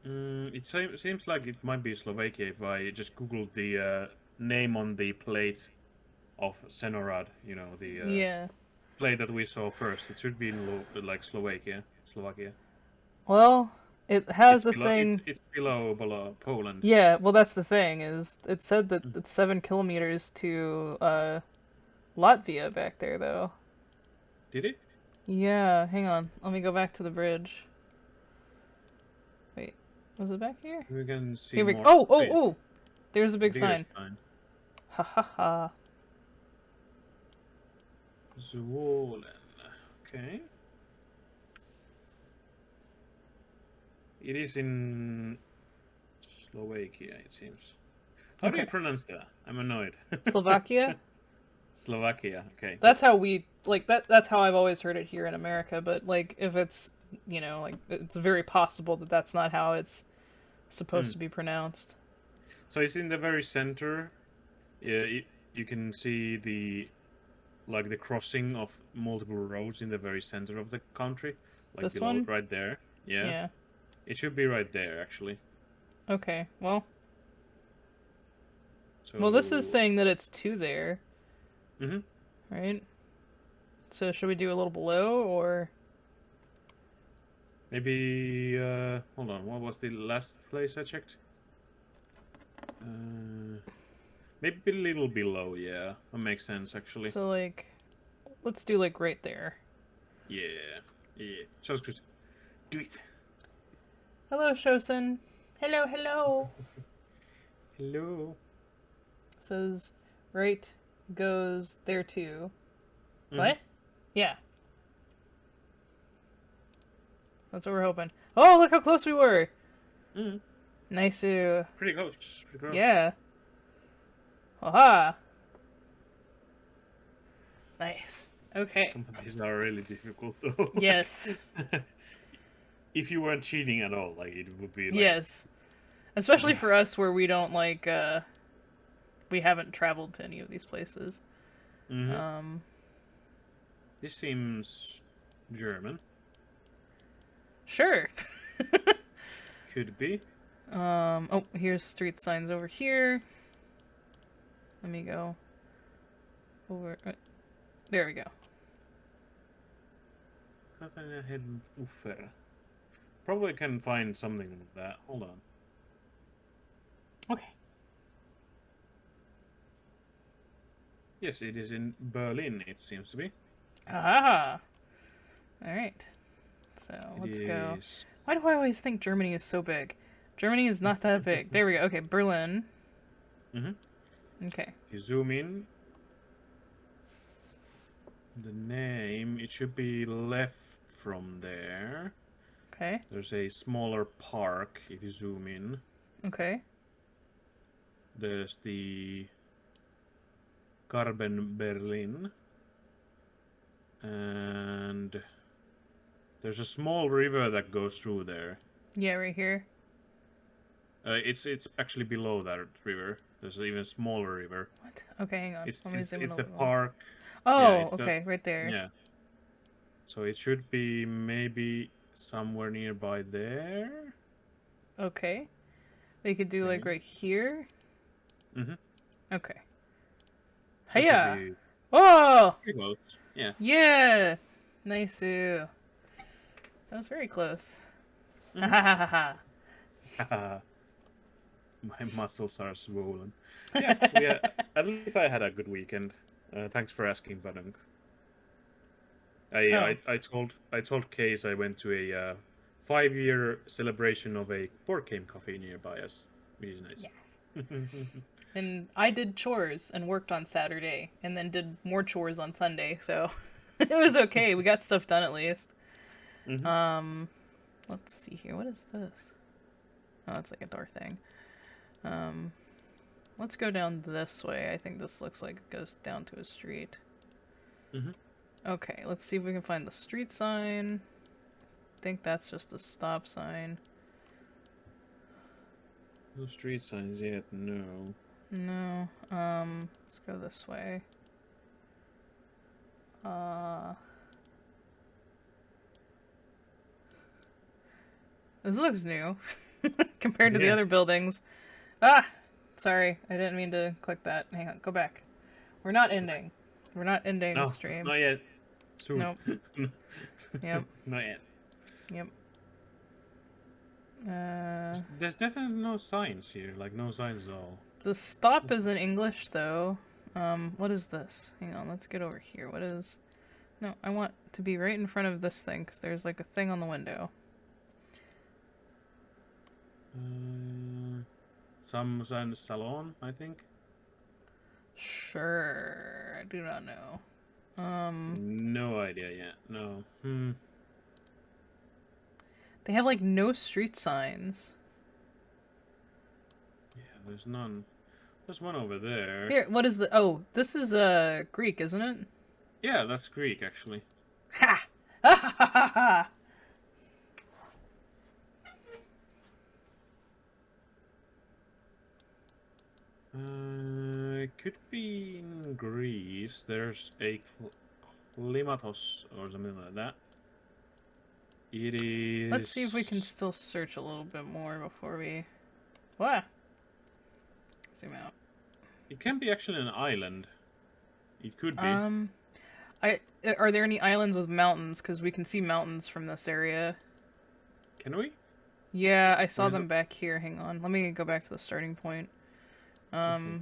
It seems like it might be Slovakia if I just googled the name on the plate of Senorad, you know, the Yeah. plate that we saw first. It should be in like Slovakia. Well, it has It's a below, thing... It's below Poland. Yeah, well that's the thing, is it said that it's 7 kilometers to Latvia back there, though. Did it? Yeah, hang on. Let me go back to the bridge. Wait, was it back here? We can see Here we more. go. Wait, Oh! There's a big bigger sign. Ha ha ha. Zwolen. Okay. It is in Slovakia, it seems. How do you Okay. pronounce that? I'm annoyed. Slovakia? Slovakia. Okay. That's how we like that. That's how I've always heard it here in America. But like, if it's like it's very possible that that's not how it's supposed Mm. to be pronounced. So it's in the very center. Yeah, you can see the crossing of multiple roads in the very center of the country, like This below one? right there. Yeah, Yeah. it should be right there actually. Okay. Well, So. this is saying that it's 2 there, Mm-hmm. right? So should we do a little below or? Maybe. Hold on. What was the last place I checked? Maybe a little below. Yeah, that makes sense actually. So like, let's do like right there. Yeah. Yeah. Sounds good. Do it. Hello, Shosen. Hello, hello. Hello. Says right goes there too. Mhm. What? Yeah. That's what we're hoping. Oh, look how close we were. Mm-hmm. Nice. Pretty close. Pretty close. Yeah. Aha. Nice. Okay. Some of these are really difficult though. Yes. If you weren't cheating at all, like it would be like. Yes. Especially for us where we don't like we haven't traveled to any of these places. Mm-hmm. This seems German. Sure. Could be. Oh, here's street signs over here. Let me go over. There we go. Probably can find something with that. Hold on. Okay. Yes, it is in Berlin, it seems to be. Ah. All right. So It let's go. is- Why do I always think Germany is so big? Germany is not that big. There we go. Okay, Berlin. Mhm. Okay. You zoom in. The name, it should be left from there. Okay. There's a smaller park if you zoom in. Okay. There's the Garben Berlin. And there's a small river that goes through there. Yeah, right here. It's actually below that river. There's an even smaller river. What? Okay, hang on. It's Let me zoom in it's a the little. park. Oh, it's the- okay, right there. Yeah. So it should be maybe somewhere nearby there. Okay. We could do like Okay. right here. Mhm. Okay. That should Hiya! be Oh! pretty close. Yeah. Yeah! Nice. That was very close. Ha ha ha ha ha. My muscles are swollen. Yeah, at least I had a good weekend. Thanks for asking, Badung. I told Case I went to a 5-year celebration of a board game cafe nearby us, which is nice. And I did chores and worked on Saturday, and then did more chores on Sunday, so it was okay. We got stuff done at least. Mhm. Let's see here. What is this? Oh, it's like a door thing. Let's go down this way. I think this looks like it goes down to a street. Mhm. Okay, let's see if we can find the street sign. I think that's just a stop sign. No street signs yet. No. No. Let's go this way. This looks new compared to the Yeah. other buildings. Ah! Sorry, I didn't mean to click that. Hang on, go back. We're not ending. We're not ending No, the stream. not yet. Soon. Nope. Yep. Not yet. Yep. There's definitely no signs here. Like no signs at all. The stop is in English though. What is this? Hang on, let's get over here. What is... No, I want to be right in front of this thing, because there's like a thing on the window. Some salon, I think. Sure, I do not know. No idea yet. No. They have like no street signs. Yeah, there's none. There's one over there. Here, what is the... Oh, this is Greek, isn't it? Yeah, that's Greek, actually. Ha! Ha ha ha ha! It could be in Greece. There's a Klimatos or something like that. It is... Let's see if we can still search a little bit more before we... What? Zoom out. It can be actually an island. It could be. Are there any islands with mountains? Because we can see mountains from this area. Can we? Yeah, I saw Where's them it? back here. Hang on. Let me go back to the starting point. Okay.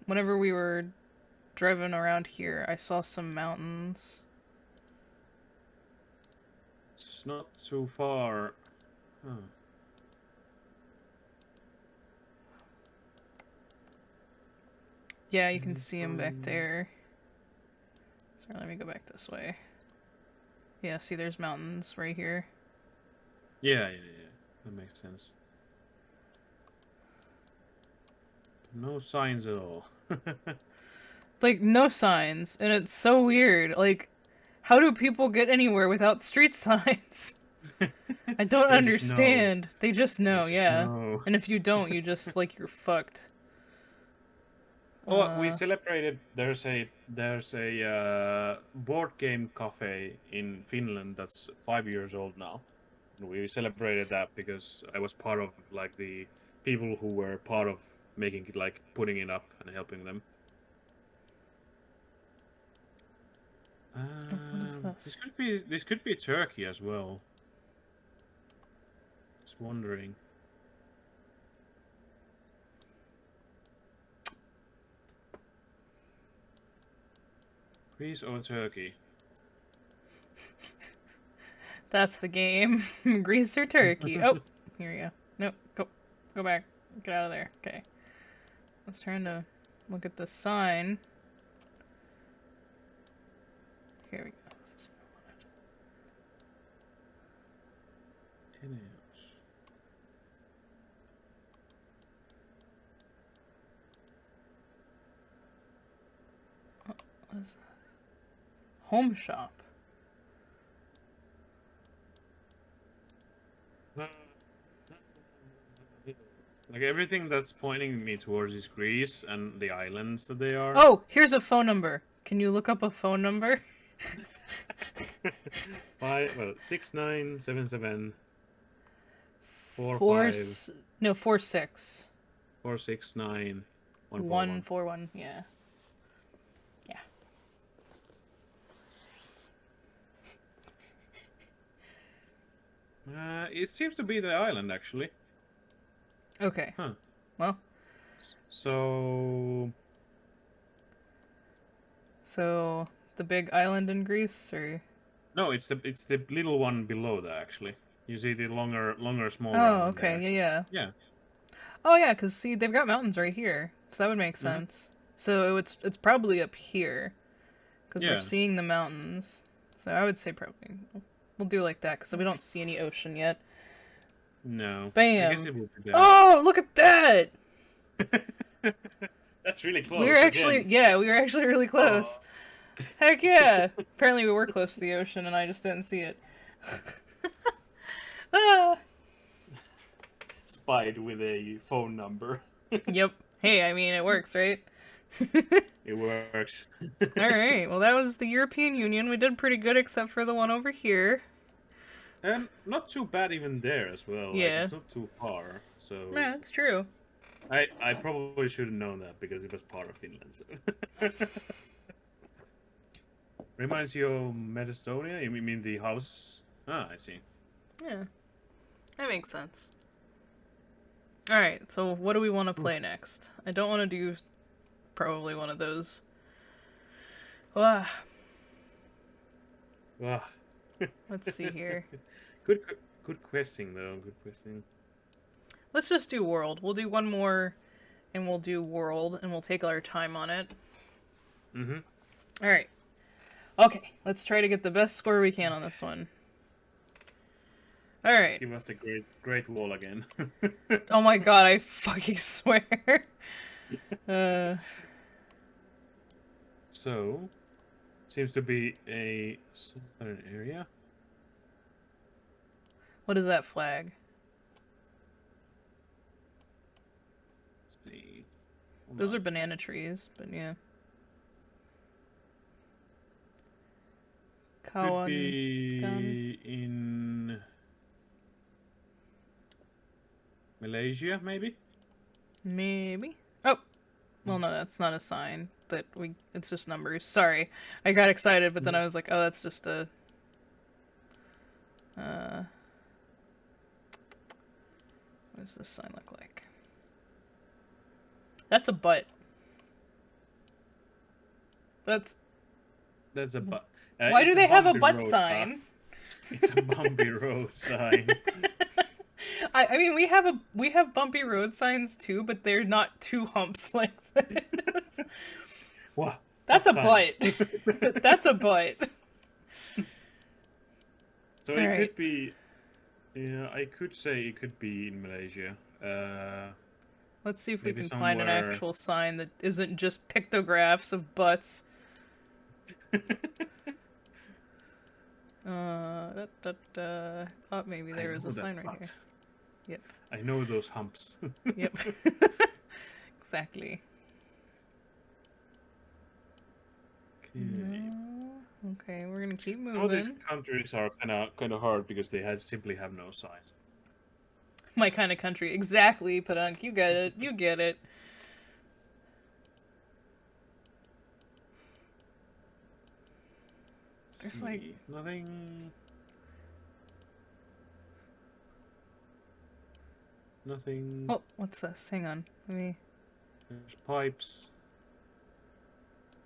Whenever we were driving around here, I saw some mountains. It's not too far. Huh. Yeah, you can see them back there. Sorry, let me go back this way. Yeah, see, there's mountains right here. Yeah. That makes sense. No signs at all. Like, no signs, and it's so weird. Like, how do people get anywhere without street signs? I don't They just understand. They just know, just yeah. know. And if you don't, you just, like, you're fucked. Oh, we celebrated. There's a board game cafe in Finland that's 5 years old now. And we celebrated that because I was part of like the people who were part of making it, like putting it up and helping them. What is this? This could be Turkey as well. Just wondering. Greece or Turkey? That's the game. Greece or Turkey. Oh, here we go. Nope, go back. Get out of there. Okay. I was trying to look at the sign. Here we go. This is what I wanted. Ineos. What is this? Home shop. Like everything that's pointing me towards is Greece and the islands that they are. Oh, here's a phone number. Can you look up a phone number? 6977 46 469 141. Yeah. It seems to be the island actually. Okay. Huh. Well. So the big island in Greece, or? no, it's the little one below that actually. You see the longer smaller. Oh, one okay. there. Yeah. Yeah. Oh yeah, because see, they've got mountains right here, so that would make sense. So it's probably up here, because we're seeing the mountains. So I would say probably we'll do like that, because we don't see any ocean yet. No. Bam. I guess it would be there. Oh, look at that! That's really close. We were actually, we were actually really close. Oh. Heck yeah! Apparently we were close to the ocean, and I just didn't see it. Ah. Spied with a phone number. Yep. Hey, I mean, it works, right? It works. Alright, well that was the European Union. We did pretty good except for the one over here. And not too bad even there as well. Like, Yeah. it's not too far. So Yeah, it's true. I probably should have known that because it was part of Finland. So. Reminds you of Macedonia? You mean the house? Ah, I see. Yeah. That makes sense. Alright, so what do we want to play next? I don't want to do probably one of those. Ah, Ah. let's see here. Good question though. Good question. Let's just do world. We'll do one more, and we'll do world, and we'll take our time on it. Mm-hmm. Alright. Okay, let's try to get the best score we can on this one. Alright. Give us the great wall again. Oh my god, I fucking swear. Uh, So, seems to be a southern area. what is that flag? Let's see. Hold Those on. are banana trees, but yeah. Could Kawan. be in Malaysia, maybe? Maybe. Oh, well, no, that's not a sign. It's just numbers. Sorry, I got excited, but then I was like, oh, that's just a. What does this sign look like? That's a butt. That's. That's a Why do they have a butt sign? It's a bumpy road sign. I mean, we have bumpy road signs too, but they're not two humps like this. Wow. That's a signs. butt. That's a butt. So All it right. could be. Yeah, I could say it could be in Malaysia. Let's see if we Maybe can find an somewhere- actual sign that isn't just pictographs of butts. Thought maybe there was know a that sign right here. butt. Yep. I know those humps. Yep. Exactly. Okay. Okay, we're gonna keep Some of these moving. countries are kind of hard because they simply have no signs. My kind of country. Exactly, Padunk. You get it. You get it. There's like nothing. oh, what's this? Hang on. Let me. There's pipes.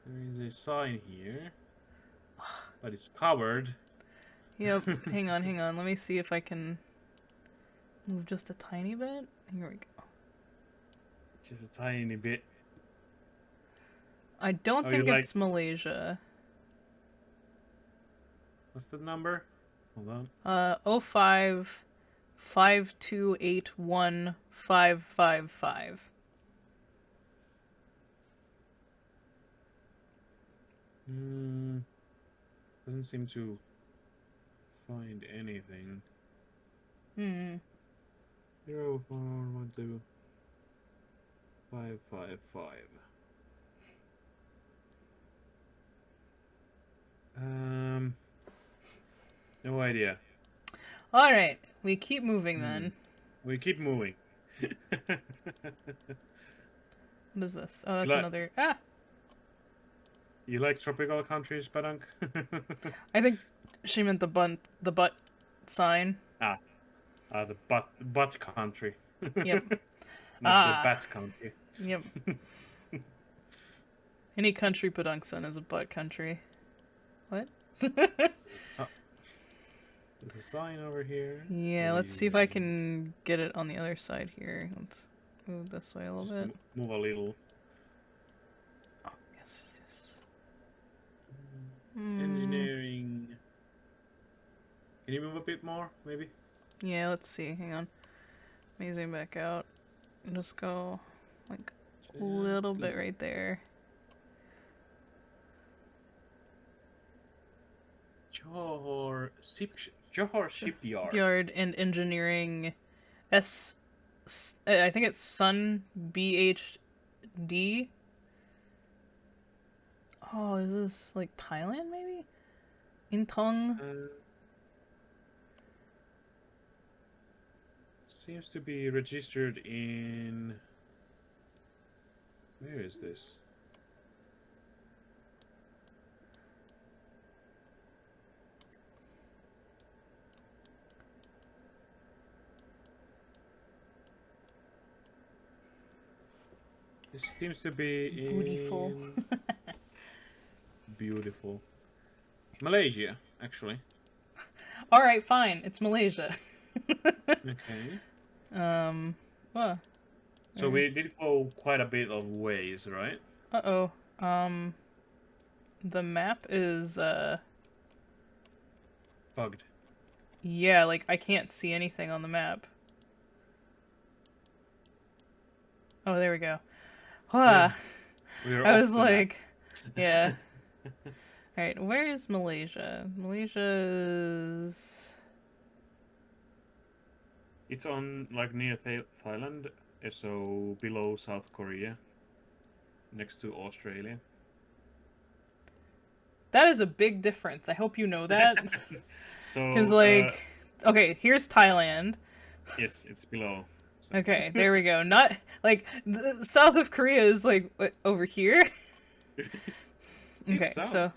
There is a sign here, but it's covered. Yep. Hang on. Hang on. Let me see if I can move just a tiny bit. Here we go. Just a tiny bit. I don't Oh, think you it's Malaysia. What's the number? Hold on. 05 5281 555. Doesn't seem to find anything. 0 4 1 2 5 5 5. No idea. All right, we keep moving then. We keep moving. What is this? Oh, that's Like- another. You like tropical countries, Padunk? I think she meant the butt sign. The butt country. Yep. Not the bat country. Yep. Any country Padunkson is a butt country. What? There's a sign over here. Yeah, let's see if I can get it on the other side here. Let's move this way a little bit. Move a little. Oh, yes, yes. Engineering. Can you move a bit more, maybe? Yeah, let's see. Hang on. Let me zoom back out. Just go like a little bit right there. Johor Shipyard. Yard and engineering I think it's Sun BHD. Oh, is this like Thailand maybe? Intong. Seems to be registered in. Where is this? This seems to be Beautiful. in... Beautiful. Malaysia, actually. All right, fine. It's Malaysia. Okay. What? So we did go quite a bit of ways, right? Uh-oh. The map is Bugged. yeah, like I can't see anything on the map. Oh, there we go. Huh. We're I off was the map. like, yeah. Alright, where is Malaysia? Malaysia's... It's on like near Thailand, so below South Korea, next to Australia. That is a big difference. I hope you know that. Because, So like... Okay, here's Thailand. yes, it's below. So. Okay, there we go. Not... Like, south of Korea is, like, what, over here? Okay, It's so...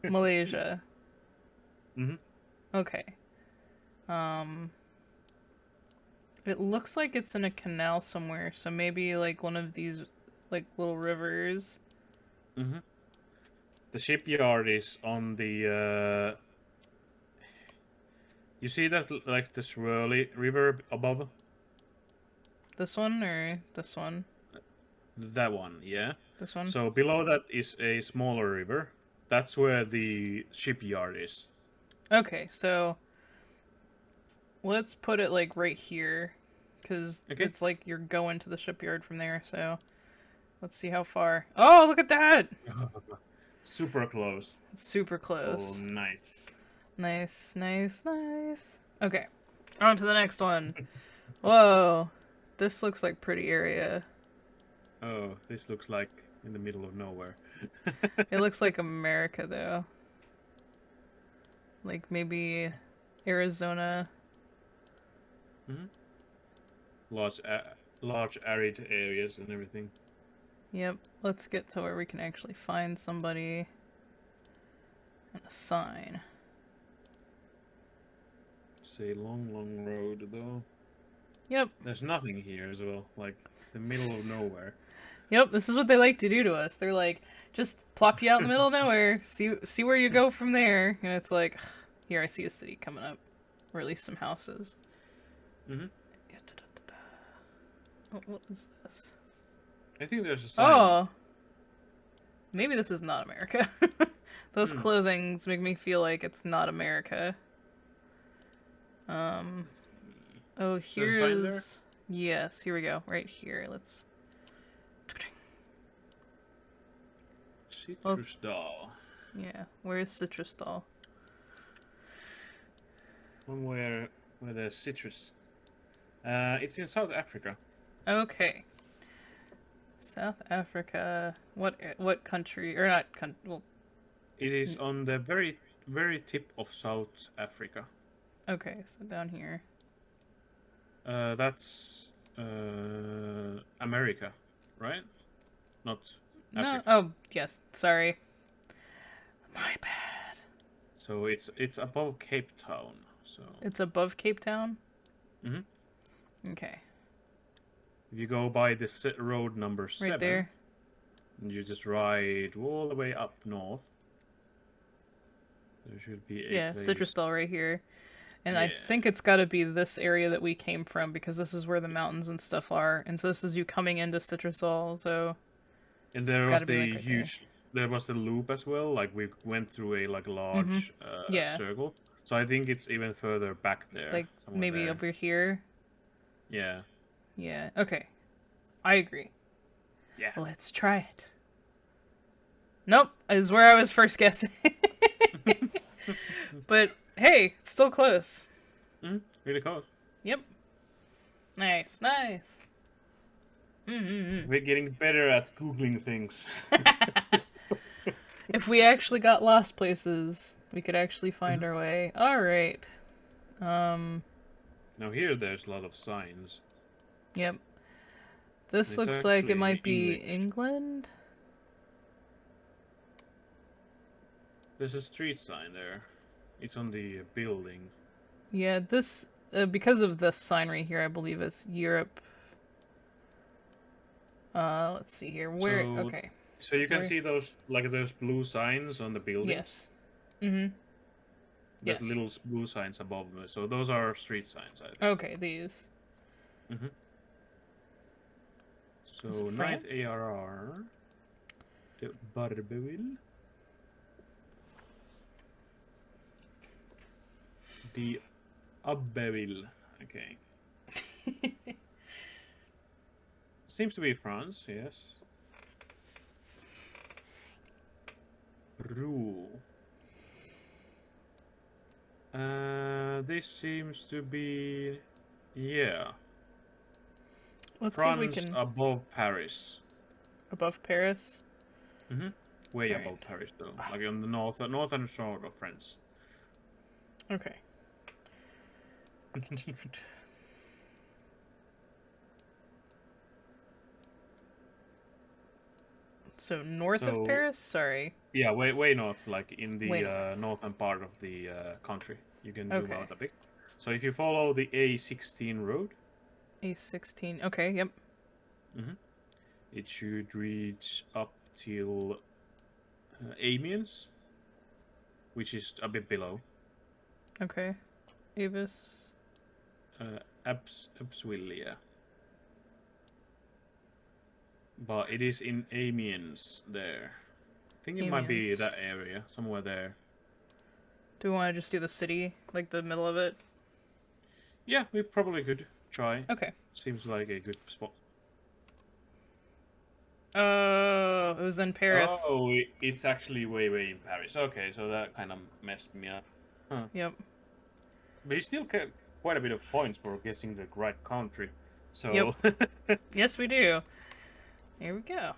Malaysia. Mm-hmm. Okay. It looks like it's in a canal somewhere, so maybe, like, one of these, like, little rivers. Mm-hmm. The shipyard is on the. You see that like the swirly river above? This one, or this one? That one, yeah. This one? So below that is a smaller river. That's where the shipyard is. Okay, so... Let's put it, like, right here. Because Okay. it's like you're going to the shipyard from there, so... Let's see how far... Oh, look at that! Super close. It's super Oh, close. nice. Nice, nice, nice. Okay, on to the next one. Whoa, this looks like pretty area. Oh, this looks like in the middle of nowhere. It looks like America, though. Like, maybe Arizona. Mm-hmm. Large arid areas and everything. Yep, let's get to where we can actually find somebody. And a sign. It's a long, long road, though. Yep. There's nothing here as well. Like, it's the middle of nowhere. Yep, this is what they like to do to us. They're like, just plop you out in the middle of nowhere, see where you go from there. And it's like, here, I see a city coming up. Or at least some houses. Mm-hmm. Oh, what is this? I think there's a sign. Oh! Maybe this is not America. Those clothings make me feel like it's not America. Oh, There's a sign there? here's... Yes, here we go. Right here. Let's... Citrus doll. Yeah, where's Citrus Doll? One where there's citrus. It's in South Africa. Okay. South Africa. What country? Or not well, It is on the very, very tip of South Africa. okay, so down here. That's America, right? Not Africa. No, oh, yes, sorry. My bad. So it's above Cape Town. So It's above Cape Town? Mhm. Okay. if you go by the road number 7, Right there. and you just ride all the way up north, there should be a Yeah, place. Citrus Doll right here. And I Yeah. think it's got to be this area that we came from because this is where the mountains and stuff are. And so this is you coming into Citrus Doll, so... And there It's was gotta the be, like, right there. huge. There was the loop as well. Like we went through a large Yeah. circle. So I think it's even further back there. Like, somewhere maybe there. over here. Yeah. Yeah, okay. I agree. Yeah. Let's try it. Nope, is where I was first guessing. But, hey, it's still close. Really cool. Yep. Nice, nice. We're getting better at googling things. If we actually got lost places, we could actually find our way. Alright. Now here, there's a lot of signs. Yep. This It's looks like it actually might be English. England? There's a street sign there. It's on the building. Yeah, this... because of this sign right here, I believe it's Europe. Let's see here. Where... So- okay. So you can Where- see those blue signs on the building. Yes. Mm-hmm. There's yes. little blue signs above them. So those are street signs, I think. Okay, these. So Is it ninth France? ARR. The Barbeville. The Abbeville. Okay. Seems to be France, yes. rule. This seems to be, yeah, Let's see if we France can above Paris. above Paris. Way Alright. above Paris, though, like on the northern shore of France. Okay. So north of So- Paris? Sorry. Yeah, way north, like in Way the north. northern part of the country. You can zoom Okay. out a bit. So if you follow the A16 road, A16. Okay, yep. it should reach up till Amiens, which is a bit below. Okay. Avis. Abswil, yeah. But it is in Amiens there. I think it might be Amiens. that area, somewhere there. Do we want to just do the city? Like the middle of it? Yeah, we probably could try. Okay. Seems like a good spot. Oh, it was in Paris. Oh, it's actually way in Paris. Okay, so that kind of messed me up. Huh. Yep. But you still get quite a bit of points for guessing the right country. So Yep. Yes, we do. Here we go.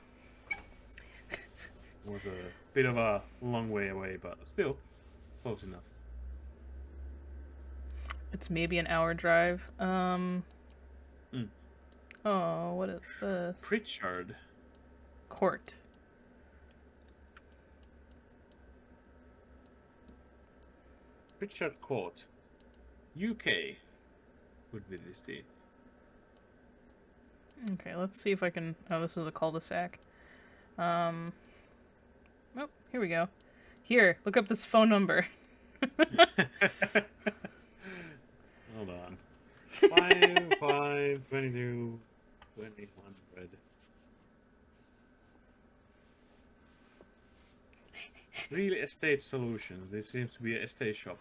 was a bit of a long way away, but still close enough. It's maybe an hour drive. Oh, what is this? Pritchard. Court. Pritchard Court. UK would be this thing. Okay, let's see if I can... Oh, this is a cul-de-sac. Oh, here we go. Here, look up this phone number. Hold on. 522 2100. Real estate solutions. This seems to be an estate shop.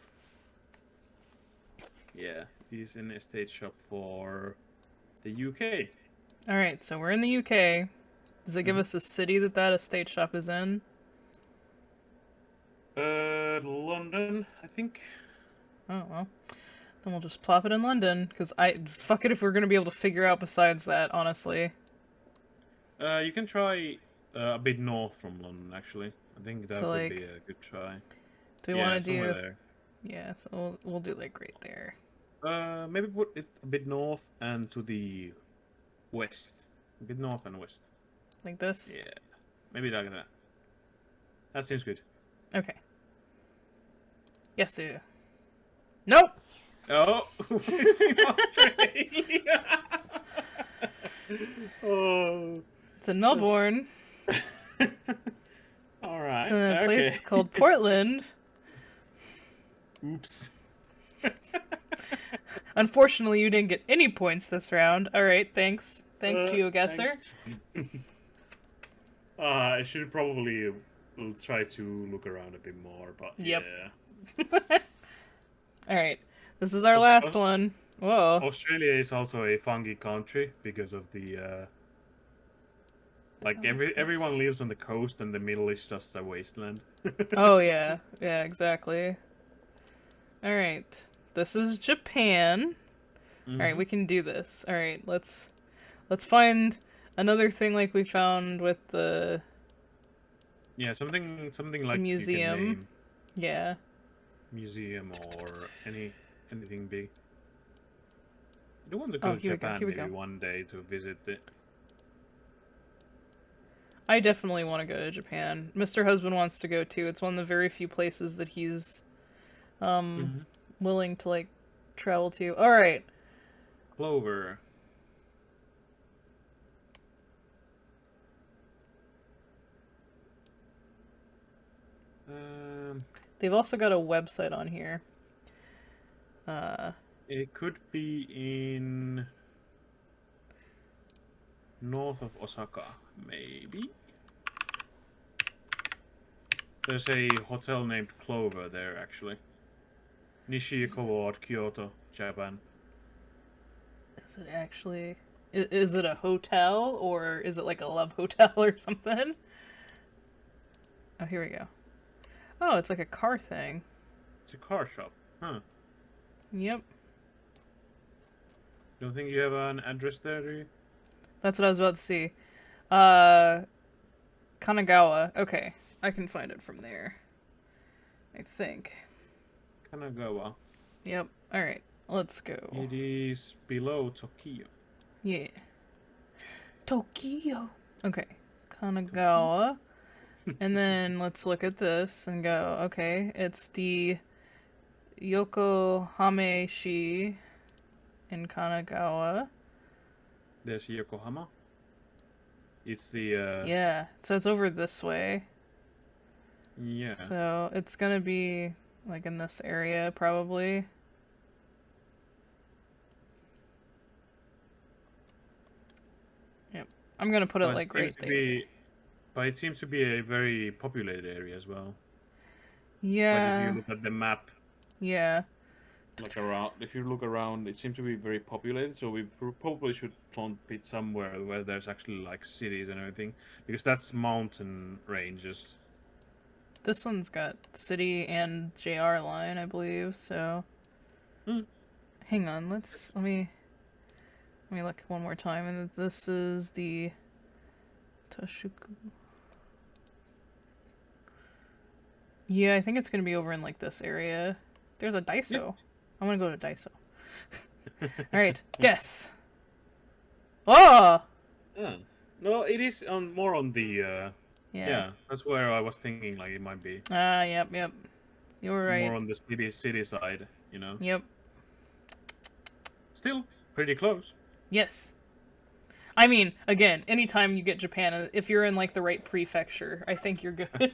Yeah, he's an estate shop for the UK. Alright, so we're in the UK. Does it give Mm-hmm. us a city that estate shop is in? London, I think. Oh, well. Then we'll just plop it in London, because fuck it if we're gonna be able to figure out besides that, honestly. You can try a bit north from London, actually. I think that So, would like, be a good try. Do we Yeah, want to somewhere do... there. Yeah, so we'll do, like, right there. Maybe put it a bit north and to the west. A bit north and west. Like this? Yeah. Maybe like that. That seems good. Okay. Yes, sir. Nope! Oh! It's in Australia! Oh. It's in Melbourne. Alright. It's in a place okay. called Portland. Oops. Unfortunately, you didn't get any points this round. Alright, thanks. Thanks, GeoGuesser. Thanks. I should probably try to look around a bit more, but Yep. yeah. Alright, this is our last one. Whoa. Australia is also a funky country because of the everyone lives on the coast and the middle is just a wasteland. Oh, yeah. Yeah, exactly. Alright, this is Japan. Alright, we can do this. Alright, let's find another thing like we found with the... Yeah, something like museum. you can name Yeah. museum or anything big. I do want to go Oh, to here we go, Japan here we maybe go. one day to visit it. I definitely want to go to Japan. Mr. Husband wants to go too. It's one of the very few places that he's willing to like travel to. All right. Clover. They've also got a website on here. It could be in north of Osaka, maybe. There's a hotel named Clover there, actually. Nishikawa Ward, Kyoto, Japan. Is it actually... Is it a hotel, or is it like a love hotel or something? Oh, here we go. Oh, it's like a car thing. It's a car shop. Huh. Yep. Don't think you have an address there, do you? That's what I was about to see. Uh, Kanagawa. Okay, I can find it from there. I think. Kanagawa. Yep. All right, let's go. It is below Tokyo. Yeah. Tokyo. Okay, Kanagawa. And then let's look at this and go, okay, it's the Yokohama-shi in Kanagawa. There's Yokohama. It's the Yeah, so it's over this way. yeah. So it's gonna be like in this area probably. Yep. I'm gonna put it like right there. But it seems to be a very populated area as well. Like if Yeah. you look at the map, Yeah. like around, if you look around, it seems to be very populated. So we probably should plant it somewhere where there's actually like cities and everything, because that's mountain ranges. This one's got city and JR line, I believe, so hang on, let me look one more time, and this is the Toshuku. Yeah, I think it's gonna be over in like this area. There's a Daiso. Yep. I wanna go to Daiso. Alright, guess. Oh! No, it is on more on the Yeah. that's where I was thinking like it might be Ah, yep. You were right. more on the city side, you know. Yep. Still pretty close. Yes. I mean, again, anytime you get Japan, if you're in like the right prefecture, I think you're good.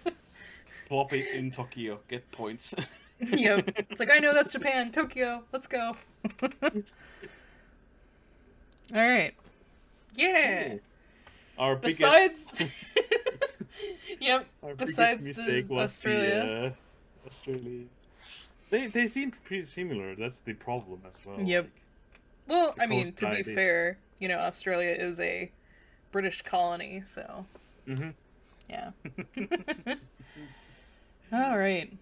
Plop it in Tokyo, get points. Yep. It's like, I know that's Japan. Tokyo. Let's go. Alright. Yeah. Ooh. Our Besides... Yep. our Besides biggest mistake the was Australia. the Australia. They seem pretty similar. That's the problem as well. Yep. Like, Well, the I mean, coast to be side is- fair, you know, Australia is a British colony, so... mhm. Yeah. Alright.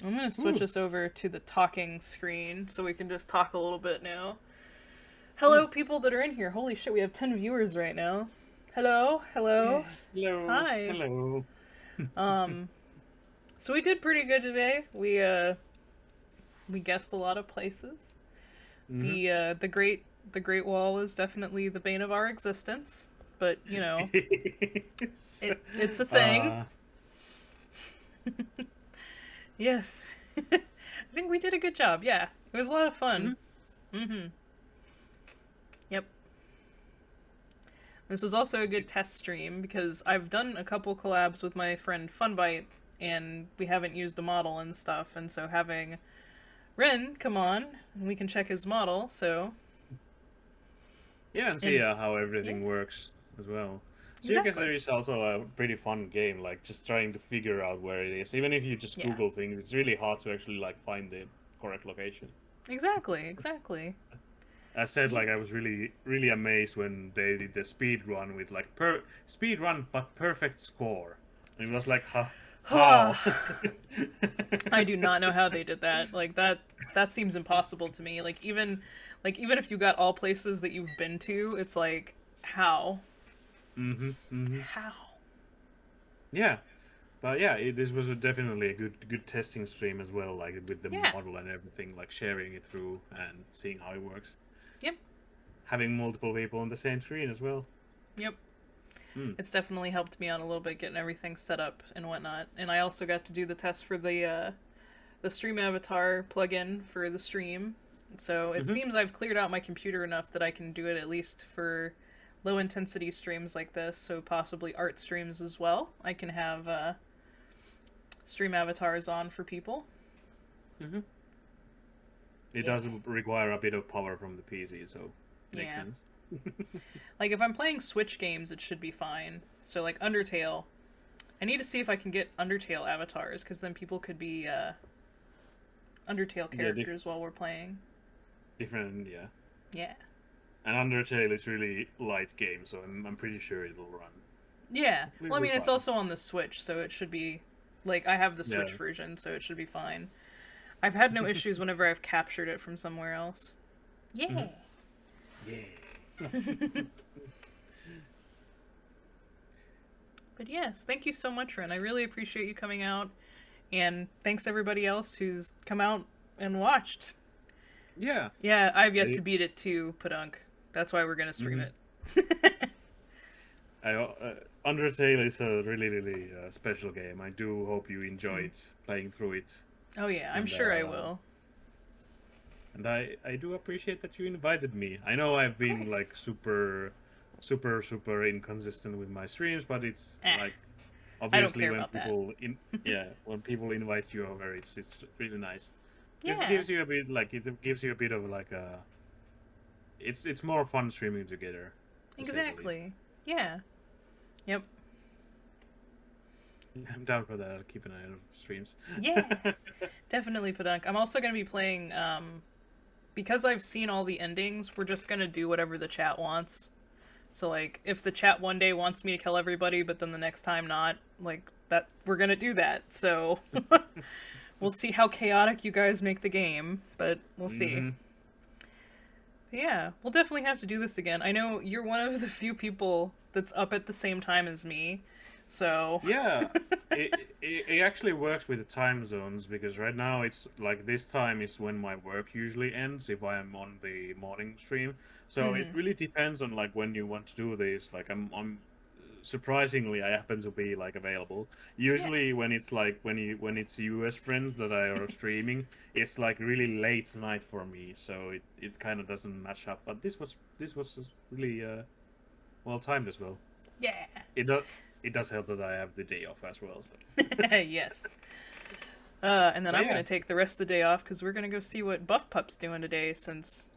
I'm gonna switch Ooh. us over to the talking screen so we can just talk a little bit now. Hello, people that are in here. Holy shit, we have 10 viewers right now. Hello? Hello? Hello. Hi. Hello. So we did pretty good today. We guessed a lot of places. Mhm. The Great Wall is definitely the bane of our existence, but you know, it's a thing. Yes. I think we did a good job. Yeah. It was a lot of fun. Yep. This was also a good test stream because I've done a couple collabs with my friend Funbite and we haven't used the model and stuff, and so having Ren come on and we can check his model, so Yeah, and see how everything works as well. So I guess Exactly. there is also a pretty fun game, like just trying to figure out where it is. Even if you just Yeah. Google things, it's really hard to actually like find the correct location. Exactly. I said, like, I was really amazed when they did the speed run with like speed run but perfect score. And it was like, how? I do not know how they did that. Like that seems impossible to me. Like even if you got all places that you've been to, it's like how? How? Yeah, but yeah, this was definitely a good testing stream as well, like with the Yeah. model and everything, like sharing it through and seeing how it works. Yep. Having multiple people on the same screen as well. Yep. It's definitely helped me out a little bit getting everything set up and whatnot. And I also got to do the test for the stream avatar plugin for the stream. So it seems I've cleared out my computer enough that I can do it at least for low intensity streams like this, so possibly art streams as well. I can have stream avatars on for people. It does require a bit of power from the PC, so makes Yeah. sense. Like if I'm playing Switch games, it should be fine. So like Undertale, I need to see if I can get Undertale avatars, because then people could be Undertale characters while we're playing. Different, yeah. Yeah. And Undertale is really light game, so I'm pretty sure it'll run. Yeah. Well, I mean, it's fine. also on the Switch, so it should be Like, I have the Switch Yeah. version, so it should be fine. I've had no issues whenever I've captured it from somewhere else. Yeah. Yeah. But yes, thank you so much, Ren. I really appreciate you coming out. And thanks everybody else who's come out and watched. Yeah. Yeah, I've yet I- to beat it too, Padunk. That's why we're gonna stream Mhm. it. Undertale is a really, really special game. I do hope you enjoyed playing through it. Oh yeah, I'm And, sure I will. And I do appreciate that you invited me. I know I've been course. like super inconsistent with my streams, but it's like don't obviously care when about that. people when people invite you over, it's really nice. Yeah. It gives you a bit of like a it's more fun streaming together. to say the least. Exactly. Yeah. Yep. I'm down for that. I'll keep an eye on streams. Yeah. Definitely, Padunk. I'm also gonna be playing because I've seen all the endings, we're just gonna do whatever the chat wants. So like if the chat one day wants me to kill everybody, but then the next time not, like that we're gonna do that. So we'll see how chaotic you guys make the game, but we'll see. Mhm. But yeah, we'll definitely have to do this again. I know you're one of the few people that's up at the same time as me. So Yeah, it actually works with the time zones because right now it's like this time is when my work usually ends if I am on the morning stream. So it really depends on like when you want to do this. Like I'm surprisingly I happen to be like available. Usually when it's like when it's US friends that are streaming, it's like really late night for me. So it kind of doesn't match up. But this was really well timed as well. yeah. It does help that I have the day off as well. So. Yes. And then But I'm yeah. gonna take the rest of the day off because we're gonna go see what Buff Pup's doing today since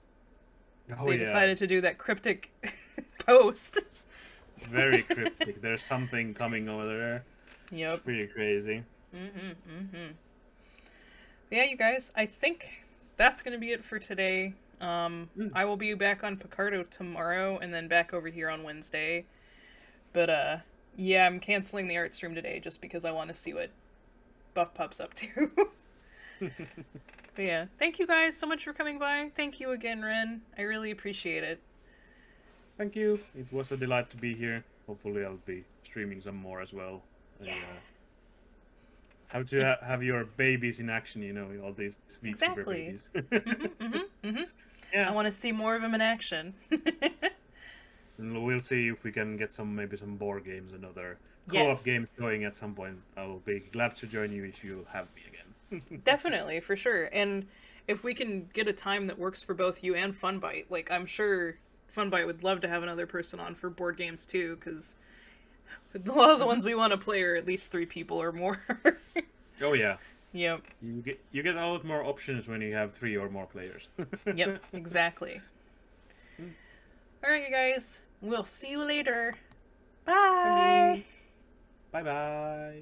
Oh, they yeah. decided to do that cryptic post. Very cryptic. There's something coming over there. It's Yep. pretty crazy. Yeah, you guys, I think that's gonna be it for today. I will be back on Picardo tomorrow and then back over here on Wednesday. But yeah, I'm canceling the art stream today just because I want to see what Buff Pup's up to. But yeah, thank you guys so much for coming by. Thank you again, Ren. I really appreciate it. Thank you. It was a delight to be here. Hopefully, I'll be streaming some more as well. Yeah. How to have your babies in action, you know, all these VTuber Exactly. babies. Yeah. I want to see more of him in action. And we'll see if we can get maybe some board games and other co-op Yes. games going at some point. I will be glad to join you if you have me again. Definitely, for sure. And if we can get a time that works for both you and Funbite, like I'm sure Funbite would love to have another person on for board games too, because a lot of the ones we want to play are at least 3 people or more. Oh yeah. Yep. You get a lot more options when you have 3 or more players. Yep, exactly. Alright, you guys. We'll see you later. Bye! Bye bye.